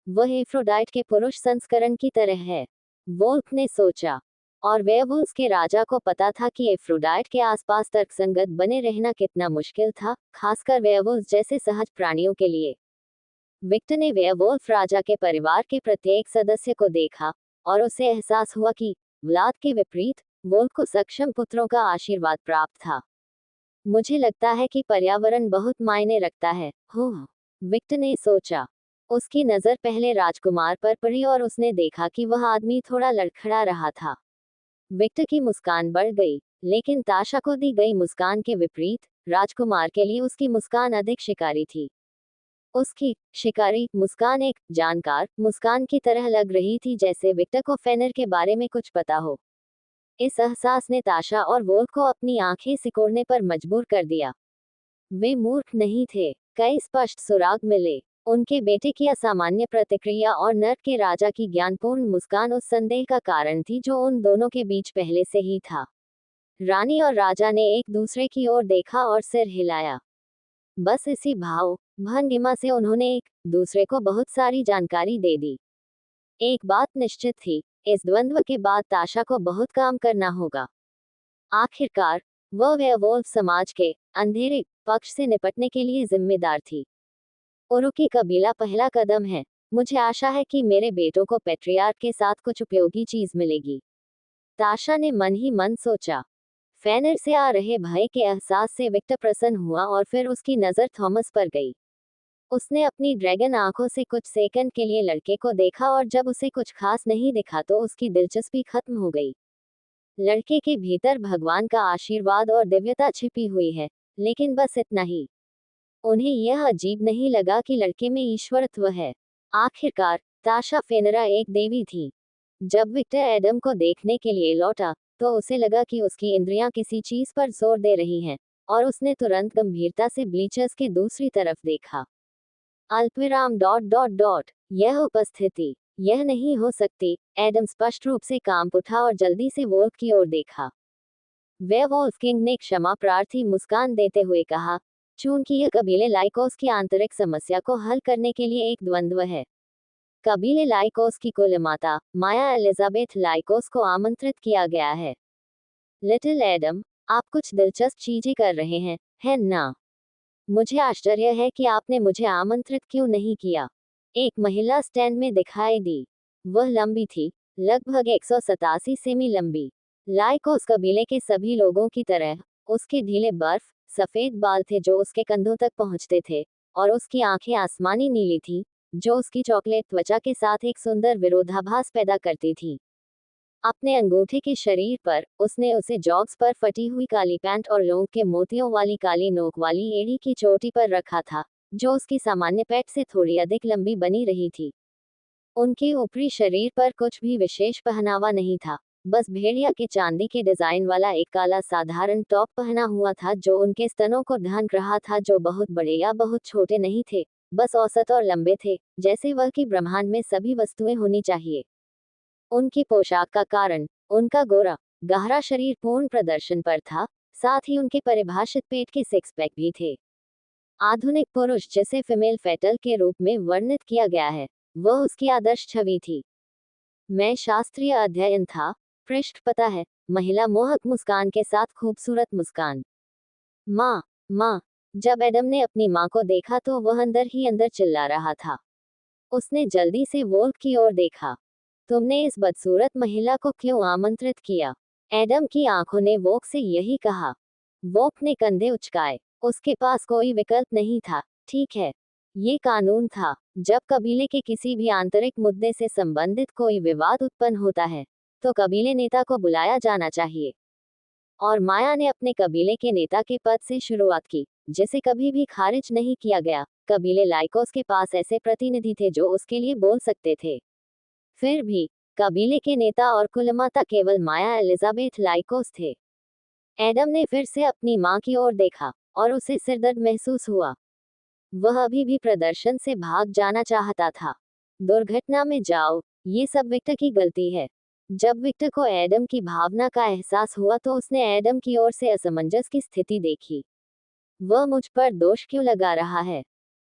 वह एफ्रोडाइट के पुरुष संस्करण की तरह है, वोल्फ ने सोचा। और वेयरवुल्व्स के राजा को पता था कि एफ्रोडाइट के आसपास तर्कसंगत बने रहना कितना मुश्किल था, खासकर वेयरवुल्व्स जैसे सहज प्राणियों के लिए। विक्टर ने वेयरवुल्फ राजा के परिवार के प्रत्येक सदस्य को देखा, और उसे एहसास हुआ कि व्लाद के विपरीत वोल्फ को सक्षम पुत्रों का आशीर्वाद प्राप्त था। मुझे लगता है कि पर्यावरण बहुत मायने रखता है, हो, विक्टर ने सोचा। उसकी नजर पहले राजकुमार पर पड़ी और उसने देखा कि वह आदमी थोड़ा लड़खड़ा रहा था। विक्टर की मुस्कान बढ़ गई, लेकिन ताशा को दी गई मुस्कान के विपरीत राजकुमार के लिए उसकी मुस्कान अधिक शिकारी थी। उसकी शिकारी मुस्कान एक जानकार मुस्कान की तरह लग रही थी, जैसे विक्टर को फेनर के बारे में कुछ पता हो। इस एहसास ने ताशा और वोल्फ को अपनी आंखें सिकोड़ने पर मजबूर कर दिया। वे मूर्ख नहीं थे। कई स्पष्ट सुराग मिले। उनके बेटे की असामान्य प्रतिक्रिया और नर्क के राजा की ज्ञानपूर्ण मुस्कान उस संदेह का कारण थी जो उन दोनों के बीच पहले से ही था। रानी और राजा ने एक दूसरे की ओर देखा और सिर हिलाया। बस इसी भाव भंगिमा से उन्होंने एक दूसरे को बहुत सारी जानकारी दे दी। एक बात निश्चित थी, इस द्वंद्व के बाद ताशा को बहुत काम करना होगा। आखिरकार वह वेयरवुल्फ समाज के अंधेरे पक्ष से निपटने के लिए जिम्मेदार थी। उरुकी कबीला पहला कदम है। मुझे आशा है कि मेरे बेटों को पेट्रियार्क के साथ कुछ उपयोगी चीज मिलेगी, ताशा ने मन ही मन सोचा। फेनर से आ रहे भय के एहसास से विक्टर प्रसन्न हुआ और फिर उसकी नजर थॉमस पर गई। उसने अपनी ड्रैगन आंखों से कुछ सेकंड के लिए लड़के को देखा, और जब उसे कुछ खास नहीं दिखा तो उसकी दिलचस्पी खत्म हो गई। लड़के के भीतर भगवान का आशीर्वाद और दिव्यता छिपी हुई है, लेकिन बस इतना ही। उन्हें यह अजीब नहीं लगा कि लड़के में ईश्वरत्व है। आखिरकार ताशा फेनरा एक देवी थी। जब विक्टर एडम को देखने के लिए लौटा, तो उसे लगा कि उसकी इंद्रियां किसी चीज पर जोर दे रही हैं, और उसने तुरंत गंभीरता से ब्लीचर्स के दूसरी तरफ देखा। अल्पविराम डॉट डॉट डॉट यह उपस्थिति यह नहीं हो सकती। एडम स्पष्ट रूप से कांप उठा और जल्दी से वोल्फ की ओर देखा। वेयरवुल्फ किंग ने क्षमा प्रार्थी मुस्कान देते हुए कहा, चूंकि यह कबीले लाइकोस की आंतरिक समस्या को हल करने के लिए एक द्वंद्व है। कबीले लाइकोस की कुल माता माया एलिजाबेथ लाइकोस को आमंत्रित किया गया है। लिटिल एडम, आप कुछ दिलचस्प चीजें कर रहे हैं, है ना? मुझे आश्चर्य है कि आपने मुझे आमंत्रित क्यों नहीं किया। एक महिला स्टैंड में दिखाई दी। वह लंबी थी, लगभग 187 सेमी लंबी। लाइकोस कबीले के सभी लोगों की तरह उसके ढीले बर्फ सफेद बाल थे जो उसके कंधों तक पहुंचते थे, और उसकी आंखें आसमानी नीली थीं, जो उसकी चॉकलेट त्वचा के साथ एक सुंदर विरोधाभास पैदा करती थी। अपने अंगूठे के शरीर पर उसने उसे जॉग्स पर फटी हुई काली पैंट और लोंग के मोतियों वाली काली नोक वाली एड़ी की चोटी पर रखा था, जो उसकी सामान्य पैंट से थोड़ी अधिक लंबी बनी रही थी। उनके ऊपरी शरीर पर कुछ भी विशेष पहनावा नहीं था, बस भेड़िया के चांदी के डिजाइन वाला एक काला साधारण टॉप पहना हुआ था जो उनके स्तनों को ढांक रहा था, जो बहुत बड़े या बहुत छोटे नहीं थे, बस औसत और लंबे थे, जैसे वह कि ब्रह्मांड में सभी वस्तुएं होनी चाहिए। उनकी पोशाक का कारण उनका गोरा गहरा शरीर पूर्ण प्रदर्शन पर था, साथ ही उनके परिभाषित पेट के सिक्स पैक भी थे। आधुनिक पुरुष जिसे फीमेल फेटल के रूप में वर्णित किया गया है, वह उसकी आदर्श छवि थी। मैं शास्त्रीय अध्ययन था, पृष्ठ पता है, महिला मोहक मुस्कान के साथ खूबसूरत मुस्कान। माँ, माँ। जब एडम ने अपनी माँ को देखा तो वह अंदर ही अंदर चिल्ला रहा था। उसने जल्दी से वोल्फ की ओर देखा। तुमने इस बदसूरत महिला को क्यों आमंत्रित किया? एडम की आंखों ने वोक से यही कहा। वो अपने कंधे उचकाए। उसके पास कोई विकल्प नहीं था। ठीक है, ये कानून था। जब कबीले के किसी भी आंतरिक मुद्दे से संबंधित कोई विवाद उत्पन्न होता है, तो कबीले नेता को बुलाया जाना चाहिए। और माया ने अपने कबीले के नेता के पद से शुरुआत की, जिसे कभी भी खारिज नहीं किया गया। कबीले लाइकोस के पास ऐसे प्रतिनिधि थे जो उसके लिए बोल सकते थे। फिर भी कबीले के नेता और कुलमाता केवल माया एलिजाबेथ लाइकोस थे। एडम ने फिर से अपनी मां की ओर देखा, और उसे सिरदर्द महसूस हुआ। वह अभी भी प्रदर्शन से भाग जाना चाहता था। दुर्घटना में जाओ, ये सब विक्टर की गलती है। जब विक्टर को एडम की भावना का एहसास हुआ तो उसने एडम की ओर से असमंजस की स्थिति देखी। वह मुझ पर दोष क्यों लगा रहा है?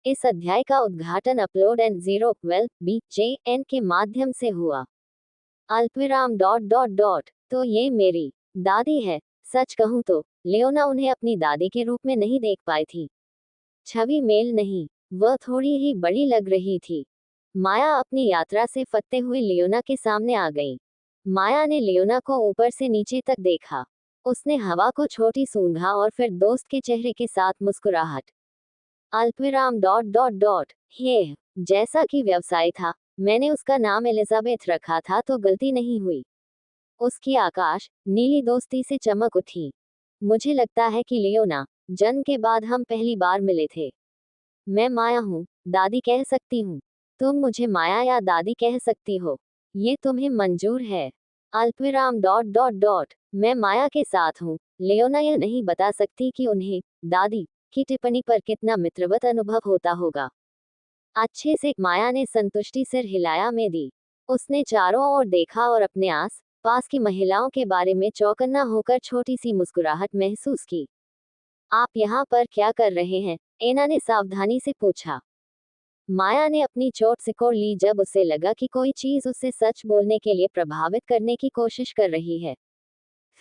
इस अध्याय का उद्घाटन अपलोड एंड 012 BJN के माध्यम से हुआ। अल्पविराम डॉट डॉट डॉट। तो ये मेरी दादी है। सच कहूं तो लियोना उन्हें अपनी दादी के रूप में नहीं देख पाई थी। छवि मेल नहीं, वह थोड़ी ही बड़ी लग रही थी। माया अपनी यात्रा से फत्ते हुए लियोना के सामने आ गई। माया ने लियोना को ऊपर से नीचे तक देखा। उसने हवा को छोटी सूंघा और फिर दोस्त के चेहरे के साथ मुस्कुराहट। अल्पविराम डॉट डॉट डॉट। ये जैसा कि व्यवसाय था, मैंने उसका नाम एलिजाबेथ रखा था तो गलती नहीं हुई। उसकी आकाश नीली दोस्ती से चमक उठी। मुझे लगता है कि लियोना, जन्म के बाद हम पहली बार मिले थे। मैं माया हूँ, दादी कह सकती हूँ। तुम मुझे माया या दादी कह सकती हो। ये तुम्हें मंजूर है? अल्पविराम डॉट डॉट डॉट। मैं माया के साथ हूँ। लियोना यह नहीं बता सकती कि उन्हें दादी की टिप्पणी पर कितना मित्रवत अनुभव होता होगा। अच्छे से, माया ने संतुष्टि सिर हिलाया में दी। उसने चारों ओर देखा और अपने आस पास की महिलाओं के बारे में चौकन्ना होकर छोटी सी मुस्कुराहट महसूस की। आप यहाँ पर क्या कर रहे हैं? एना ने सावधानी से पूछा। माया ने अपनी चोट सिकोड़ ली जब उसे लगा कि कोई चीज उसे सच बोलने के लिए प्रभावित करने की कोशिश कर रही है।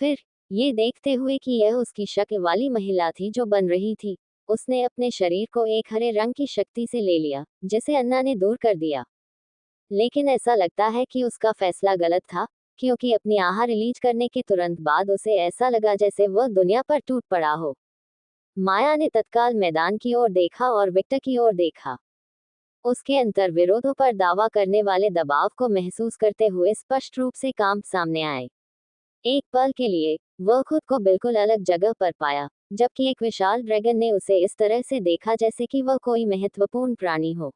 फिर, ये देखते हुए कि यह उसकी शक्ल वाली महिला थी जो बन रही थी, उसने अपने शरीर को एक हरे रंग की शक्ति से ले लिया, जिसे अन्ना ने दूर कर दिया। लेकिन ऐसा लगता है कि उसका फैसला गलत था, क्योंकि अपनी आह रिलीज करने के तुरंत बाद उसे ऐसा लगा जैसे वह दुनिया पर टूट पड़ा हो। माया ने तत्काल मैदान की ओर देखा और विक्टर की ओर देखा। उसके अंतर विरोधों पर दावा करने वाले दबाव को महसूस करते हुए स्पष्ट रूप से काम सामने आए। एक पल के लिए वह खुद को बिल्कुल अलग जगह पर पाया, जबकि एक विशाल ड्रैगन ने उसे इस तरह से देखा जैसे कि वह कोई महत्वपूर्ण प्राणी हो।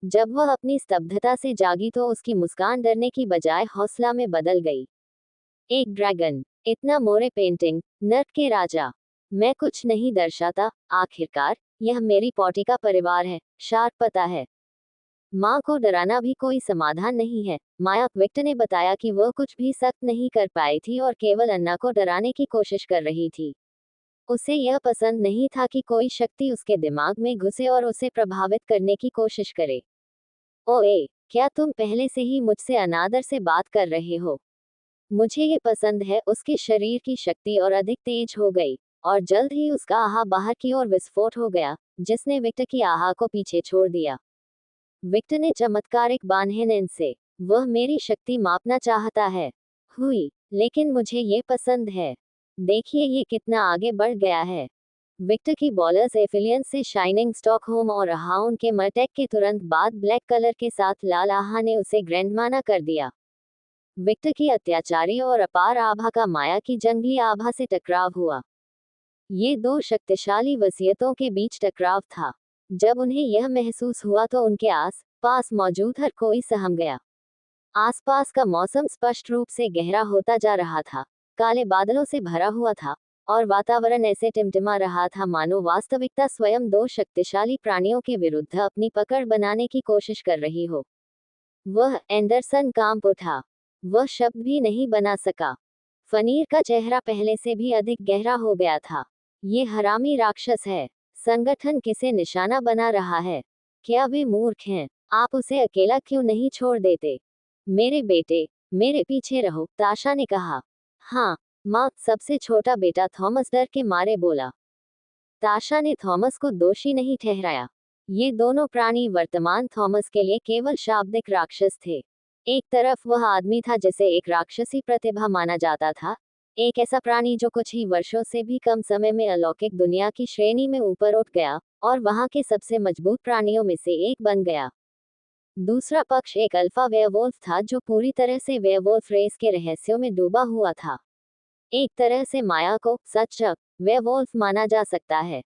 जब वह अपनी स्तब्धता से जागी तो उसकी मुस्कान डरने की बजाय हौसला में बदल गई। एक ड्रैगन, इतना मोरे पेंटिंग, नर्क के राजा। मैं कुछ नहीं दर्शाता, आखिरकार यह मेरी पॉटी का परिवार है, शार्क पता है। माँ को डराना भी कोई समाधान नहीं है। माया विक्टर ने बताया कि वह कुछ भी सख्त नहीं कर पाई थी और केवल अन्ना को डराने की कोशिश कर रही थी। उसे यह पसंद नहीं था कि कोई शक्ति उसके दिमाग में घुसे और उसे प्रभावित करने की कोशिश करे। ओए, क्या तुम पहले से ही मुझसे अनादर से बात कर रहे हो? मुझे ये पसंद है। उसके शरीर की शक्ति और अधिक तेज हो गई, और जल्द ही उसका आहा बाहर की ओर विस्फोट हो गया, जिसने विक्टर की आहा को पीछे छोड़ दिया। विक्टर ने चमत्कारिक बान्हेन से, वह मेरी शक्ति मापना चाहता है। हुई, लेकिन मुझे ये पसंद है। देखिए ये कितना आगे बढ़ गया है। विक्टर की बॉलर्स एफिलियंस से शाइनिंग स्टॉकहोम और हाउन के मर्टेक के तुरंत बाद ब्लैक कलर के साथ लाल आहा ने उसे ग्रैंडमाना कर दिया। विक्टर की अत्याचारी और अपार आभा का माया की जंगली आभा से टकराव हुआ। ये दो शक्तिशाली वसीयतों के बीच टकराव था। जब उन्हें यह महसूस हुआ तो उनके आस पास मौजूद हर कोई सहम गया। आसपास का मौसम स्पष्ट रूप से गहरा होता जा रहा था, काले बादलों से भरा हुआ था, और वातावरण ऐसे टिमटिमा रहा था मानो वास्तविकता स्वयं दो शक्तिशाली प्राणियों के विरुद्ध अपनी पकड़ बनाने की कोशिश कर रही हो। वह एंडरसन कांप उठा। वह शब्द भी नहीं बना सका। फनीर का चेहरा पहले से भी अधिक गहरा हो गया था। ये हरामी राक्षस है। संगठन किसे निशाना बना रहा है? क्या वे मूर्ख हैं? आप उसे अकेला क्यों नहीं छोड़ देते? मेरे बेटे, मेरे पीछे रहो, ताशा ने कहा। हाँ माँ, सबसे छोटा बेटा थॉमस डर के मारे बोला। ताशा ने थॉमस को दोषी नहीं ठहराया। ये दोनों प्राणी वर्तमान थॉमस के लिए केवल शाब्दिक राक्षस थे। एक तरफ वह आदमी था जिसे एक राक्षसी प्रतिभा माना जाता था, एक ऐसा प्राणी जो कुछ ही वर्षों से भी कम समय में अलौकिक दुनिया की श्रेणी में ऊपर उठ गया और वहां के सबसे मजबूत प्राणियों में से एक बन गया। दूसरा पक्ष एक अल्फा वेयरवुल्फ था जो पूरी तरह से वेयरवुल्फ रेस के रहस्यों में डूबा हुआ था। एक तरह से माया को सच वेयरवुल्फ माना जा सकता है।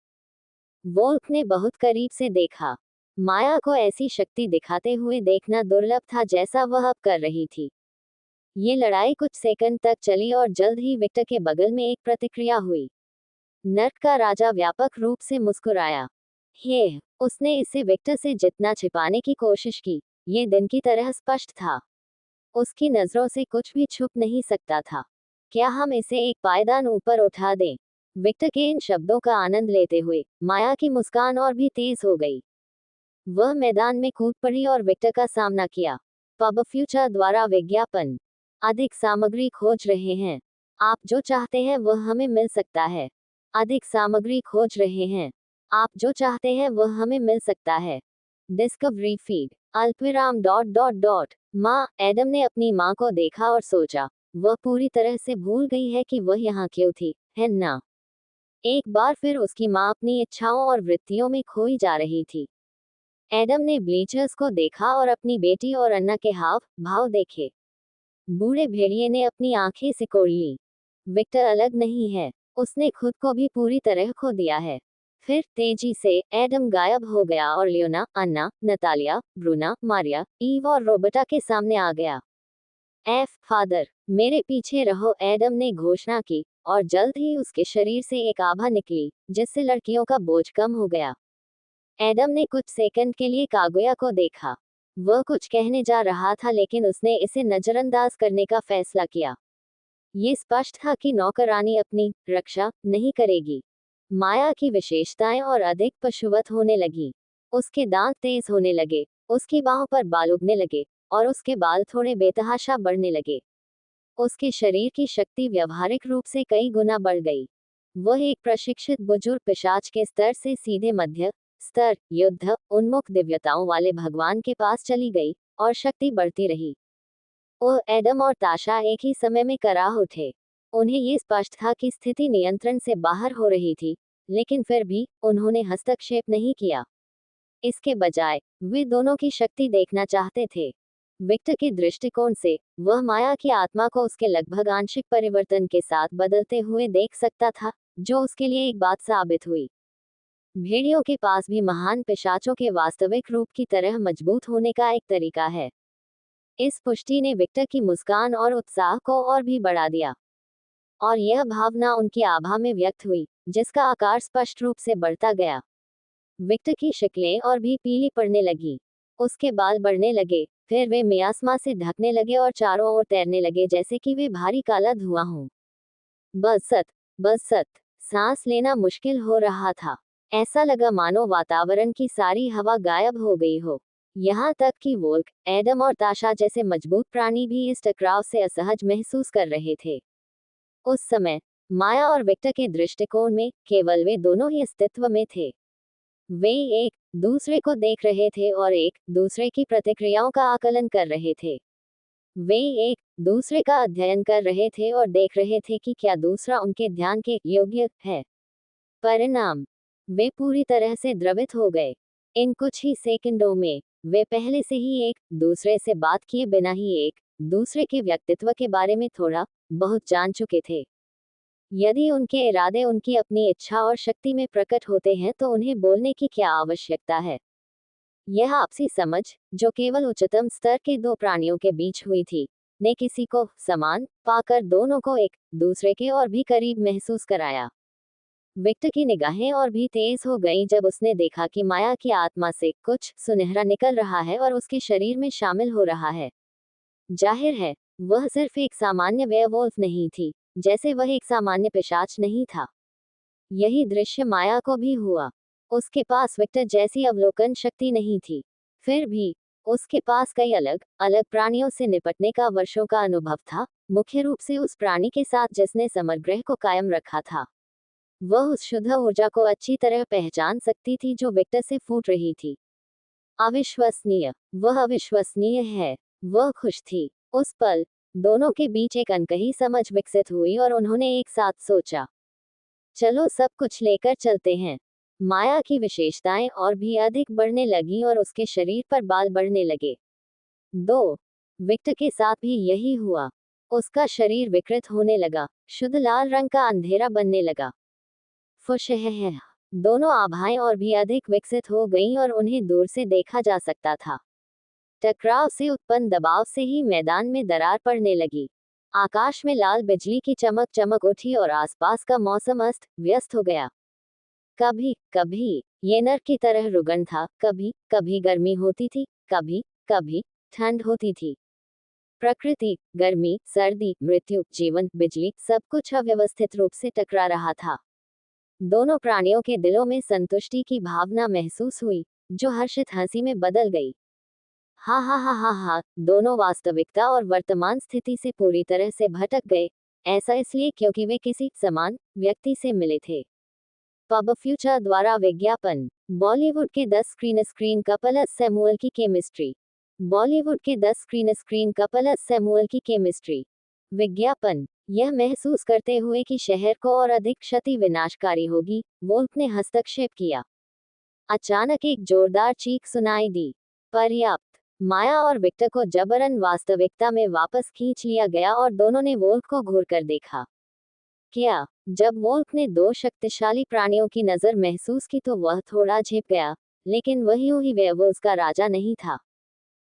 वोल्फ ने बहुत करीब से देखा। माया को ऐसी शक्ति दिखाते हुए देखना दुर्लभ था जैसा वह अब कर रही थी। ये लड़ाई कुछ सेकंड तक चली और जल्द ही विक्टर के बगल में एक प्रतिक्रिया हुई। नर्क का राजा व्यापक रूप से मुस्कुराया। हे, उसने इसे विक्टर से जितना छिपाने की कोशिश की, ये दिन की तरह स्पष्ट था। उसकी नजरों से कुछ भी छुप नहीं सकता था। क्या हम इसे एक पायदान ऊपर उठा दें? विक्टर के इन शब्दों का आनंद लेते हुए माया की मुस्कान और भी तेज हो गई। वह मैदान में कूद पड़ी और विक्टर का सामना किया। पब फ्यूचर द्वारा विज्ञापन। अधिक सामग्री खोज रहे हैं। आप जो चाहते हैं वह हमें मिल सकता है। अधिक सामग्री खोज रहे हैं। आप जो चाहते हैं वह हमें मिल सकता है। डिस्कवरी फीड अल्पविराम डॉट डॉट डॉट माँ। एडम ने अपनी माँ को देखा और सोचा, वह पूरी तरह से भूल गई है कि वह यहाँ क्यों थी, है ना? एक बार फिर उसकी माँ अपनी इच्छाओं और वृत्तियों में खोई जा रही थी। एडम ने ब्लीचर्स को देखा और अपनी बेटी और अन्ना के हाव भाव देखे। बूढ़े भेड़िए ने अपनी आंखें सिकोड़ ली। विक्टर अलग नहीं है, उसने खुद को भी पूरी तरह खो दिया है। फिर तेजी से एडम गायब हो गया और Leone, Anna, Natalia, Bruna, Maria, ewe और रोबर्टा के सामने आ गया। फादर, मेरे पीछे रहो, एडम ने घोषणा की, और जल्द ही उसके शरीर से एक आभा निकली जिससे लड़कियों का बोझ कम हो गया। एडम ने कुछ सेकंड के लिए कागुया को देखा। वह कुछ कहने जा रहा था लेकिन उसने इसे नजरअंदाज करने का फैसला किया। ये स्पष्ट था कि नौकरानी अपनी रक्षा नहीं करेगी। माया की विशेषताएं और अधिक पशुवत होने लगी। उसके दांत तेज होने लगे, उसकी बाहों पर बाल उगने लगे, और उसके बाल थोड़े बेतहाशा बढ़ने लगे। उसके शरीर की शक्ति व्यवहारिक रूप से कई गुना बढ़ गई। वह एक प्रशिक्षित बुजुर्ग पिशाच के स्तर से सीधे मध्य स्तर युद्ध उन्मुख दिव्यताओं वाले भगवान के पास चली गई, और शक्ति बढ़ती रही। ओह, एडम और ताशा एक ही समय में कराह उठे। उन्हें ये स्पष्ट था कि स्थिति नियंत्रण से बाहर हो रही थी, लेकिन फिर भी उन्होंने हस्तक्षेप नहीं किया। इसके बजाय वे दोनों की शक्ति देखना चाहते थे। विक्टर के दृष्टिकोण से वह माया की आत्मा को उसके लगभग आंशिक परिवर्तन के साथ बदलते हुए देख सकता था, जो उसके लिए एक बात साबित हुई। भेड़ियों के पास भी महान पिशाचों के वास्तविक रूप की तरह मजबूत होने का एक तरीका है। इस पुष्टि ने विक्टर की मुस्कान और उत्साह को और भी बढ़ा दिया, और यह भावना उनकी आभा में व्यक्त हुई, जिसका आकार स्पष्ट रूप से बढ़ता गया। विक्टर की शक्लें और भी पीली पड़ने लगी। उसके बाल बढ़ने लगे, फिर वे मियास्मा से ढकने लगे और चारों ओर तैरने लगे जैसे कि वे भारी काला धुआं हों। बसत बसत सांस लेना मुश्किल हो रहा था। ऐसा लगा मानो वातावरण की सारी हवा गायब हो गई हो। यहाँ तक कि वोल्क, एडम और ताशा जैसे मजबूत प्राणी भी इस टकराव से असहज महसूस कर रहे थे। उस समय माया और विक्टर के दृष्टिकोण में केवल वे दोनों ही अस्तित्व में थे। वे एक दूसरे को देख रहे थे और एक दूसरे की प्रतिक्रियाओं का आकलन कर रहे थे। वे एक दूसरे का अध्ययन कर रहे थे और देख रहे थे कि क्या दूसरा उनके ध्यान के योग्य है। परिणाम, वे पूरी तरह से द्रवित हो गए। इन कुछ ही सेकंडों में वे पहले से ही एक दूसरे से बात किए बिना ही एक दूसरे के व्यक्तित्व के बारे में थोड़ा बहुत जान चुके थे। यदि उनके इरादे उनकी अपनी इच्छा और शक्ति में प्रकट होते हैं तो उन्हें बोलने की क्या आवश्यकता है? यह आपसी समझ, जो केवल उच्चतम स्तर के दो प्राणियों के बीच हुई थी, ने किसी को समान पाकर दोनों को एक दूसरे के और भी करीब महसूस कराया। विक्टर की निगाहें और भी तेज हो गईं जब उसने देखा कि माया की आत्मा से कुछ सुनहरा निकल रहा है और उसके शरीर में शामिल हो रहा है। जाहिर है, वह सिर्फ एक सामान्य वेयरवुल्फ नहीं थी, जैसे वह एक सामान्य पिशाच नहीं था। यही दृश्य माया को भी हुआ। उसके पास विक्टर जैसी अवलोकन शक्ति नहीं थी, फिर भी उसके पास कई अलग अलग प्राणियों से निपटने का वर्षों का अनुभव था, मुख्य रूप से उस प्राणी के साथ जिसने समग्रह को कायम रखा था। वह उस शुद्ध ऊर्जा को अच्छी तरह पहचान सकती थी जो विक्टर से फूट रही थी। अविश्वसनीय, वह अविश्वसनीय है। वह खुश थी। उस पल दोनों के बीच एक अनकही समझ विकसित हुई और उन्होंने एक साथ सोचा, चलो सब कुछ लेकर चलते हैं। माया की विशेषताएं और भी अधिक बढ़ने लगीं और उसके शरीर पर बाल बढ़ने लगे। 2. विक्टर के साथ भी यही हुआ। उसका शरीर विकृत होने लगा, शुद्ध लाल रंग का अंधेरा बनने लगा। फुशह दोनों आभाएं और भी अधिक विकसित हो गईं और उन्हें दूर से देखा जा सकता था। टकराव से उत्पन्न दबाव से ही मैदान में दरार पड़ने लगी। आकाश में लाल बिजली की चमक चमक उठी और आसपास का मौसम अस्त व्यस्त हो गया। कभी कभी ये नर की तरह रुगन था, कभी कभी गर्मी होती थी, कभी कभी ठंड होती थी। प्रकृति, गर्मी, सर्दी, मृत्यु, जीवन, बिजली, सब कुछ अव्यवस्थित रूप से टकरा रहा था। दोनों प्राणियों के दिलों में संतुष्टि की भावना महसूस हुई, जो हर्षित हंसी में बदल गई। हा हा हा हा हा, दोनों वास्तविकता और वर्तमान स्थिति से पूरी तरह से भटक गए। ऐसा इसलिए क्योंकि वे किसी समान व्यक्ति से मिले थे। पब फ्यूचर द्वारा विज्ञापन। बॉलीवुड के 10 स्क्रीन कपल सैमुअल की केमिस्ट्री। बॉलीवुड के 10 स्क्रीन कपल सैमुअल की केमिस्ट्री। विज्ञापन। यह महसूस करते हुए कि शहर को और अधिक क्षति विनाशकारी होगी, वोल्फ ने हस्तक्षेप किया। अचानक एक जोरदार चीख सुनाई दी। पर्याप्त। माया और विक्टर को जबरन वास्तविकता में वापस खींच लिया गया और दोनों ने वोल्फ को घूर कर देखा। क्या? जब वोल्फ ने दो शक्तिशाली प्राणियों की नजर महसूस की तो वह थोड़ा झेप गया, लेकिन वही ही वेयरवुल्व्स का राजा नहीं था।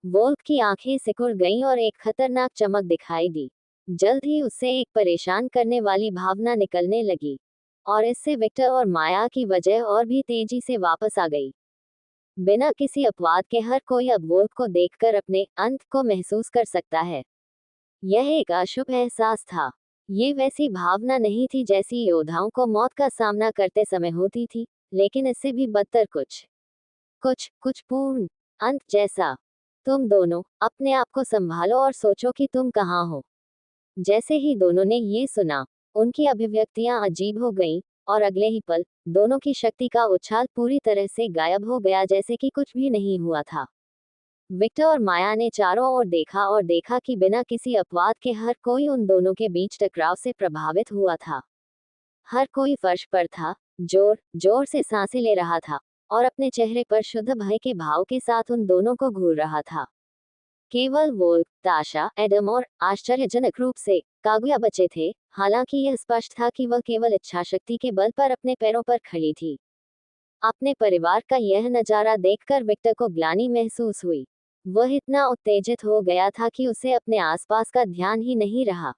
वोल्फ की आंखें सिकुड़ गईं और एक खतरनाक चमक दिखाई दी। जल्द ही उससे एक परेशान करने वाली भावना निकलने लगी, और इससे विक्टर और माया की वजह और भी तेजी से वापस आ गई। बिना किसी अपवाद के हर कोई अब वोल्फ को देखकर अपने अंत को महसूस कर सकता है। यह एक अशुभ एहसास था। ये वैसी भावना नहीं थी जैसी योद्धाओं को मौत का सामना करते समय होती थी, लेकिन इससे भी बदतर कुछ पूर्ण अंत जैसा। तुम दोनों अपने आप को संभालो और सोचो कि तुम कहाँ हो। जैसे ही दोनों ने ये सुना, उनकी अभिव्यक्तियां अजीब हो गईं, और अगले ही पल दोनों की शक्ति का उछाल पूरी तरह से गायब हो गया, जैसे कि कुछ भी नहीं हुआ था। विक्टर और माया ने चारों ओर देखा और देखा कि बिना किसी अपवाद के हर कोई उन दोनों के बीच टकराव से प्रभावित हुआ था। हर कोई फर्श पर था, जोर जोर से सांसें ले रहा था, और अपने चेहरे पर शुद्ध भय के भाव के साथ उन दोनों को घूर रहा था। केवल वोल्फ, ताशा, एडम और आश्चर्यजनक रूप से कागुया बचे थे। हालांकि यह स्पष्ट था कि वह केवल इच्छाशक्ति के बल पर अपने पैरों पर खड़ी थी। अपने परिवार का यह नजारा देखकर विक्टर को ग्लानि महसूस हुई। वह इतना उत्तेजित हो गया था कि उसे अपने आसपास का ध्यान ही नहीं रहा।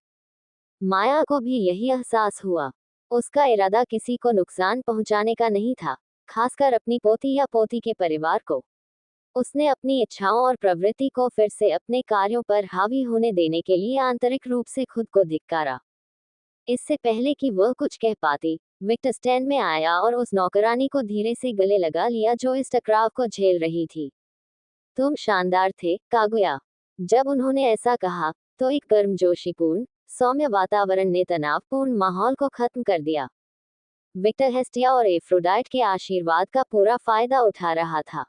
माया को भी यही एहसास हुआ। उसका इरादा किसी को नुकसान पहुंचाने का नहीं था, खासकर अपनी पोती या पोती के परिवार को। उसने अपनी इच्छाओं और प्रवृत्ति को फिर से अपने कार्यों पर हावी होने देने के लिए आंतरिक रूप से खुद को धिक्कारा। इससे पहले कि वह कुछ कह पाती, विक्टर स्टैंड में आया और उस नौकरानी को धीरे से गले लगा लिया जो इस टकराव को झेल रही थी। तुम शानदार थे, कागुया। जब उन्होंने ऐसा कहा, तो एक गर्मजोशीपूर्ण, सौम्य वातावरण ने तनावपूर्ण माहौल को खत्म कर दिया। विक्टर हेस्टिया और एफ्रोडाइट के आशीर्वाद का पूरा फायदा उठा रहा था।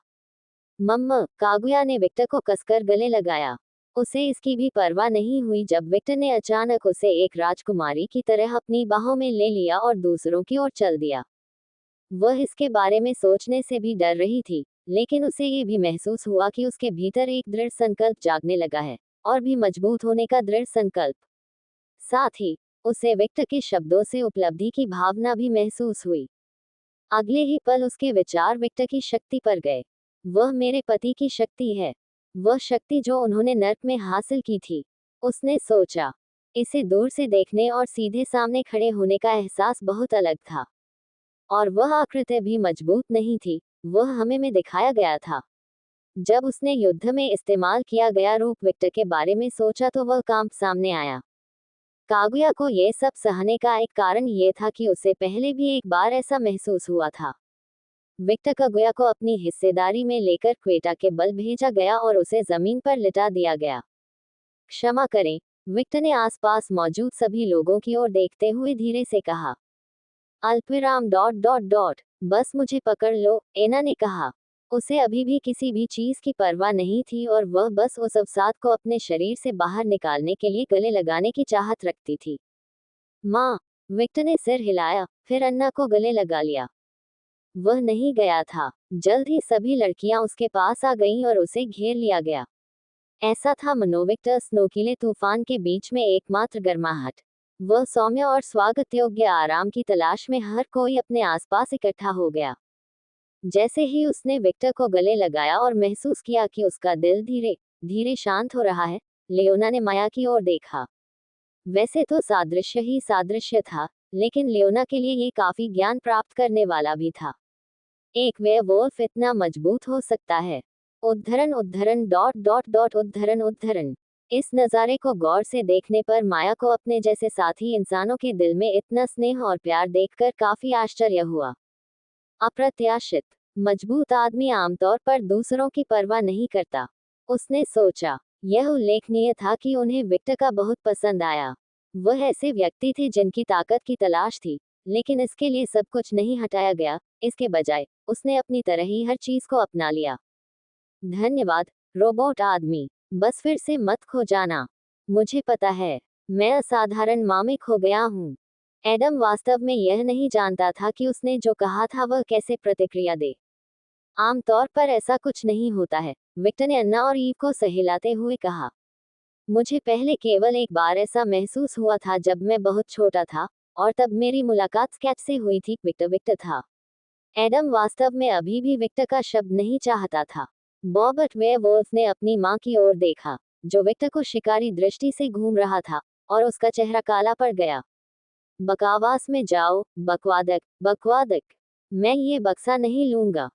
मम्मा, कागुया ने विक्टर को कसकर गले लगाया। उसे इसकी भी परवाह नहीं हुई जब विक्टर ने अचानक उसे एक राजकुमारी की तरह अपनी बाहों में ले लिया और दूसरों की ओर चल दिया। वह इसके बारे में सोचने से भी डर रही थी, लेकिन उसे ये भी महसूस हुआ कि उसके भीतर एक दृढ़ संकल्प जागने लगा है, और भी मजबूत होने का दृढ़ संकल्प। साथ ही उसे विक्टर के शब्दों से उपलब्धि की भावना भी महसूस हुई। अगले ही पल उसके विचार विक्टर की शक्ति पर गए। वह मेरे पति की शक्ति है, वह शक्ति जो उन्होंने नर्क में हासिल की थी। उसने सोचा। इसे दूर से देखने और सीधे सामने खड़े होने का एहसास बहुत अलग था। और वह आकृति भी मजबूत नहीं थी, वह हमें में दिखाया गया था। जब उसने युद्ध में इस्तेमाल किया गया रूप विक्टर के बारे में सोचा तो वह काम सामने आया। कागुया को यह सब सहने का एक कारण यह था कि उसे पहले भी एक बार ऐसा महसूस हुआ था। विक्टर कागुया को अपनी हिस्सेदारी में लेकर क्वेटा के बल भेजा गया और उसे जमीन पर लिटा दिया गया। क्षमा करें, विक्टर ने आसपास मौजूद सभी लोगों की ओर देखते हुए धीरे से कहा। अल्पविराम ... बस मुझे पकड़ लो, एना ने कहा। उसे अभी भी किसी भी चीज की परवाह नहीं थी और वह बस उस अवसाद को अपने शरीर से बाहर निकालने के लिए गले लगाने की चाहत रखती थी। माँ, विक्टर ने सिर हिलाया, फिर अन्ना को गले लगा लिया। वह नहीं गया था। जल्द ही सभी लड़कियां उसके पास आ गईं और उसे घेर लिया गया। ऐसा था मानो विक्टर स्नोकीले तूफान के बीच में एकमात्र गर्माहट। वह सौम्य और स्वागत योग्य आराम की तलाश में हर कोई अपने आसपास इकट्ठा हो गया। जैसे ही उसने विक्टर को गले लगाया और महसूस किया कि उसका दिल धीरे धीरे शांत हो रहा है, लियोना ने माया की ओर देखा। वैसे तो सादृश्य ही सादृश्य था, लेकिन लियोना के लिए ये काफी ज्ञान प्राप्त करने वाला भी था। एक वेयरवुल्फ इतना मजबूत हो सकता है। उद्धरण उद्धरण डॉट डॉट डॉट उद्धरण उद्धरण। इस नज़ारे को गौर से देखने पर माया को अपने जैसे साथी इंसानों के दिल में इतना स्नेह और प्यार देखकर काफी आश्चर्य हुआ। अप्रत्याशित। मजबूत आदमी आमतौर पर दूसरों की परवाह नहीं करता। उसने सोचा। यह उल्लेखनीय था कि उन्हें विक्टर का बहुत पसंद आया। वह ऐसे व्यक्ति थे जिनकी ताकत की तलाश थी, लेकिन इसके लिए सब कुछ नहीं हटाया गया। इसके बजाय उसने अपनी तरह ही हर चीज को अपना लिया। धन्यवाद, रोबोट आदमी। बस फिर से मत खो जाना। मुझे पता है, मैं असाधारण मामिक हो गया हूँ। एडम वास्तव में यह नहीं जानता था कि उसने जो कहा था वह कैसे प्रतिक्रिया दे। आमतौर पर ऐसा कुछ नहीं होता है, विक्टर ने अन्ना और ईव को सहलाते हुए कहा। मुझे पहले केवल एक बार ऐसा महसूस हुआ था जब मैं बहुत छोटा था, और तब मेरी मुलाकात स्केच से हुई थी। विक्टर विक्टर था। एडम वास्तव में अभी भी विक्टर का शब्द नहीं चाहता था। बॉबर्ट वेयरवुल्फ ने अपनी मां की ओर देखा, जो विक्टर को शिकारी दृष्टि से घूम रहा था, और उसका चेहरा काला पड़ गया। बकवास में जाओ, बकवादक, बकवादक। मैं ये बक्सा नहीं लूंगा।